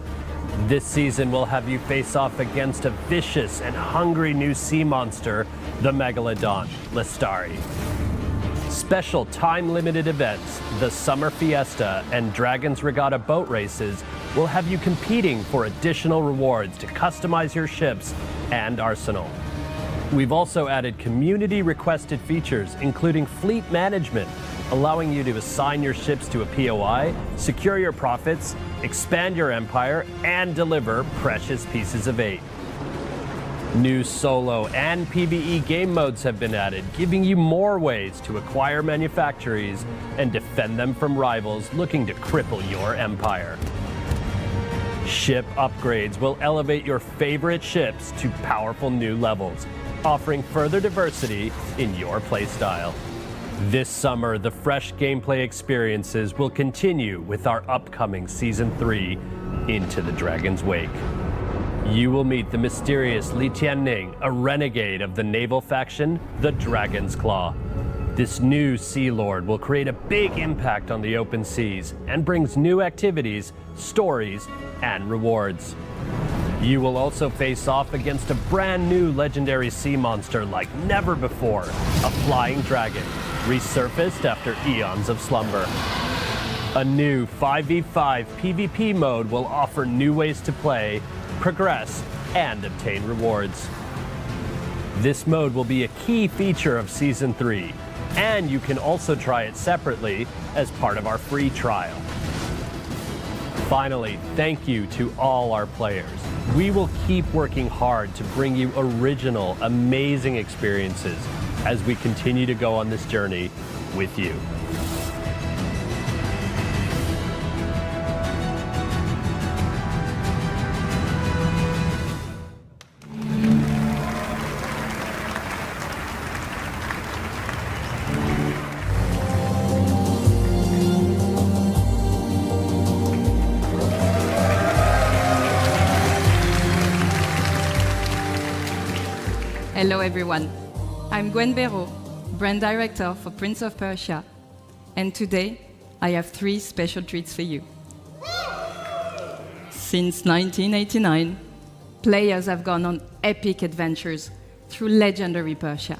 This season will have you face off against a vicious and hungry new sea monster, the Megalodon, Lestari. Special time-limited events, the Summer Fiesta and Dragon's Regatta boat races will have you competing for additional rewards to customize your ships and arsenal. We've also added community-requested features, including fleet management, allowing you to assign your ships to a POI, secure your profits, expand your empire, and deliver precious pieces of aid. New solo and PvE game modes have been added, giving you more ways to acquire manufactories and defend them from rivals looking to cripple your empire. Ship upgrades will elevate your favorite ships to powerful new levels, offering further diversity in your playstyle. This summer, the fresh gameplay experiences will continue with our upcoming Season 3, Into the Dragon's Wake. You will meet the mysterious Li Tianning, a renegade of the naval faction, the Dragon's Claw. This new Sea Lord will create a big impact on the open seas and brings new activities, stories, and rewards. You will also face off against a brand new legendary sea monster like never before, a flying dragon, resurfaced after eons of slumber. A new 5v5 PvP mode will offer new ways to play, progress, and obtain rewards. This mode will be a key feature of Season 3, and you can also try it separately as part of our free trial. Finally, thank you to all our players. We will keep working hard to bring you original, amazing experiences as we continue to go on this journey with you. Hello everyone, I'm Gwen Béraud, brand director for Prince of Persia, and today I have 3 special treats for you. Since 1989, players have gone on epic adventures through legendary Persia,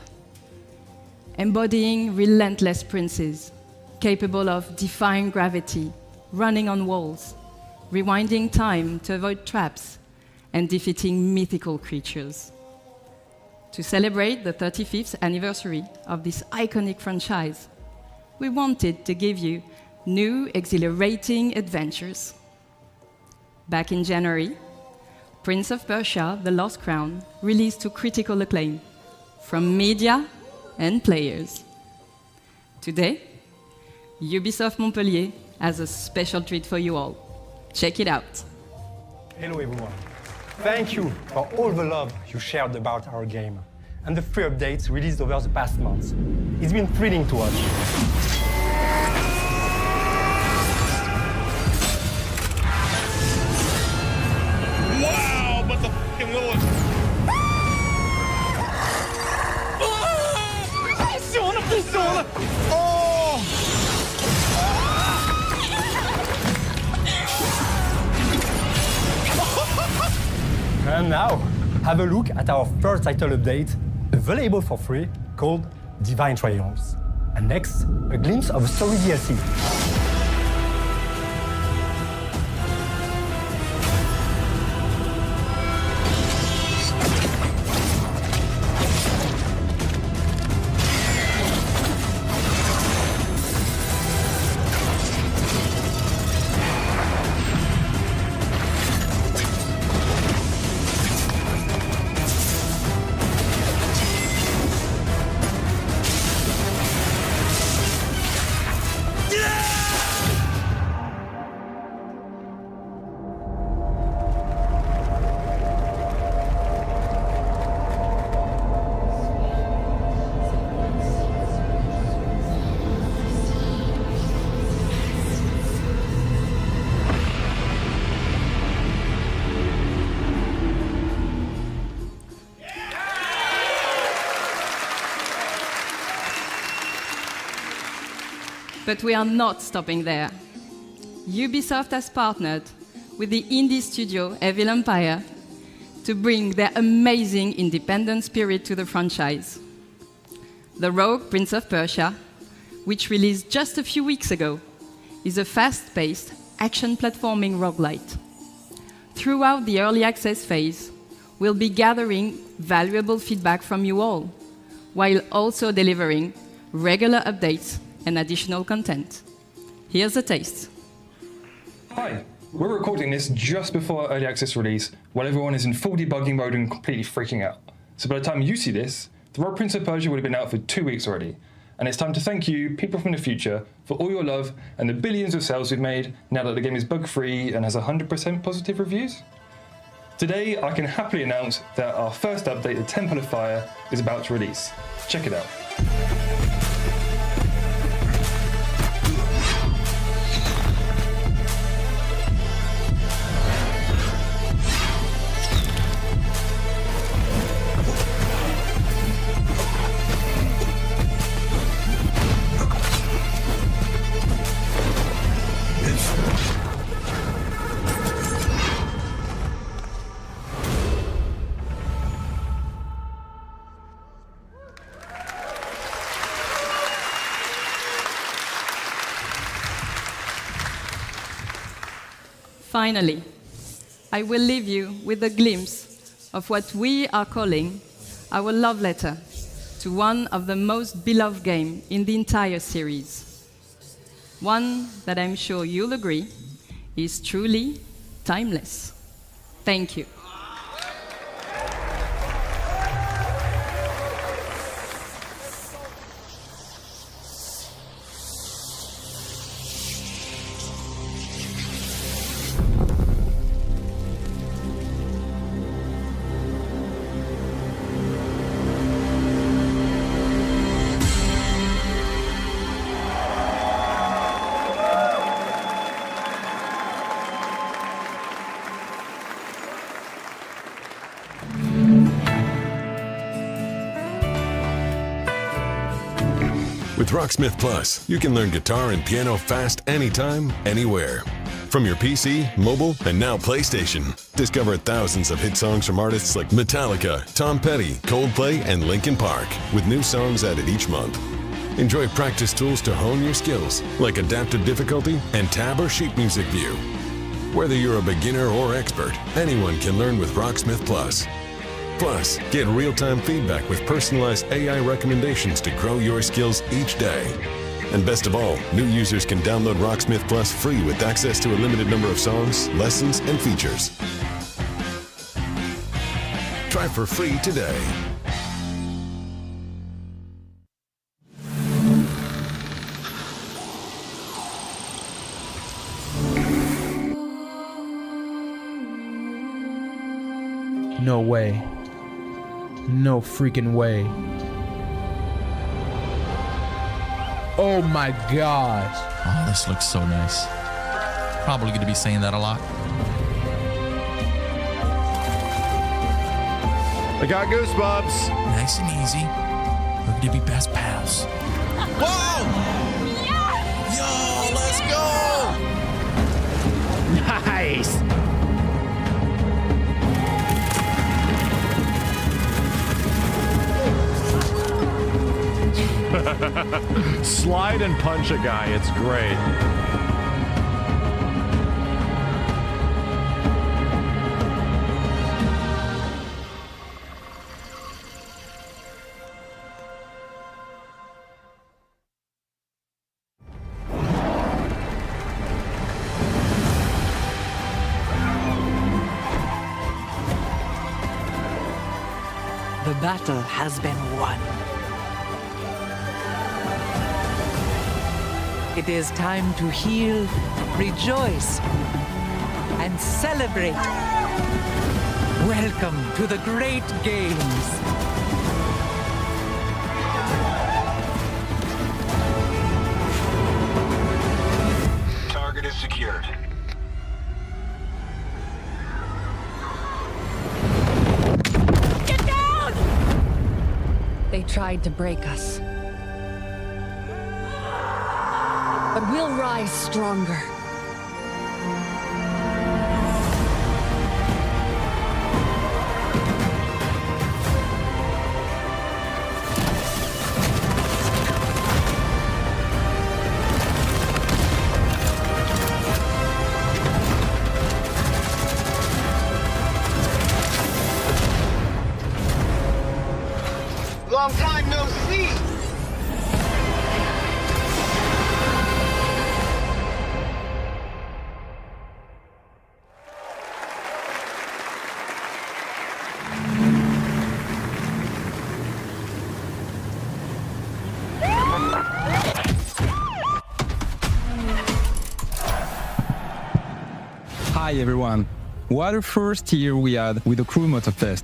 embodying relentless princes, capable of defying gravity, running on walls, rewinding time to avoid traps, and defeating mythical creatures. To celebrate the 35th anniversary of this iconic franchise, we wanted to give you new, exhilarating adventures. Back in January, Prince of Persia: The Lost Crown released to critical acclaim from media and players. Today, Ubisoft Montpellier has a special treat for you all. Check it out. Hello everyone. Thank you for all the love you shared about our game and the free updates released over the past months. It's been thrilling to watch. Wow, but the f***ing Lord. Pistola! Oh! And now, have a look at our first title update, available for free, called Divine Trials. And next, a glimpse of Story DLC. Yeah! But we are not stopping there. Ubisoft has partnered with the indie studio Evil Empire to bring their amazing independent spirit to the franchise. The Rogue Prince of Persia, which released just a few weeks ago, is a fast-paced action platforming roguelite. Throughout the early access phase, we'll be gathering valuable feedback from you all, while also delivering regular updates and additional content. Here's a taste. Hi, we're recording this just before early access release, while everyone is in full debugging mode and completely freaking out. So by the time you see this, The Rogue Prince of Persia would have been out for 2 weeks already. And it's time to thank you, people from the future, for all your love and the billions of sales we've made now that the game is bug-free and has 100% positive reviews. Today, I can happily announce that our first update, the Temple of Fire, is about to release. Check it out. Finally, I will leave you with a glimpse of what we are calling our love letter to one of the most beloved games in the entire series. One that I'm sure you'll agree is truly timeless. Thank you. With Rocksmith Plus, you can learn guitar and piano fast anytime, anywhere. From your PC, mobile, and now PlayStation. Discover thousands of hit songs from artists like Metallica, Tom Petty, Coldplay, and Linkin Park, with new songs added each month. Enjoy practice tools to hone your skills, like adaptive difficulty and tab or sheet music view. Whether you're a beginner or expert, anyone can learn with Rocksmith Plus. Plus, get real-time feedback with personalized AI recommendations to grow your skills each day. And best of all, new users can download Rocksmith Plus free with access to a limited number of songs, lessons, and features. Try for free today. No way. No freaking way. Oh my gosh. Oh, this looks so nice. Probably going to be saying that a lot. I got goosebumps. Nice and easy. We're going to be best pals. Whoa! Yes! Yo, let's go! Nice. Slide and punch a guy, it's great. The battle has been won. It is time to heal, rejoice, and celebrate. Welcome to the great games. Target is secured. Get down! They tried to break us. but we'll rise stronger. Long time no see! Hi everyone. What a first year we had with the Crew Motorfest.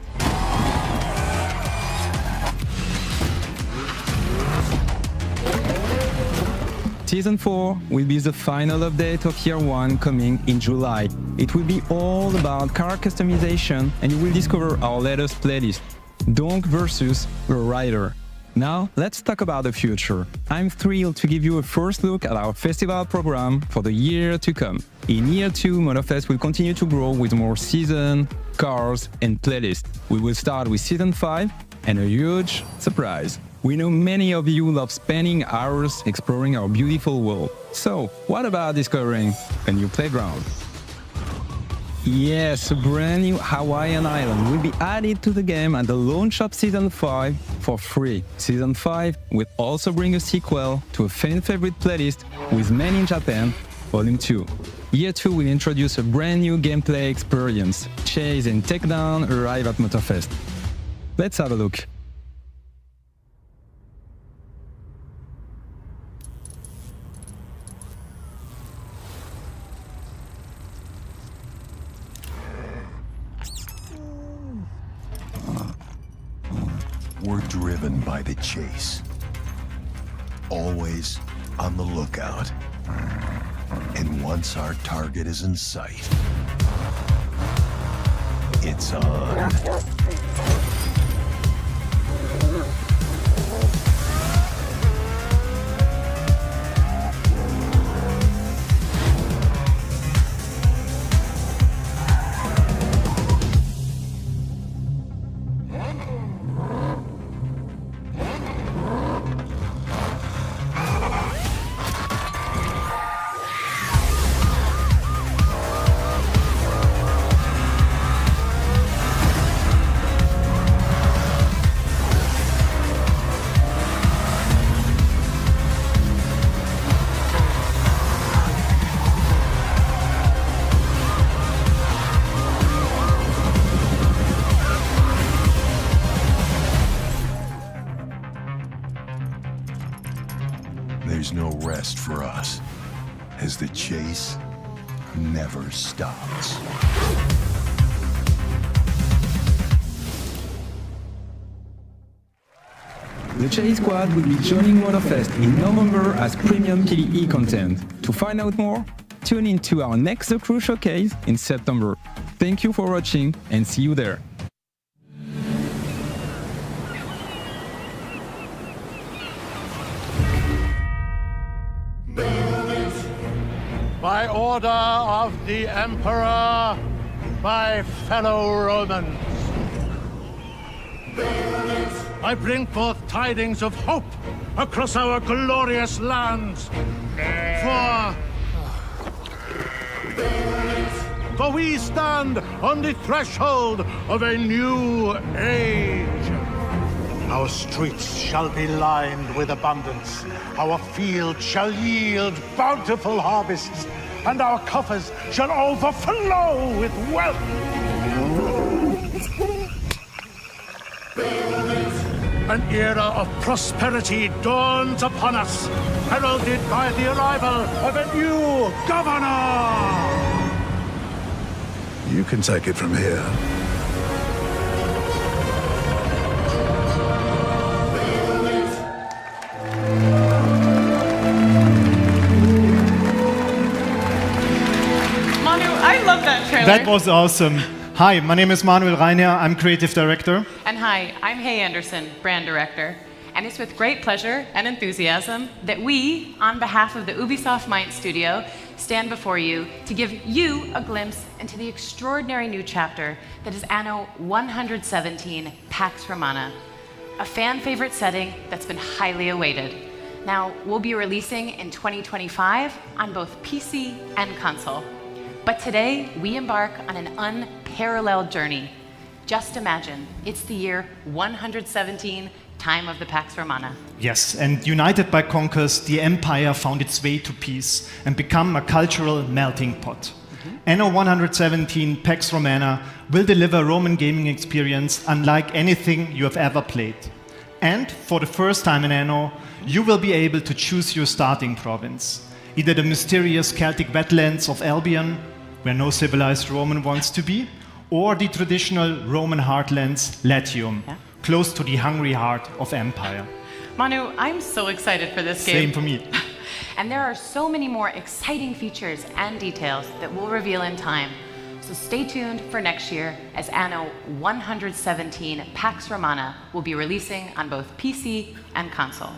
Season 4 will be the final update of Year 1 coming in July. It will be all about car customization and you will discover our latest playlist, Donk versus the Rider. Now, let's talk about the future. I'm thrilled to give you a first look at our festival program for the year to come. In Year 2, Motorfest will continue to grow with more seasons, cars and playlists. We will start with Season 5 and a huge surprise. We know many of you love spending hours exploring our beautiful world. So, what about discovering a new playground? Yes, a brand new Hawaiian island will be added to the game at the launch of Season 5 for free. Season 5 will also bring a sequel to a fan favorite playlist with Men in Japan, Volume 2. Year 2 will introduce a brand new gameplay experience. Chase and Takedown arrive at Motorfest. Let's have a look. We're driven by the chase. Always on the lookout. And once our target is in sight, it's on. There's no rest for us, as the chase never stops. The Chase Squad will be joining Motorfest in November as premium PvE content. To find out more, tune in to our next The Crew Showcase in September. Thank you for watching and see you there. By order of the Emperor, my fellow Romans, I bring forth tidings of hope across our glorious lands. For we stand on the threshold of a new age. Our streets shall be lined with abundance. Our fields shall yield bountiful harvests, and our coffers shall overflow with wealth. An era of prosperity dawns upon us, heralded by the arrival of a new governor. You can take it from here. I love that trailer. That was awesome. Hi, my name is Manuel Reiner. I'm creative director. And hi, I'm Hay Anderson, brand director. And it's with great pleasure and enthusiasm that we, on behalf of the Ubisoft Mind Studio, stand before you to give you a glimpse into the extraordinary new chapter that is Anno 117 Pax Romana, a fan favorite setting that's been highly awaited. Now, we'll be releasing in 2025 on both PC and console. But today, we embark on an unparalleled journey. Just imagine, it's the year 117, time of the Pax Romana. Yes, and united by conquest, the Empire found its way to peace and become a cultural melting pot. Anno 117 Pax Romana will deliver a Roman gaming experience unlike anything you have ever played. And for the first time in Anno, you will be able to choose your starting province. Either the mysterious Celtic wetlands of Albion, where no civilized Roman wants to be, or the traditional Roman heartlands, Latium, close to the hungry heart of Empire. Manu, I'm so excited for this game. Same for me. And there are so many more exciting features and details that we'll reveal in time. So stay tuned for next year as Anno 117 Pax Romana will be releasing on both PC and console.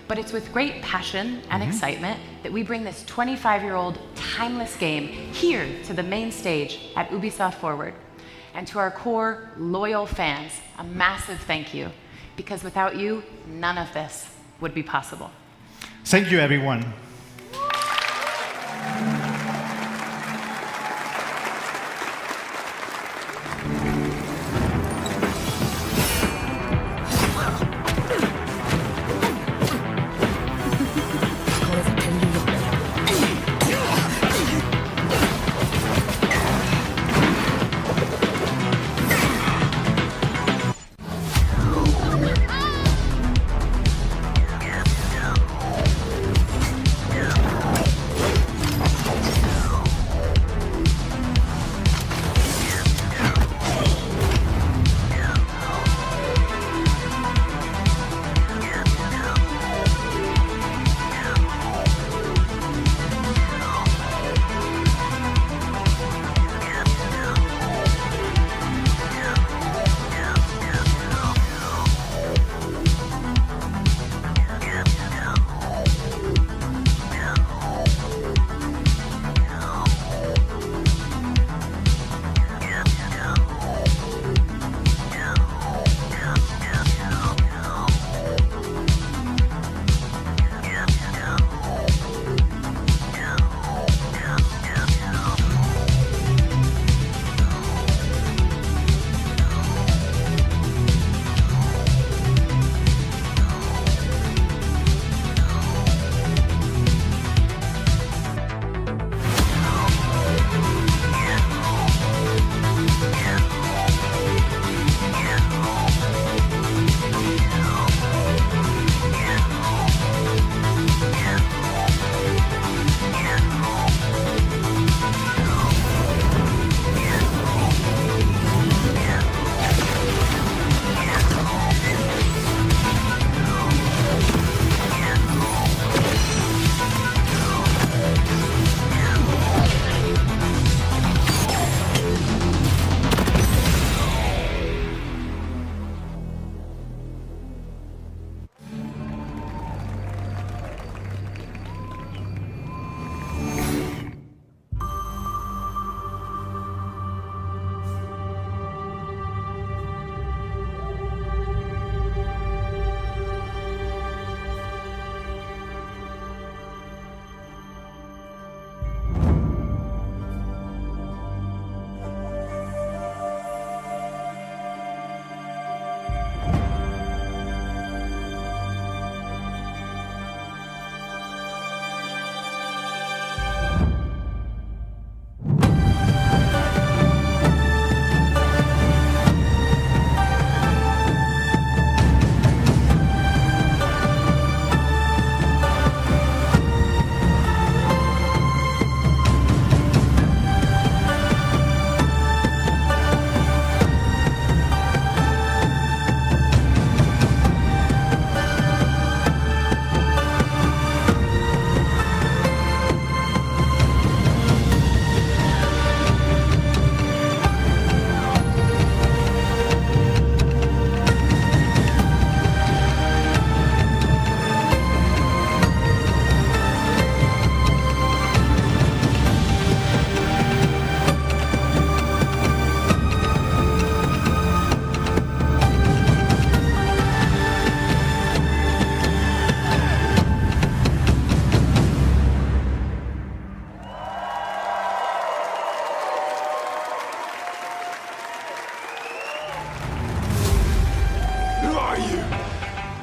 But it's with great passion and excitement that we bring this 25-year-old timeless game here to the main stage at Ubisoft Forward. And to our core, loyal fans, a massive thank you, because without you, none of this would be possible. Thank you, everyone.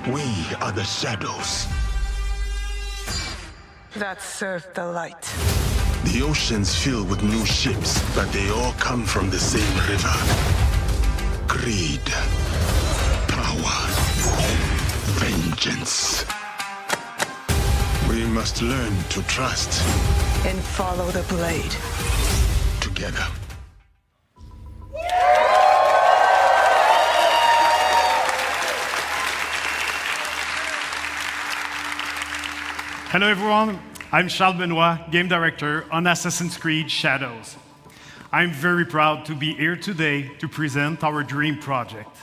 We are the shadows. That serve the light. The ocean's filled with new ships, but they all come from the same river. Greed. Power. Vengeance. We must learn to trust. And follow the blade. Together. Hello everyone, I'm Charles Benoit, Game Director on Assassin's Creed Shadows. I'm very proud to be here today to present our dream project,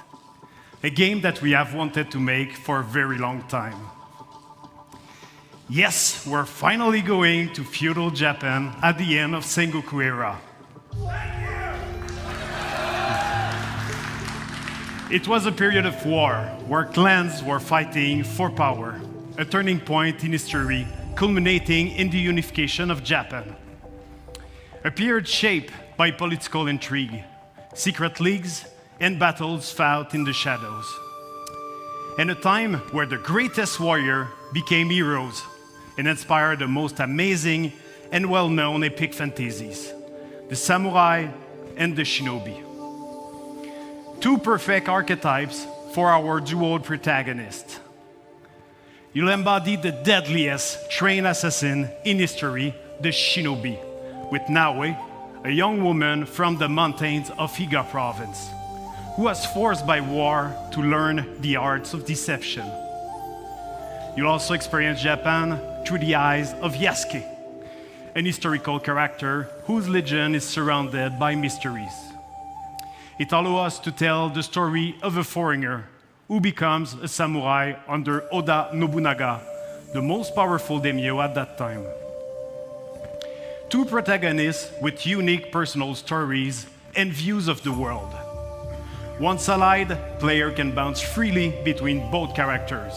a game that we have wanted to make for a very long time. Yes, we're finally going to feudal Japan at the end of Sengoku era. It was a period of war where clans were fighting for power, a turning point in history culminating in the unification of Japan. A period shaped by political intrigue, secret leagues, and battles fought in the shadows. And a time where the greatest warrior became heroes and inspired the most amazing and well-known epic fantasies, the samurai and the shinobi. Two perfect archetypes for our dual protagonists. You'll embody the deadliest trained assassin in history, the shinobi, with Naue, a young woman from the mountains of Iga province, who was forced by war to learn the arts of deception. You'll also experience Japan through the eyes of Yasuke, an historical character whose legend is surrounded by mysteries. It allows us to tell the story of a foreigner who becomes a samurai under Oda Nobunaga, the most powerful daimyo at that time. Two protagonists with unique personal stories and views of the world. Once allied, player can bounce freely between both characters.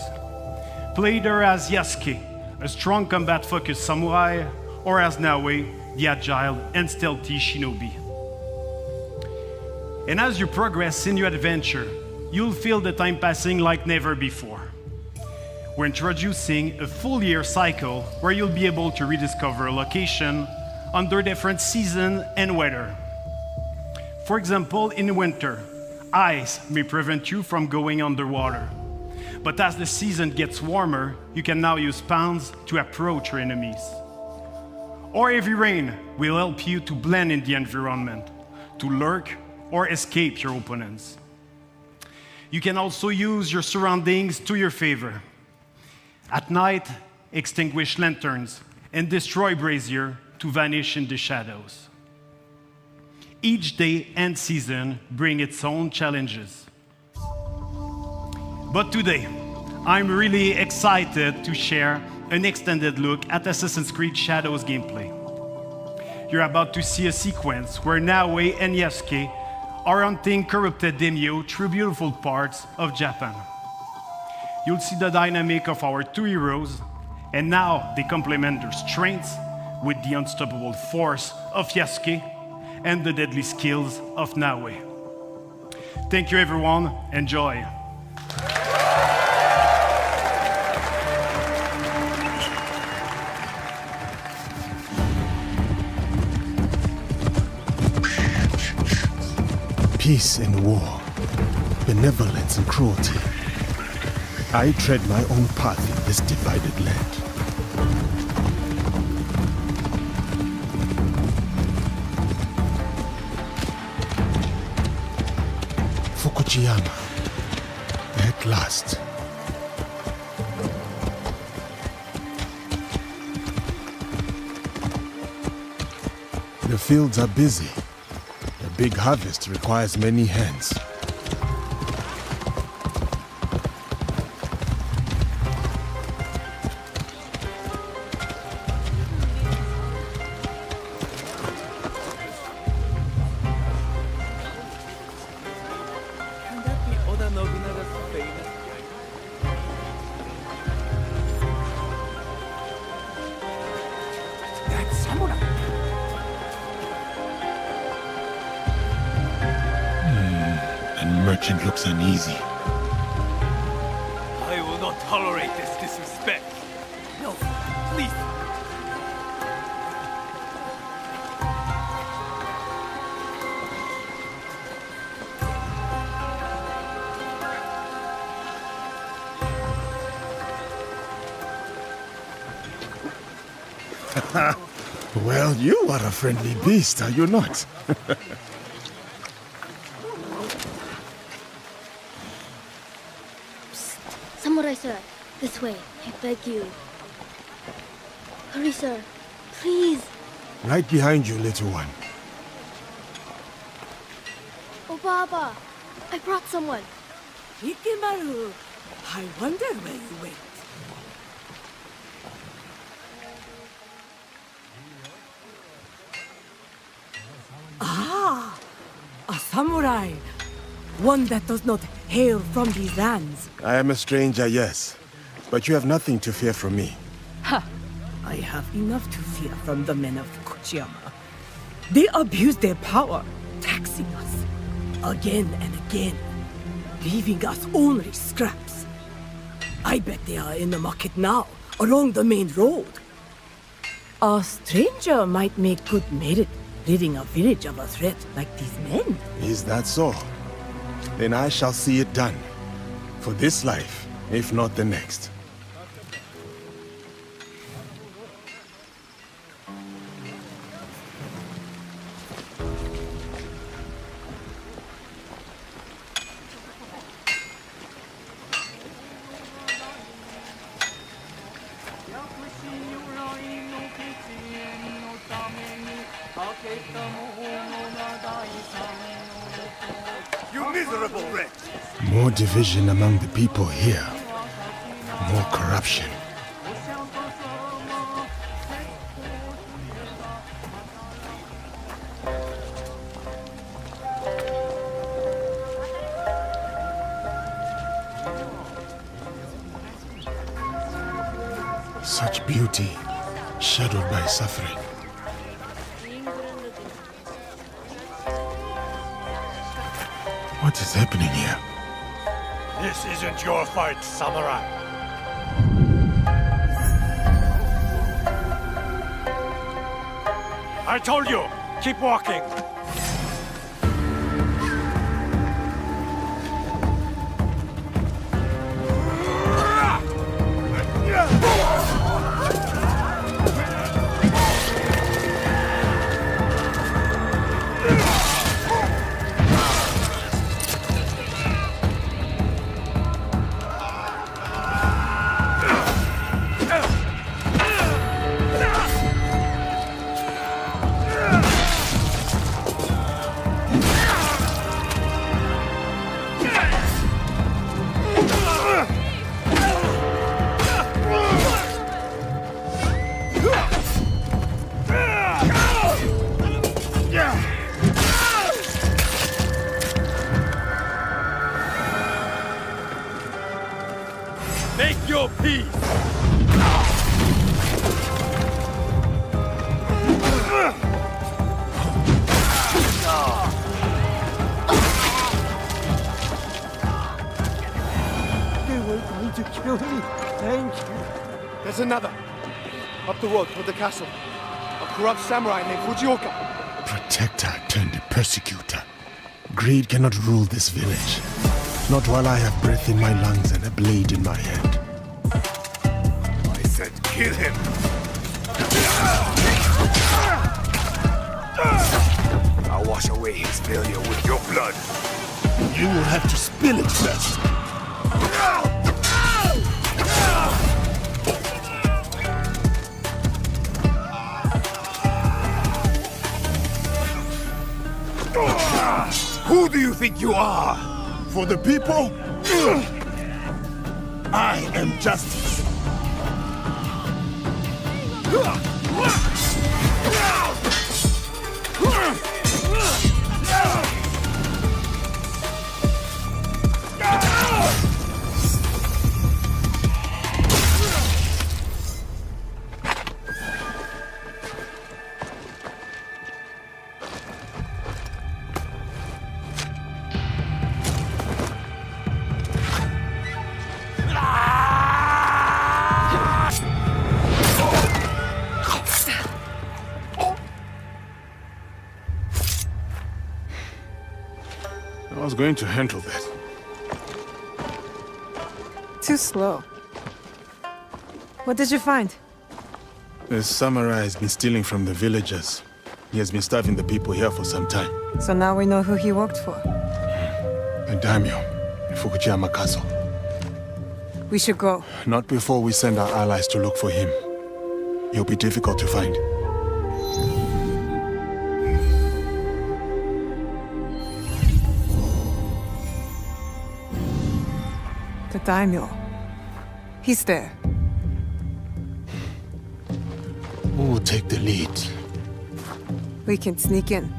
Play either as Yasuke, a strong combat-focused samurai, or as Naue, the agile and stealthy shinobi. And as you progress in your adventure, you'll feel the time passing like never before. We're introducing a full year cycle where you'll be able to rediscover a location under different season and weather. For example, in winter, ice may prevent you from going underwater. But as the season gets warmer, you can now use pawns to approach your enemies. Or heavy rain will help you to blend in the environment, to lurk or escape your opponents. You can also use your surroundings to your favor. At night, extinguish lanterns and destroy brazier to vanish in the shadows. Each day and season bring its own challenges. But today, I'm really excited to share an extended look at Assassin's Creed Shadows gameplay. You're about to see a sequence where Naue and Yasuke are hunting corrupted daimyo through beautiful parts of Japan. You'll see the dynamic of our two heroes, and now they complement their strengths with the unstoppable force of Yasuke and the deadly skills of Naue. Thank you everyone, enjoy. Peace and war, benevolence and cruelty. I tread my own path in this divided land. Fukujiyama, at last. The fields are busy. A big harvest requires many hands. Merchant looks uneasy. tolerate this disrespect. No, please. Well, you are a friendly beast, are you not? Samurai sir, this way, I beg you. Hurry, sir. Please. Right behind you, little one. Oh, Baba, I brought someone. Ikimaru, I wonder where you went. Ah, a samurai. One that does not hail from these lands. I am a stranger, yes. But you have nothing to fear from me. Ha! I have enough to fear from the men of Kochiyama. They abuse their power, taxing us again and again, leaving us only scraps. I bet they are in the market now, along the main road. A stranger might make good merit, ridding a village of a threat like these men. Is that so? Then I shall see it done. For this life, if not the next. You miserable wretch! More division among the people here. More corruption. Such beauty, shadowed by suffering. What is happening here? This isn't your fight, samurai. I told you, keep walking. Make your peace! They were going to kill me. Thank you. There's another. Up the road toward the castle. A corrupt samurai named Fujioka. Protector turned persecutor. Greed cannot rule this village. Not while I have breath in my lungs and a blade in my hand. I said kill him! I'll wash away his failure with your blood. You will have to spill it first. Who do you think you are? For the people, I am justice. I was going to handle that. Too slow. What did you find? The samurai has been stealing from the villagers. He has been starving the people here for some time. So now we know who he worked for. The daimyo in Fukuyama Castle. We should go. Not before we send our allies to look for him. He'll be difficult to find. The daimyo. He's there. Who will take the lead? We can sneak in.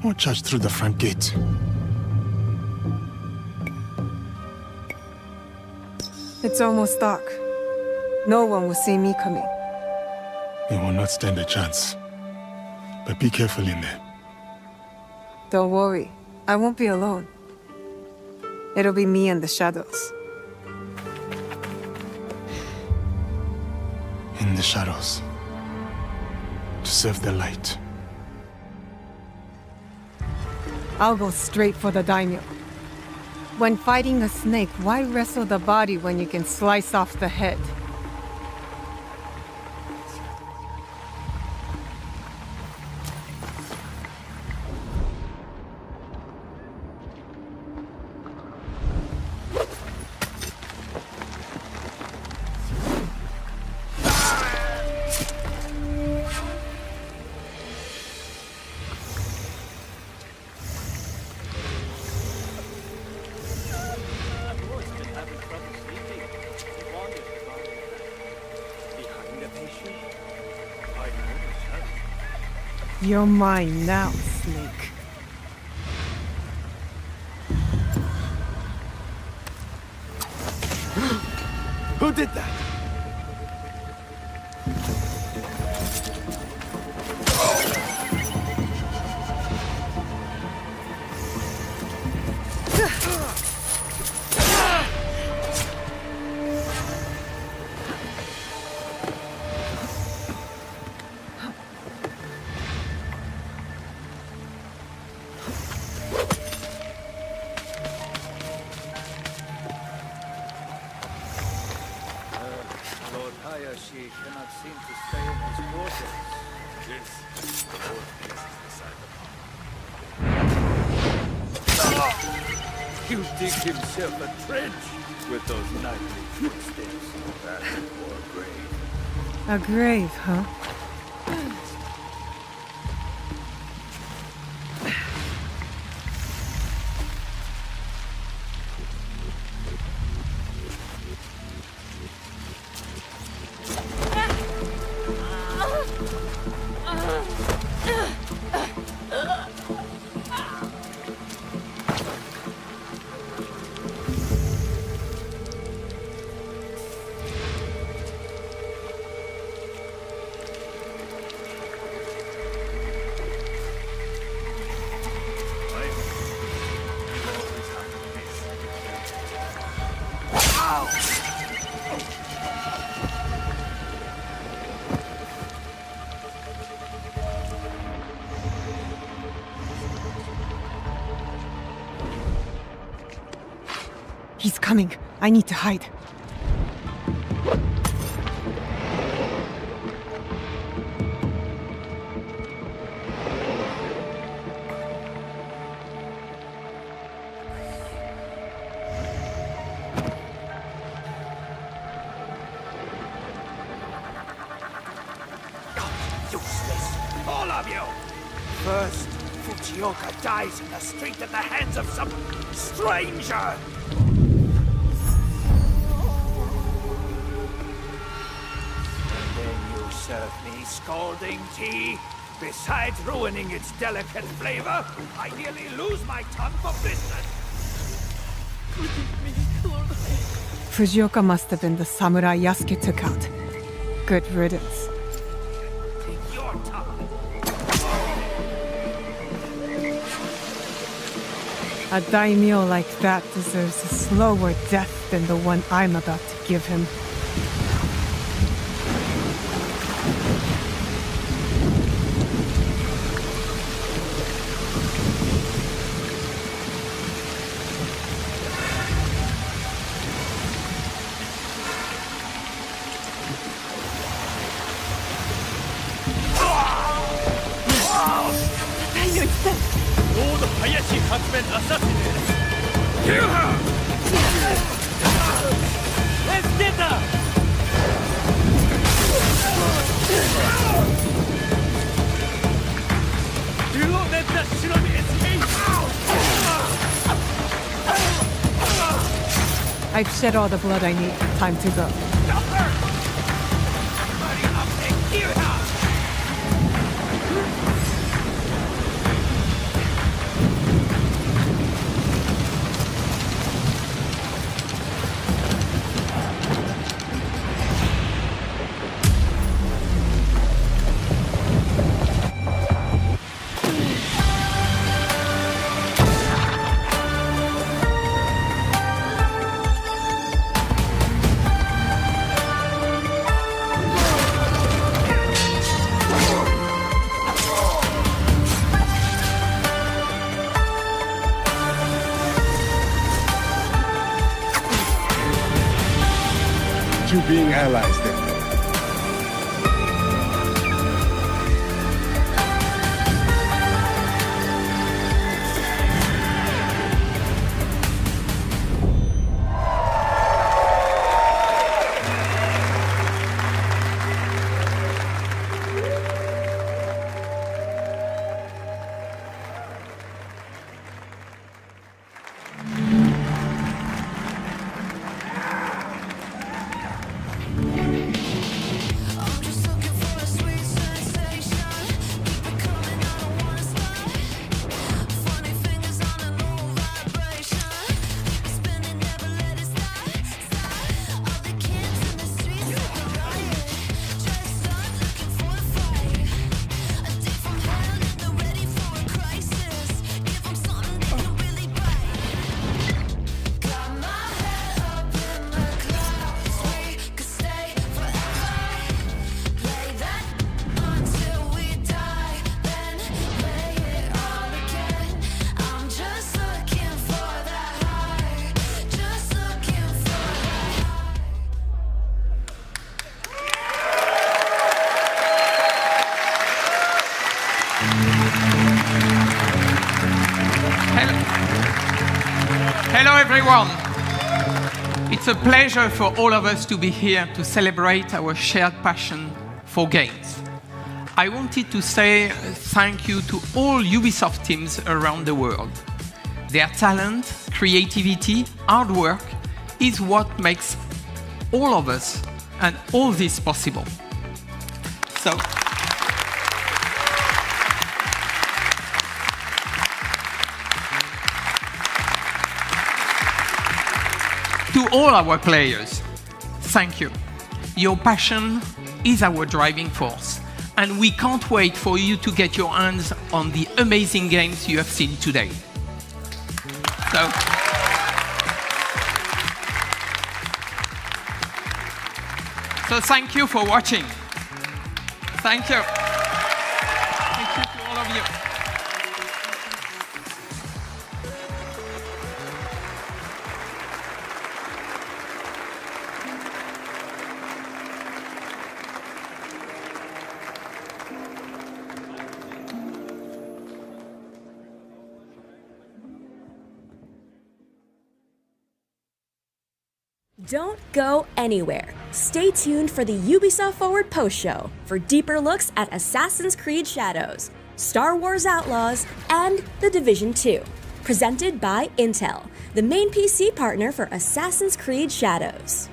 Or charge through the front gate. It's almost dark. No one will see me coming. They will not stand a chance. But be careful in there. Don't worry. I won't be alone. It'll be me and the shadows. In the shadows. To serve the light. I'll go straight for the daimyo. When fighting a snake, why wrestle the body when you can slice off the head? You're mine now, Snake. Who did that? Lord Hayashi cannot seem to stay in his quarters. This is the Lord places decide upon. You dig himself a trench with those nightly footsteps. That or a grave. A grave, huh? He's coming. I need to hide. Useless, all of you! First, Fujioka dies in the street at the hands of some stranger! And then you serve me scalding tea? Besides ruining its delicate flavor, I nearly lose my tongue for business! Fujioka must have been the samurai Yasuke took out. Good riddance. Your tongue! A daimyo like that deserves a slower death than the one I'm about to give him. Hayashi has been assassinated. Let's get her! Do not let that shinobi escape! I've shed all the blood I need. Time to go. Stop her! Hurry up and kill her! You being allies then. Hello everyone. It's a pleasure for all of us to be here to celebrate our shared passion for games. I wanted to say thank you to all Ubisoft teams around the world. Their talent, creativity, hard work is what makes all of us and all this possible. So, to all our players, thank you. Your passion is our driving force, and we can't wait for you to get your hands on the amazing games you have seen today. So thank you for watching. Thank you. Thank you to all of you. Don't go anywhere. Stay tuned for the Ubisoft Forward post-show for deeper looks at Assassin's Creed Shadows, Star Wars Outlaws, and The Division 2. Presented by Intel, the main PC partner for Assassin's Creed Shadows.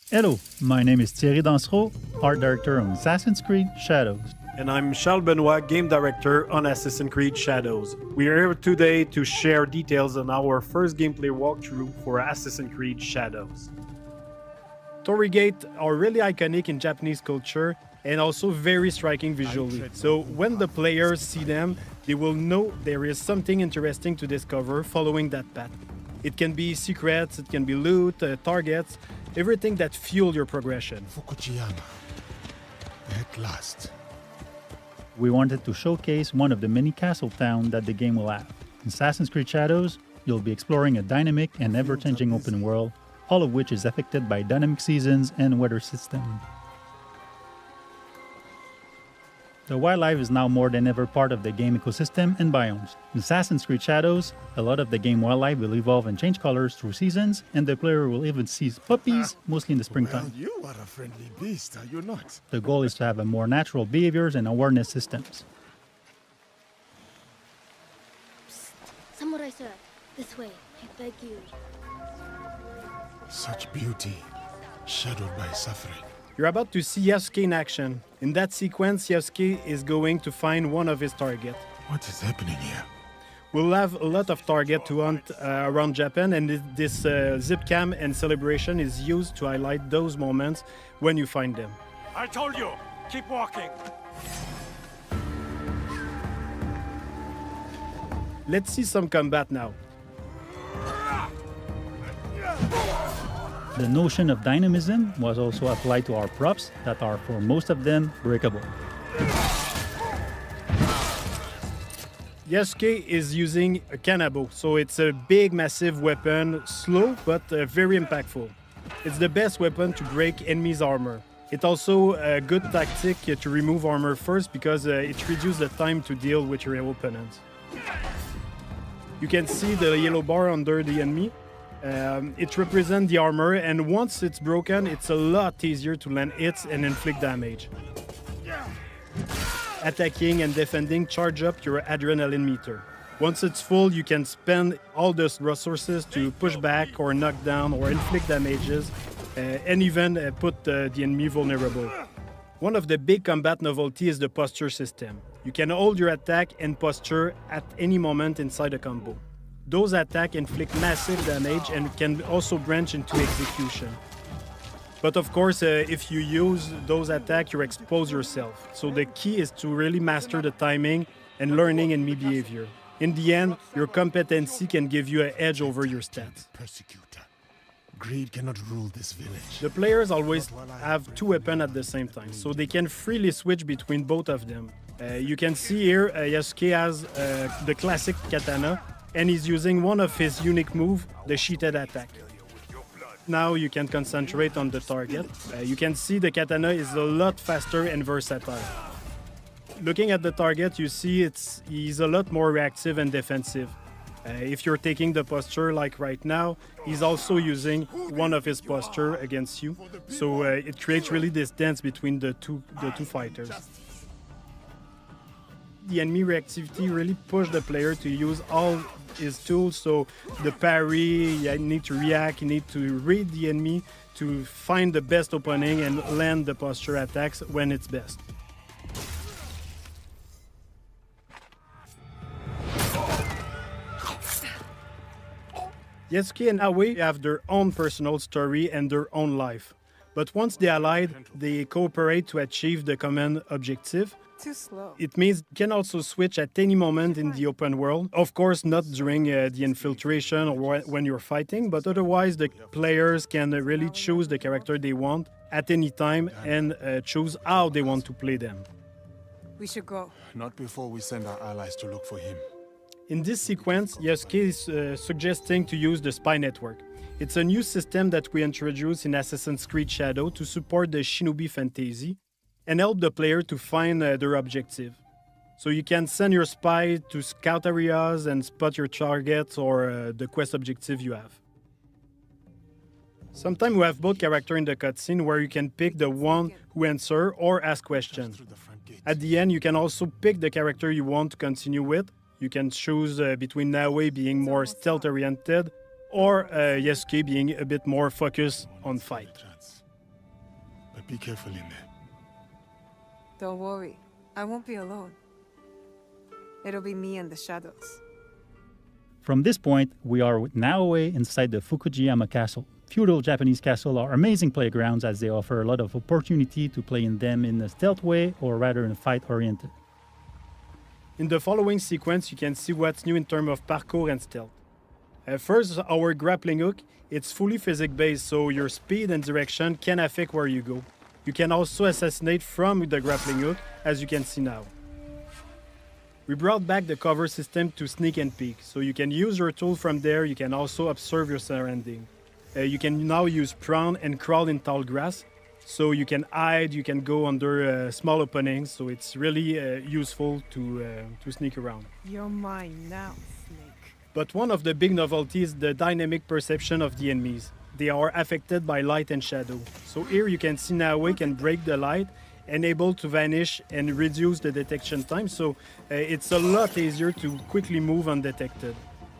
Hello, my name is Thierry Dansereau, Art Director on Assassin's Creed Shadows. And I'm Charles Benoit, Game Director on Assassin's Creed Shadows. We are here today to share details on our first gameplay walkthrough for Assassin's Creed Shadows. Torii Gates are really iconic in Japanese culture and also very striking visually. So when the players see them, they will know there is something interesting to discover following that path. It can be secrets, it can be loot, targets, everything that fuel your progression. Fukujiyama. At last. We wanted to showcase one of the many castle towns that the game will have. In Assassin's Creed Shadows, you'll be exploring a dynamic and ever-changing open world, all of which is affected by dynamic seasons and weather system. The wildlife is now more than ever part of the game ecosystem and biomes. In Assassin's Creed Shadows, a lot of the game wildlife will evolve and change colors through seasons, and the player will even see puppies, mostly in the springtime. Well, you are a friendly beast, are you not? The goal is to have a more natural behaviors and awareness systems. Samurai sir, this way, I beg you. Such beauty, shadowed by suffering. You're about to see Yasuke in action. In that sequence, Yasuke is going to find one of his targets. What is happening here? We'll have a lot of targets to hunt around Japan, and this zip cam and celebration is used to highlight those moments when you find them. I told you, keep walking. Let's see some combat now. The notion of dynamism was also applied to our props that are, for most of them, breakable. Yasuke is using a kanabo, so it's a big, massive weapon, slow but very impactful. It's the best weapon to break enemies' armor. It's also a good tactic to remove armor first because it reduces the time to deal with your opponents. You can see the yellow bar under the enemy. It represents the armor, and once it's broken, it's a lot easier to land hits and inflict damage. Attacking and defending charge up your adrenaline meter. Once it's full, you can spend all those resources to push back or knock down or inflict damages, and even put the enemy vulnerable. One of the big combat novelty is the posture system. You can hold your attack and posture at any moment inside a combo. Those attacks inflict massive damage and can also branch into execution. But of course, if you use those attacks, you expose yourself. So the key is to really master the timing and learning enemy behavior. In the end, your competency can give you an edge over your stats. Persecutor. Greed cannot rule this village. The players always have two weapons at the same time, so they can freely switch between both of them. You can see here Yasuke has the classic katana, and he's using one of his unique moves, the sheeted attack. Now you can concentrate on the target. You can see the katana is a lot faster and versatile. Looking at the target, you see he's a lot more reactive and defensive. If you're taking the posture like right now, he's also using one of his posture against you. So it creates really this dance between the two fighters. The enemy reactivity really pushed the player to use all his tools. So the parry, you need to react, you need to read the enemy to find the best opening and land the posture attacks when it's best. Yasuke and Aoi have their own personal story and their own life. But once they allied, they cooperate to achieve the common objective. Too slow. It means you can also switch at any moment in the open world. Of course, not during the infiltration or when you're fighting, but otherwise the players can really choose the character they want at any time and choose how they want to play them. We should go. Not before we send our allies to look for him. In this sequence, Yasuke is suggesting to use the spy network. It's a new system that we introduced in Assassin's Creed Shadow to support the shinobi fantasy and help the player to find their objective. So you can send your spy to scout areas and spot your targets or the quest objective you have. Sometimes we have both characters in the cutscene where you can pick the one who answer or ask questions. At the end, you can also pick the character you want to continue with. You can choose between Naoe being more stealth-oriented or Yasuke being a bit more focused on fight. But be careful in there. Don't worry, I won't be alone. It'll be me and the shadows. From this point, we are with Naoe inside the Fukujiyama Castle. Feudal Japanese castles are amazing playgrounds as they offer a lot of opportunity to play in them in a stealth way or rather in a fight-oriented. In the following sequence, you can see what's new in terms of parkour and stealth. First, our grappling hook. It's fully physics-based, so your speed and direction can affect where you go. You can also assassinate from the grappling hook, as you can see now. We brought back the cover system to sneak and peek, so you can use your tool from there. You can also observe your surrounding. You can now use prone and crawl in tall grass. So you can hide, you can go under small openings, so it's really useful to sneak around. You're mine now, Snake. But one of the big novelties is the dynamic perception of the enemies. They are affected by light and shadow. So here you can see Naoe can break the light and able to vanish and reduce the detection time, so it's a lot easier to quickly move undetected.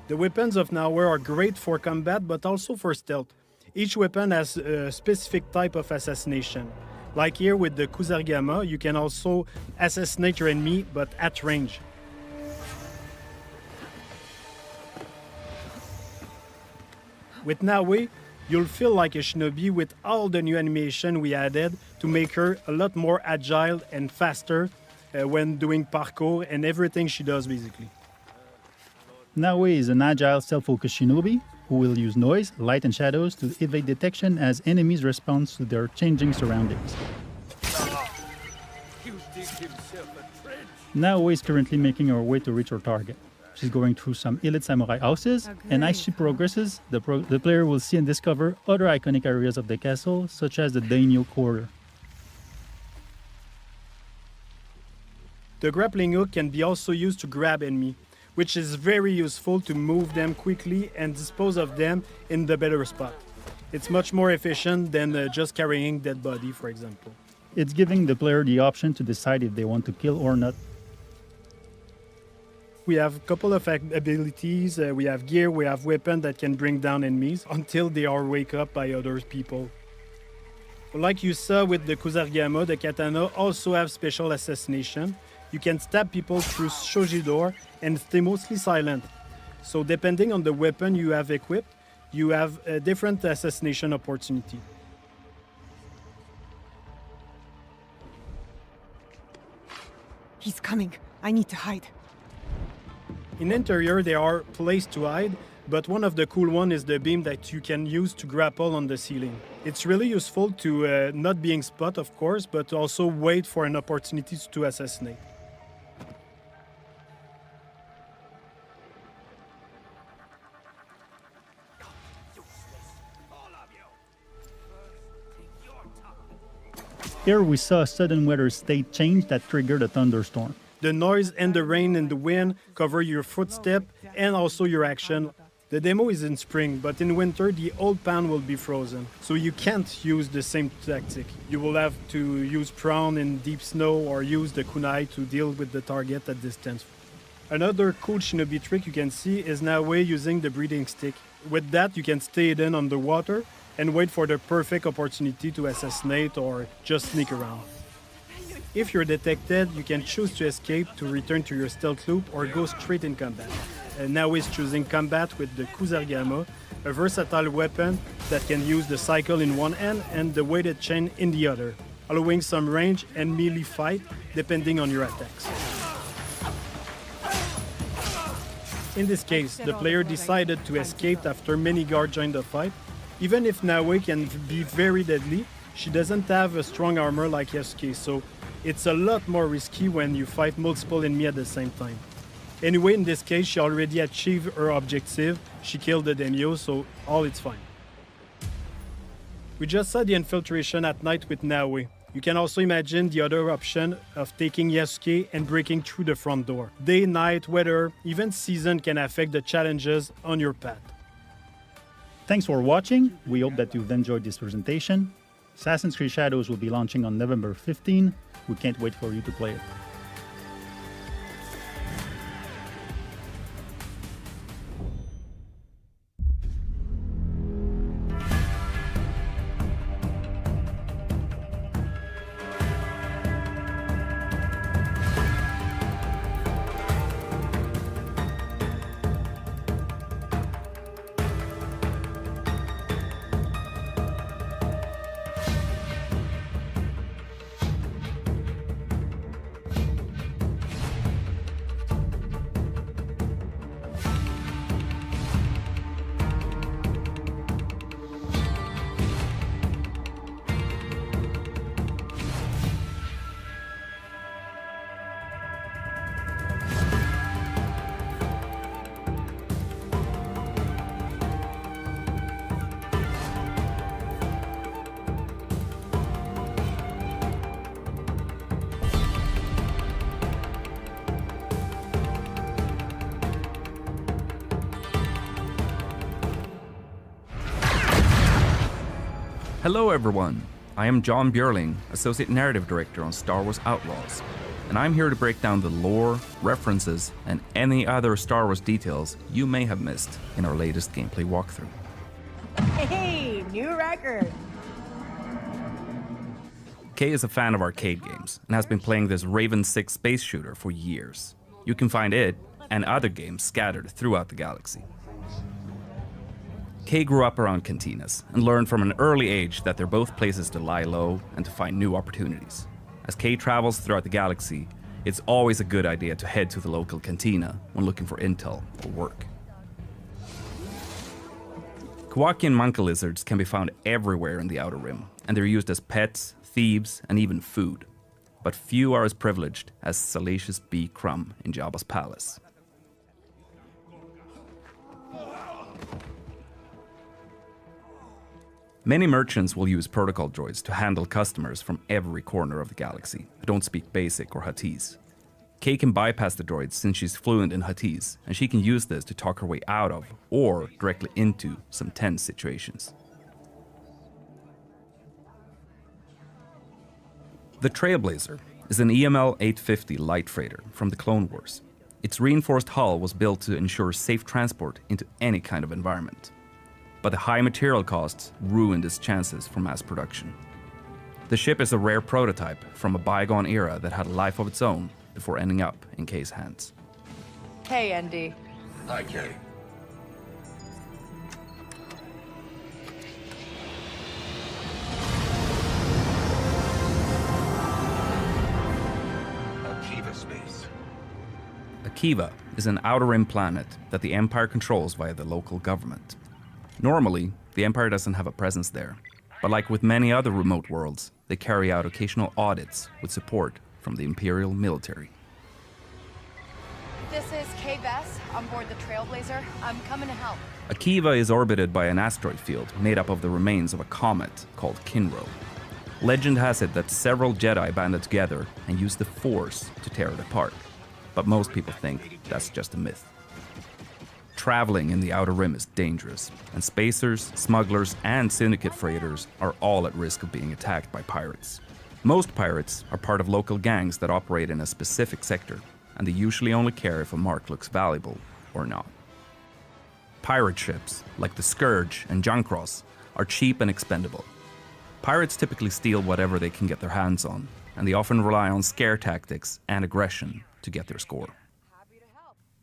The weapons of Naoe are great for combat, but also for stealth. Each weapon has a specific type of assassination. Like here with the Kusarigama, you can also assassinate your enemy, but at range. With Naoe, you'll feel like a shinobi with all the new animation we added to make her a lot more agile and faster when doing parkour and everything she does basically. Naoe is an agile, self-focused shinobi who will use noise, light and shadows to evade detection as enemies respond to their changing surroundings. Naoe is currently making her way to reach her target. She's going through some elite samurai houses, and as she progresses, the player will see and discover other iconic areas of the castle, such as the daimyo quarter. The grappling hook can be also used to grab enemy, which is very useful to move them quickly and dispose of them in the better spot. It's much more efficient than just carrying dead body, for example. It's giving the player the option to decide if they want to kill or not. We have a couple of abilities, we have gear, we have weapons that can bring down enemies until they are wake up by other people. Like you saw with the Kusarigama, the katana also have special assassination. You can stab people through shoji door and stay mostly silent. So depending on the weapon you have equipped, you have a different assassination opportunity. He's coming. I need to hide. In interior, there are places to hide, but one of the cool ones is the beam that you can use to grapple on the ceiling. It's really useful to not being spot, of course, but also wait for an opportunity to assassinate. Here we saw a sudden weather state change that triggered a thunderstorm. The noise and the rain and the wind cover your footstep and also your action. The demo is in spring, but in winter the old pan will be frozen, so you can't use the same tactic. You will have to use prawn in deep snow or use the kunai to deal with the target at distance. Another cool shinobi trick you can see is Naoe using the breathing stick. With that you can stay hidden underwater and wait for the perfect opportunity to assassinate or just sneak around. If you're detected, you can choose to escape to return to your stealth loop or go straight in combat. Naoe is choosing combat with the Kusarigama, a versatile weapon that can use the cycle in one hand and the weighted chain in the other, allowing some range and melee fight depending on your attacks. In this case, the player decided to escape after many guards joined the fight. Even if Naoe can be very deadly, she doesn't have a strong armor like Yasuke, so it's a lot more risky when you fight multiple enemies at the same time. Anyway, in this case, she already achieved her objective. She killed the daimyo, so all is fine. We just saw the infiltration at night with Naoe. You can also imagine the other option of taking Yasuke and breaking through the front door. Day, night, weather, even season can affect the challenges on your path. Thanks for watching. We hope that you've enjoyed this presentation. Assassin's Creed Shadows will be launching on November 15. We can't wait for you to play it. Hello everyone, I am John Björling, Associate Narrative Director on Star Wars Outlaws, and I'm here to break down the lore, references, and any other Star Wars details you may have missed in our latest gameplay walkthrough. Hey, new record! Kay is a fan of arcade games and has been playing this Raven 6 space shooter for years. You can find it and other games scattered throughout the galaxy. Kay grew up around cantinas and learned from an early age that they're both places to lie low and to find new opportunities. As Kay travels throughout the galaxy, it's always a good idea to head to the local cantina when looking for intel or work. Kowakian monka lizards can be found everywhere in the Outer Rim, and they're used as pets, thieves, and even food. But few are as privileged as Salacious B. Crumb in Jabba's palace. Many merchants will use protocol droids to handle customers from every corner of the galaxy who don't speak Basic or Huttese. Kay can bypass the droids since she's fluent in Huttese, and she can use this to talk her way out of, or directly into, some tense situations. The Trailblazer is an EML 850 light freighter from the Clone Wars. Its reinforced hull was built to ensure safe transport into any kind of environment. But the high material costs ruined its chances for mass production. The ship is a rare prototype from a bygone era that had a life of its own before ending up in Kay's hands. Hey, Andy. Hi, Kay. Akiva space. Akiva is an Outer Rim planet that the Empire controls via the local government. Normally, the Empire doesn't have a presence there, but like with many other remote worlds, they carry out occasional audits with support from the Imperial military. This is Kay Bess on board the Trailblazer. I'm coming to help. Akiva is orbited by an asteroid field made up of the remains of a comet called Kinro. Legend has it that several Jedi banded together and used the Force to tear it apart, but most people think that's just a myth. Traveling in the Outer Rim is dangerous, and spacers, smugglers, and syndicate freighters are all at risk of being attacked by pirates. Most pirates are part of local gangs that operate in a specific sector, and they usually only care if a mark looks valuable or not. Pirate ships, like the Scourge and Junkross, are cheap and expendable. Pirates typically steal whatever they can get their hands on, and they often rely on scare tactics and aggression to get their score.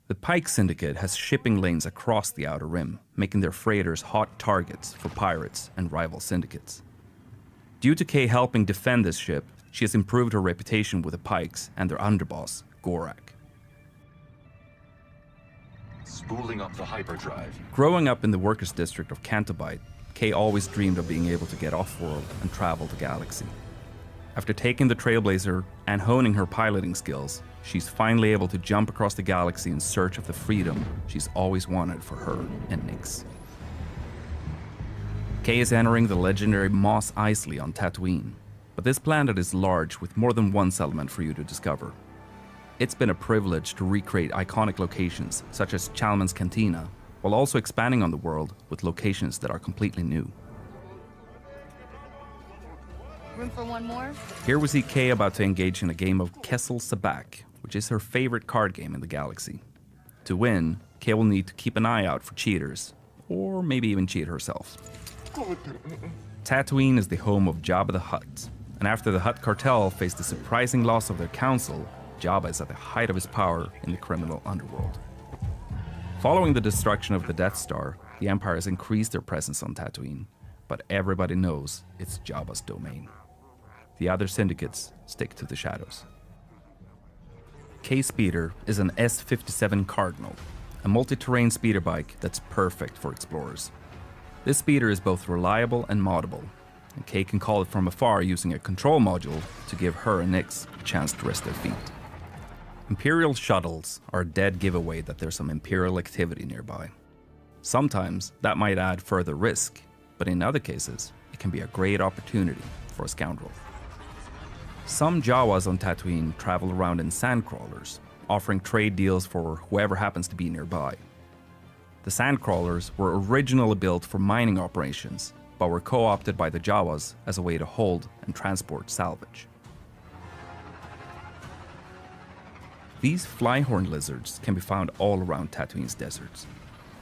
The Pike Syndicate has shipping lanes across the Outer Rim, making their freighters hot targets for pirates and rival syndicates. Due to Kay helping defend this ship, she has improved her reputation with the Pikes and their underboss, Gorak. Spooling up the hyperdrive. Growing up in the workers' district of Cantobite, Kay always dreamed of being able to get off-world and travel the galaxy. After taking the Trailblazer and honing her piloting skills, she's finally able to jump across the galaxy in search of the freedom she's always wanted for her and Nix. Kay is entering the legendary Mos Eisley on Tatooine, but this planet is large with more than one settlement for you to discover. It's been a privilege to recreate iconic locations such as Chalmun's Cantina, while also expanding on the world with locations that are completely new. Room for one more? Here we see Kay about to engage in a game of Kessel Sabak, which is her favorite card game in the galaxy. To win, Kay will need to keep an eye out for cheaters, or maybe even cheat herself. Tatooine is the home of Jabba the Hutt, and after the Hutt cartel faced the surprising loss of their council, Jabba is at the height of his power in the criminal underworld. Following the destruction of the Death Star, the Empire has increased their presence on Tatooine, but everybody knows it's Jabba's domain. The other syndicates stick to the shadows. K-Speeder is an S57 Cardinal, a multi-terrain speeder bike that's perfect for explorers. This speeder is both reliable and moddable, and Kay can call it from afar using a control module to give her and Nix a chance to rest their feet. Imperial shuttles are a dead giveaway that there's some Imperial activity nearby. Sometimes that might add further risk, but in other cases, it can be a great opportunity for a scoundrel. Some Jawas on Tatooine travel around in sandcrawlers, offering trade deals for whoever happens to be nearby. The sandcrawlers were originally built for mining operations, but were co-opted by the Jawas as a way to hold and transport salvage. These flyhorn lizards can be found all around Tatooine's deserts.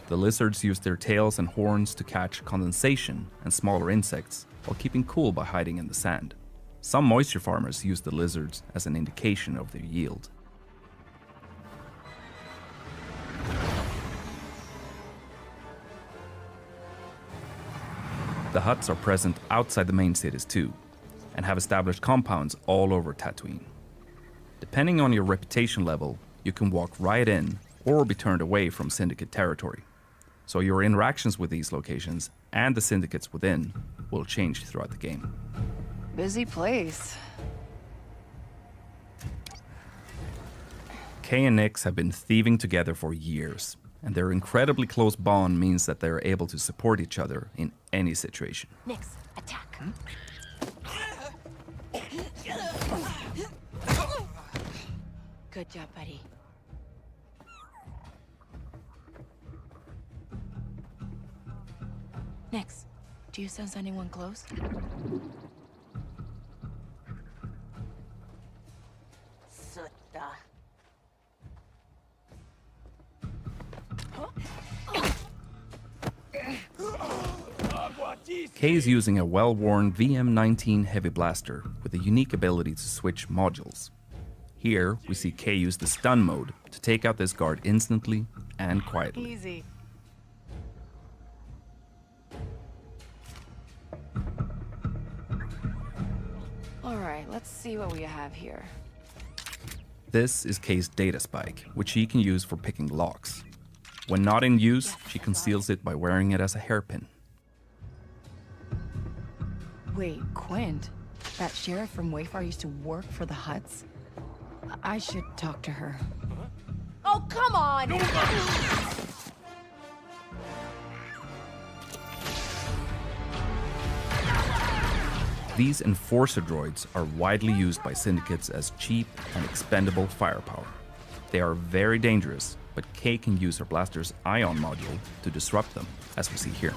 The lizards use their tails and horns to catch condensation and smaller insects while keeping cool by hiding in the sand. Some moisture farmers use the lizards as an indication of their yield. The huts are present outside the main cities too, and have established compounds all over Tatooine. Depending on your reputation level, you can walk right in or be turned away from Syndicate territory. So your interactions with these locations and the syndicates within will change throughout the game. Busy place. Kay and Nix have been thieving together for years, and their incredibly close bond means that they are able to support each other in any situation. Nix, attack. Good job, buddy. Nix, do you sense anyone close? Sutta. Kay is using a well-worn VM-19 heavy blaster with a unique ability to switch modules. Here, we see Kay use the stun mode to take out this guard instantly and quietly. Easy. Alright, let's see what we have here. This is Kay's data spike, which she can use for picking locks. When not in use, she conceals it by wearing it as a hairpin. Wait, Quint? That sheriff from Wayfar used to work for the Huts? I should talk to her. Oh, come on! These enforcer droids are widely used by syndicates as cheap and expendable firepower. They are very dangerous, but Kay can use her blaster's ion module to disrupt them, as we see here.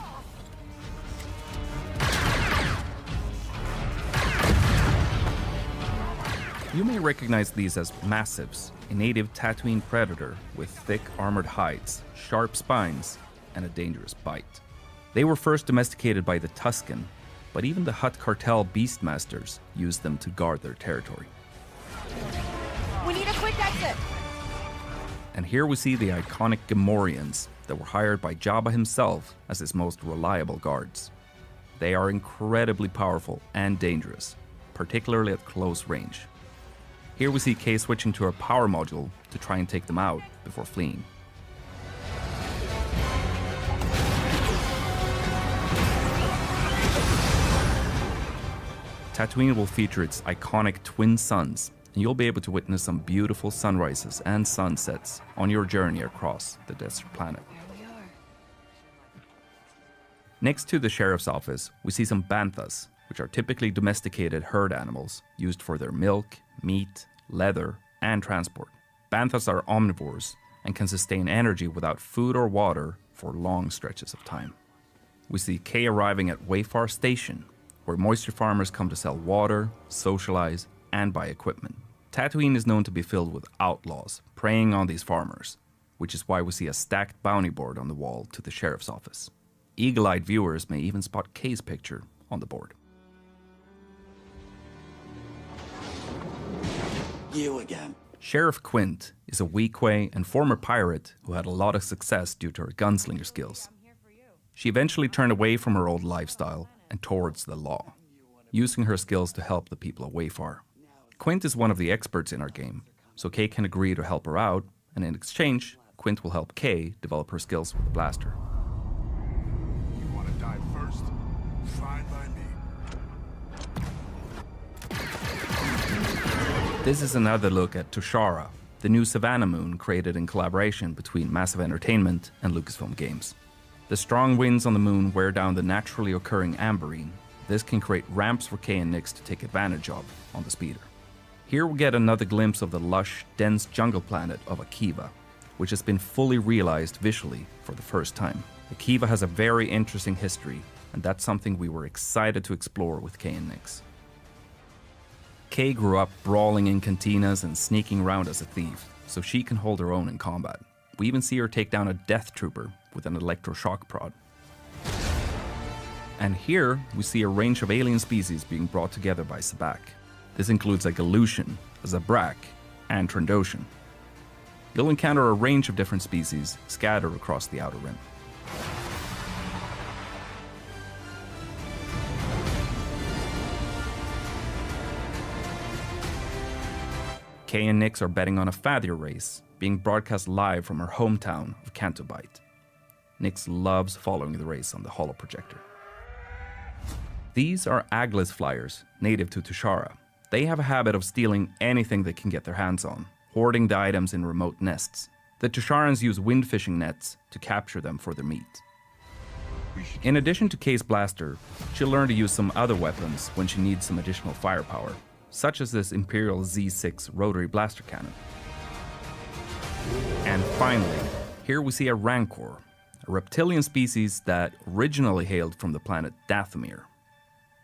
You may recognize these as massives, a native Tatooine predator with thick armored hides, sharp spines, and a dangerous bite. They were first domesticated by the Tusken, but even the Hutt cartel beastmasters used them to guard their territory. We need a quick exit! And here we see the iconic Gamorreans that were hired by Jabba himself as his most reliable guards. They are incredibly powerful and dangerous, particularly at close range. Here we see Kay switching to her power module to try and take them out before fleeing. Tatooine will feature its iconic twin suns, and you'll be able to witness some beautiful sunrises and sunsets on your journey across the desert planet. Next to the sheriff's office, we see some banthas, which are typically domesticated herd animals used for their milk, meat, leather, and transport. Banthas are omnivores and can sustain energy without food or water for long stretches of time. We see Kay arriving at Wayfar Station, where moisture farmers come to sell water, socialize, and buy equipment. Tatooine is known to be filled with outlaws preying on these farmers, which is why we see a stacked bounty board on the wall to the sheriff's office. Eagle-eyed viewers may even spot Kay's picture on the board. You again. Sheriff Quint is a Weequay and former pirate who had a lot of success due to her gunslinger skills. She eventually turned away from her old lifestyle and towards the law, using her skills to help the people of Wayfar. Quint is one of the experts in our game, so Kay can agree to help her out, and in exchange, Quint will help Kay develop her skills with the blaster. You want to die first? Fine by me. This is another look at Toshara, the new Savannah moon created in collaboration between Massive Entertainment and Lucasfilm Games. The strong winds on the moon wear down the naturally occurring amberine. This can create ramps for Kay and Nix to take advantage of on the speeder. Here we get another glimpse of the lush, dense jungle planet of Akiva, which has been fully realized visually for the first time. Akiva has a very interesting history, and that's something we were excited to explore with Kay and Nyx. Kay grew up brawling in cantinas and sneaking around as a thief, so she can hold her own in combat. We even see her take down a death trooper with an electroshock prod. And here, we see a range of alien species being brought together by Sabak. This includes a Galushan, a Zabrak, and Trandoshan. You'll encounter a range of different species scattered across the Outer Rim. Kay and Nyx are betting on a Fathier race, being broadcast live from her hometown of Cantobite. Nyx loves following the race on the holoprojector. These are Aglis flyers, native to Tushara. They have a habit of stealing anything they can get their hands on, hoarding the items in remote nests. The Tusharans use wind fishing nets to capture them for their meat. In addition to Kay's blaster, she'll learn to use some other weapons when she needs some additional firepower, such as this Imperial Z6 rotary blaster cannon. And finally, here we see a Rancor, a reptilian species that originally hailed from the planet Dathomir.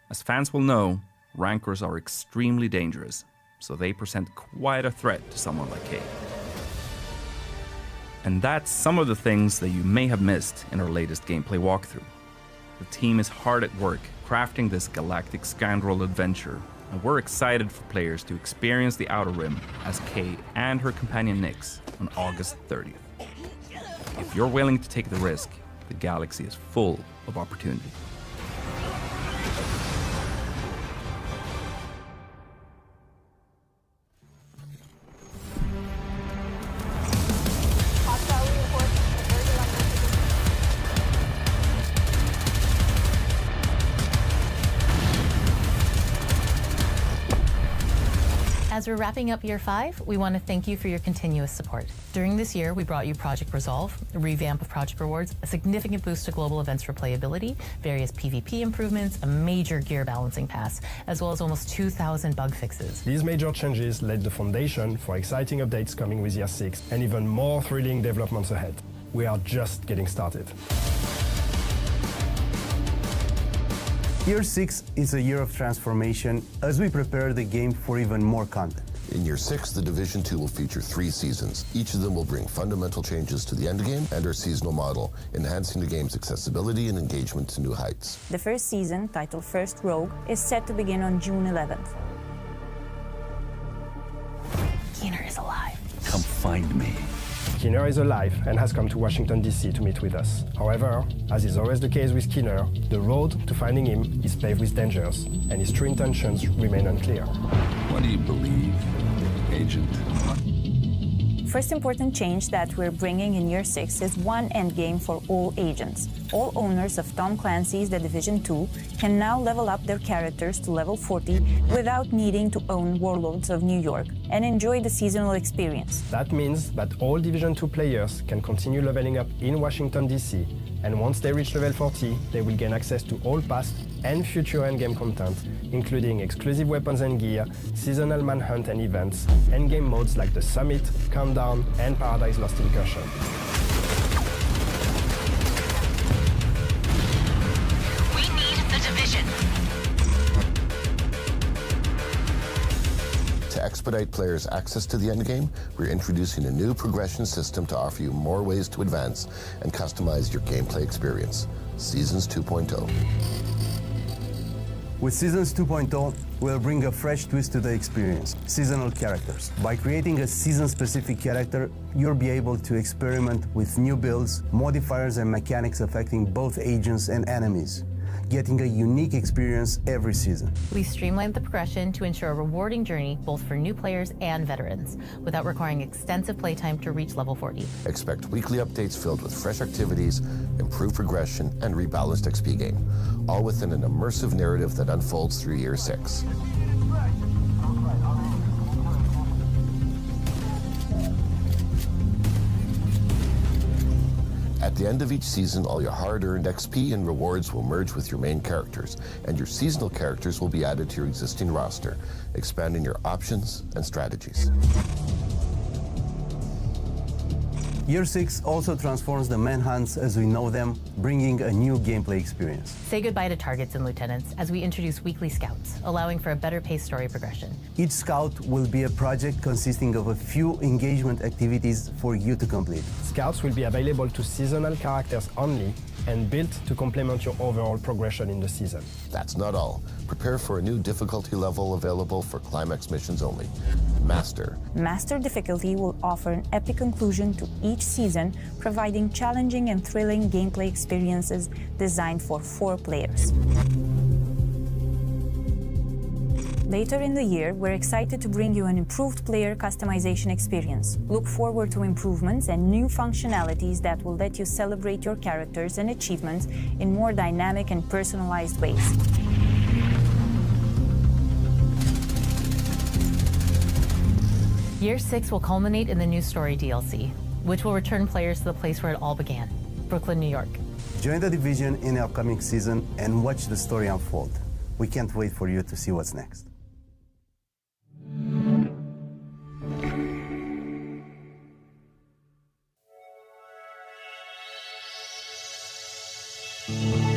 As fans will know, Rancors are extremely dangerous, so they present quite a threat to someone like Kay. And that's some of the things that you may have missed in our latest gameplay walkthrough. The team is hard at work crafting this galactic scoundrel adventure, and we're excited for players to experience the Outer Rim as Kay and her companion Nyx on August 30th. If you're willing to take the risk, the galaxy is full of opportunity. As we're wrapping up year 5, we want to thank you for your continuous support. During this year, we brought you Project Resolve, a revamp of Project Rewards, a significant boost to global events replayability, various PvP improvements, a major gear balancing pass, as well as almost 2,000 bug fixes. These major changes laid the foundation for exciting updates coming with Year 6 and even more thrilling developments ahead. We are just getting started. Year 6 is a year of transformation as we prepare the game for even more content. In Year 6, The Division 2 will feature 3 seasons. Each of them will bring fundamental changes to the endgame and our seasonal model, enhancing the game's accessibility and engagement to new heights. The first season, titled First Rogue, is set to begin on June 11th. Keener is alive. Come find me. Keener is alive and has come to Washington, D.C. to meet with us. However, as is always the case with Keener, the road to finding him is paved with dangers, and his true intentions remain unclear. What do you believe, Agent? First important change that we're bringing in Year 6 is one endgame for all agents. All owners of Tom Clancy's The Division 2 can now level up their characters to level 40 without needing to own Warlords of New York and enjoy the seasonal experience. That means that all Division 2 players can continue leveling up in Washington, D.C., and once they reach level 40, they will gain access to all past and future endgame content, including exclusive weapons and gear, seasonal manhunt and events, endgame modes like the Summit, Countdown, and Paradise Lost Incursion. We need the Division. To expedite players' access to the endgame, we're introducing a new progression system to offer you more ways to advance and customize your gameplay experience. Seasons 2.0. With Seasons 2.0, we'll bring a fresh twist to the experience, seasonal characters. By creating a season-specific character, you'll be able to experiment with new builds, modifiers, and mechanics affecting both agents and enemies, getting a unique experience every season. We streamlined the progression to ensure a rewarding journey both for new players and veterans, without requiring extensive playtime to reach level 40. Expect weekly updates filled with fresh activities, improved progression, and rebalanced XP gain, all within an immersive narrative that unfolds through Year 6. At the end of each season, all your hard-earned XP and rewards will merge with your main characters, and your seasonal characters will be added to your existing roster, expanding your options and strategies. Year 6 also transforms the manhunts as we know them, bringing a new gameplay experience. Say goodbye to targets and lieutenants as we introduce weekly scouts, allowing for a better paced story progression. Each scout will be a project consisting of a few engagement activities for you to complete. Scouts will be available to seasonal characters only and built to complement your overall progression in the season. That's not all. Prepare for a new difficulty level available for climax missions only. Master. Master difficulty will offer an epic conclusion to each season, providing challenging and thrilling gameplay experiences designed for 4 players. Later in the year, we're excited to bring you an improved player customization experience. Look forward to improvements and new functionalities that will let you celebrate your characters and achievements in more dynamic and personalized ways. Year 6 will culminate in the new story DLC, which will return players to the place where it all began, Brooklyn, New York. Join the Division in the upcoming season and watch the story unfold. We can't wait for you to see what's next. Thank you.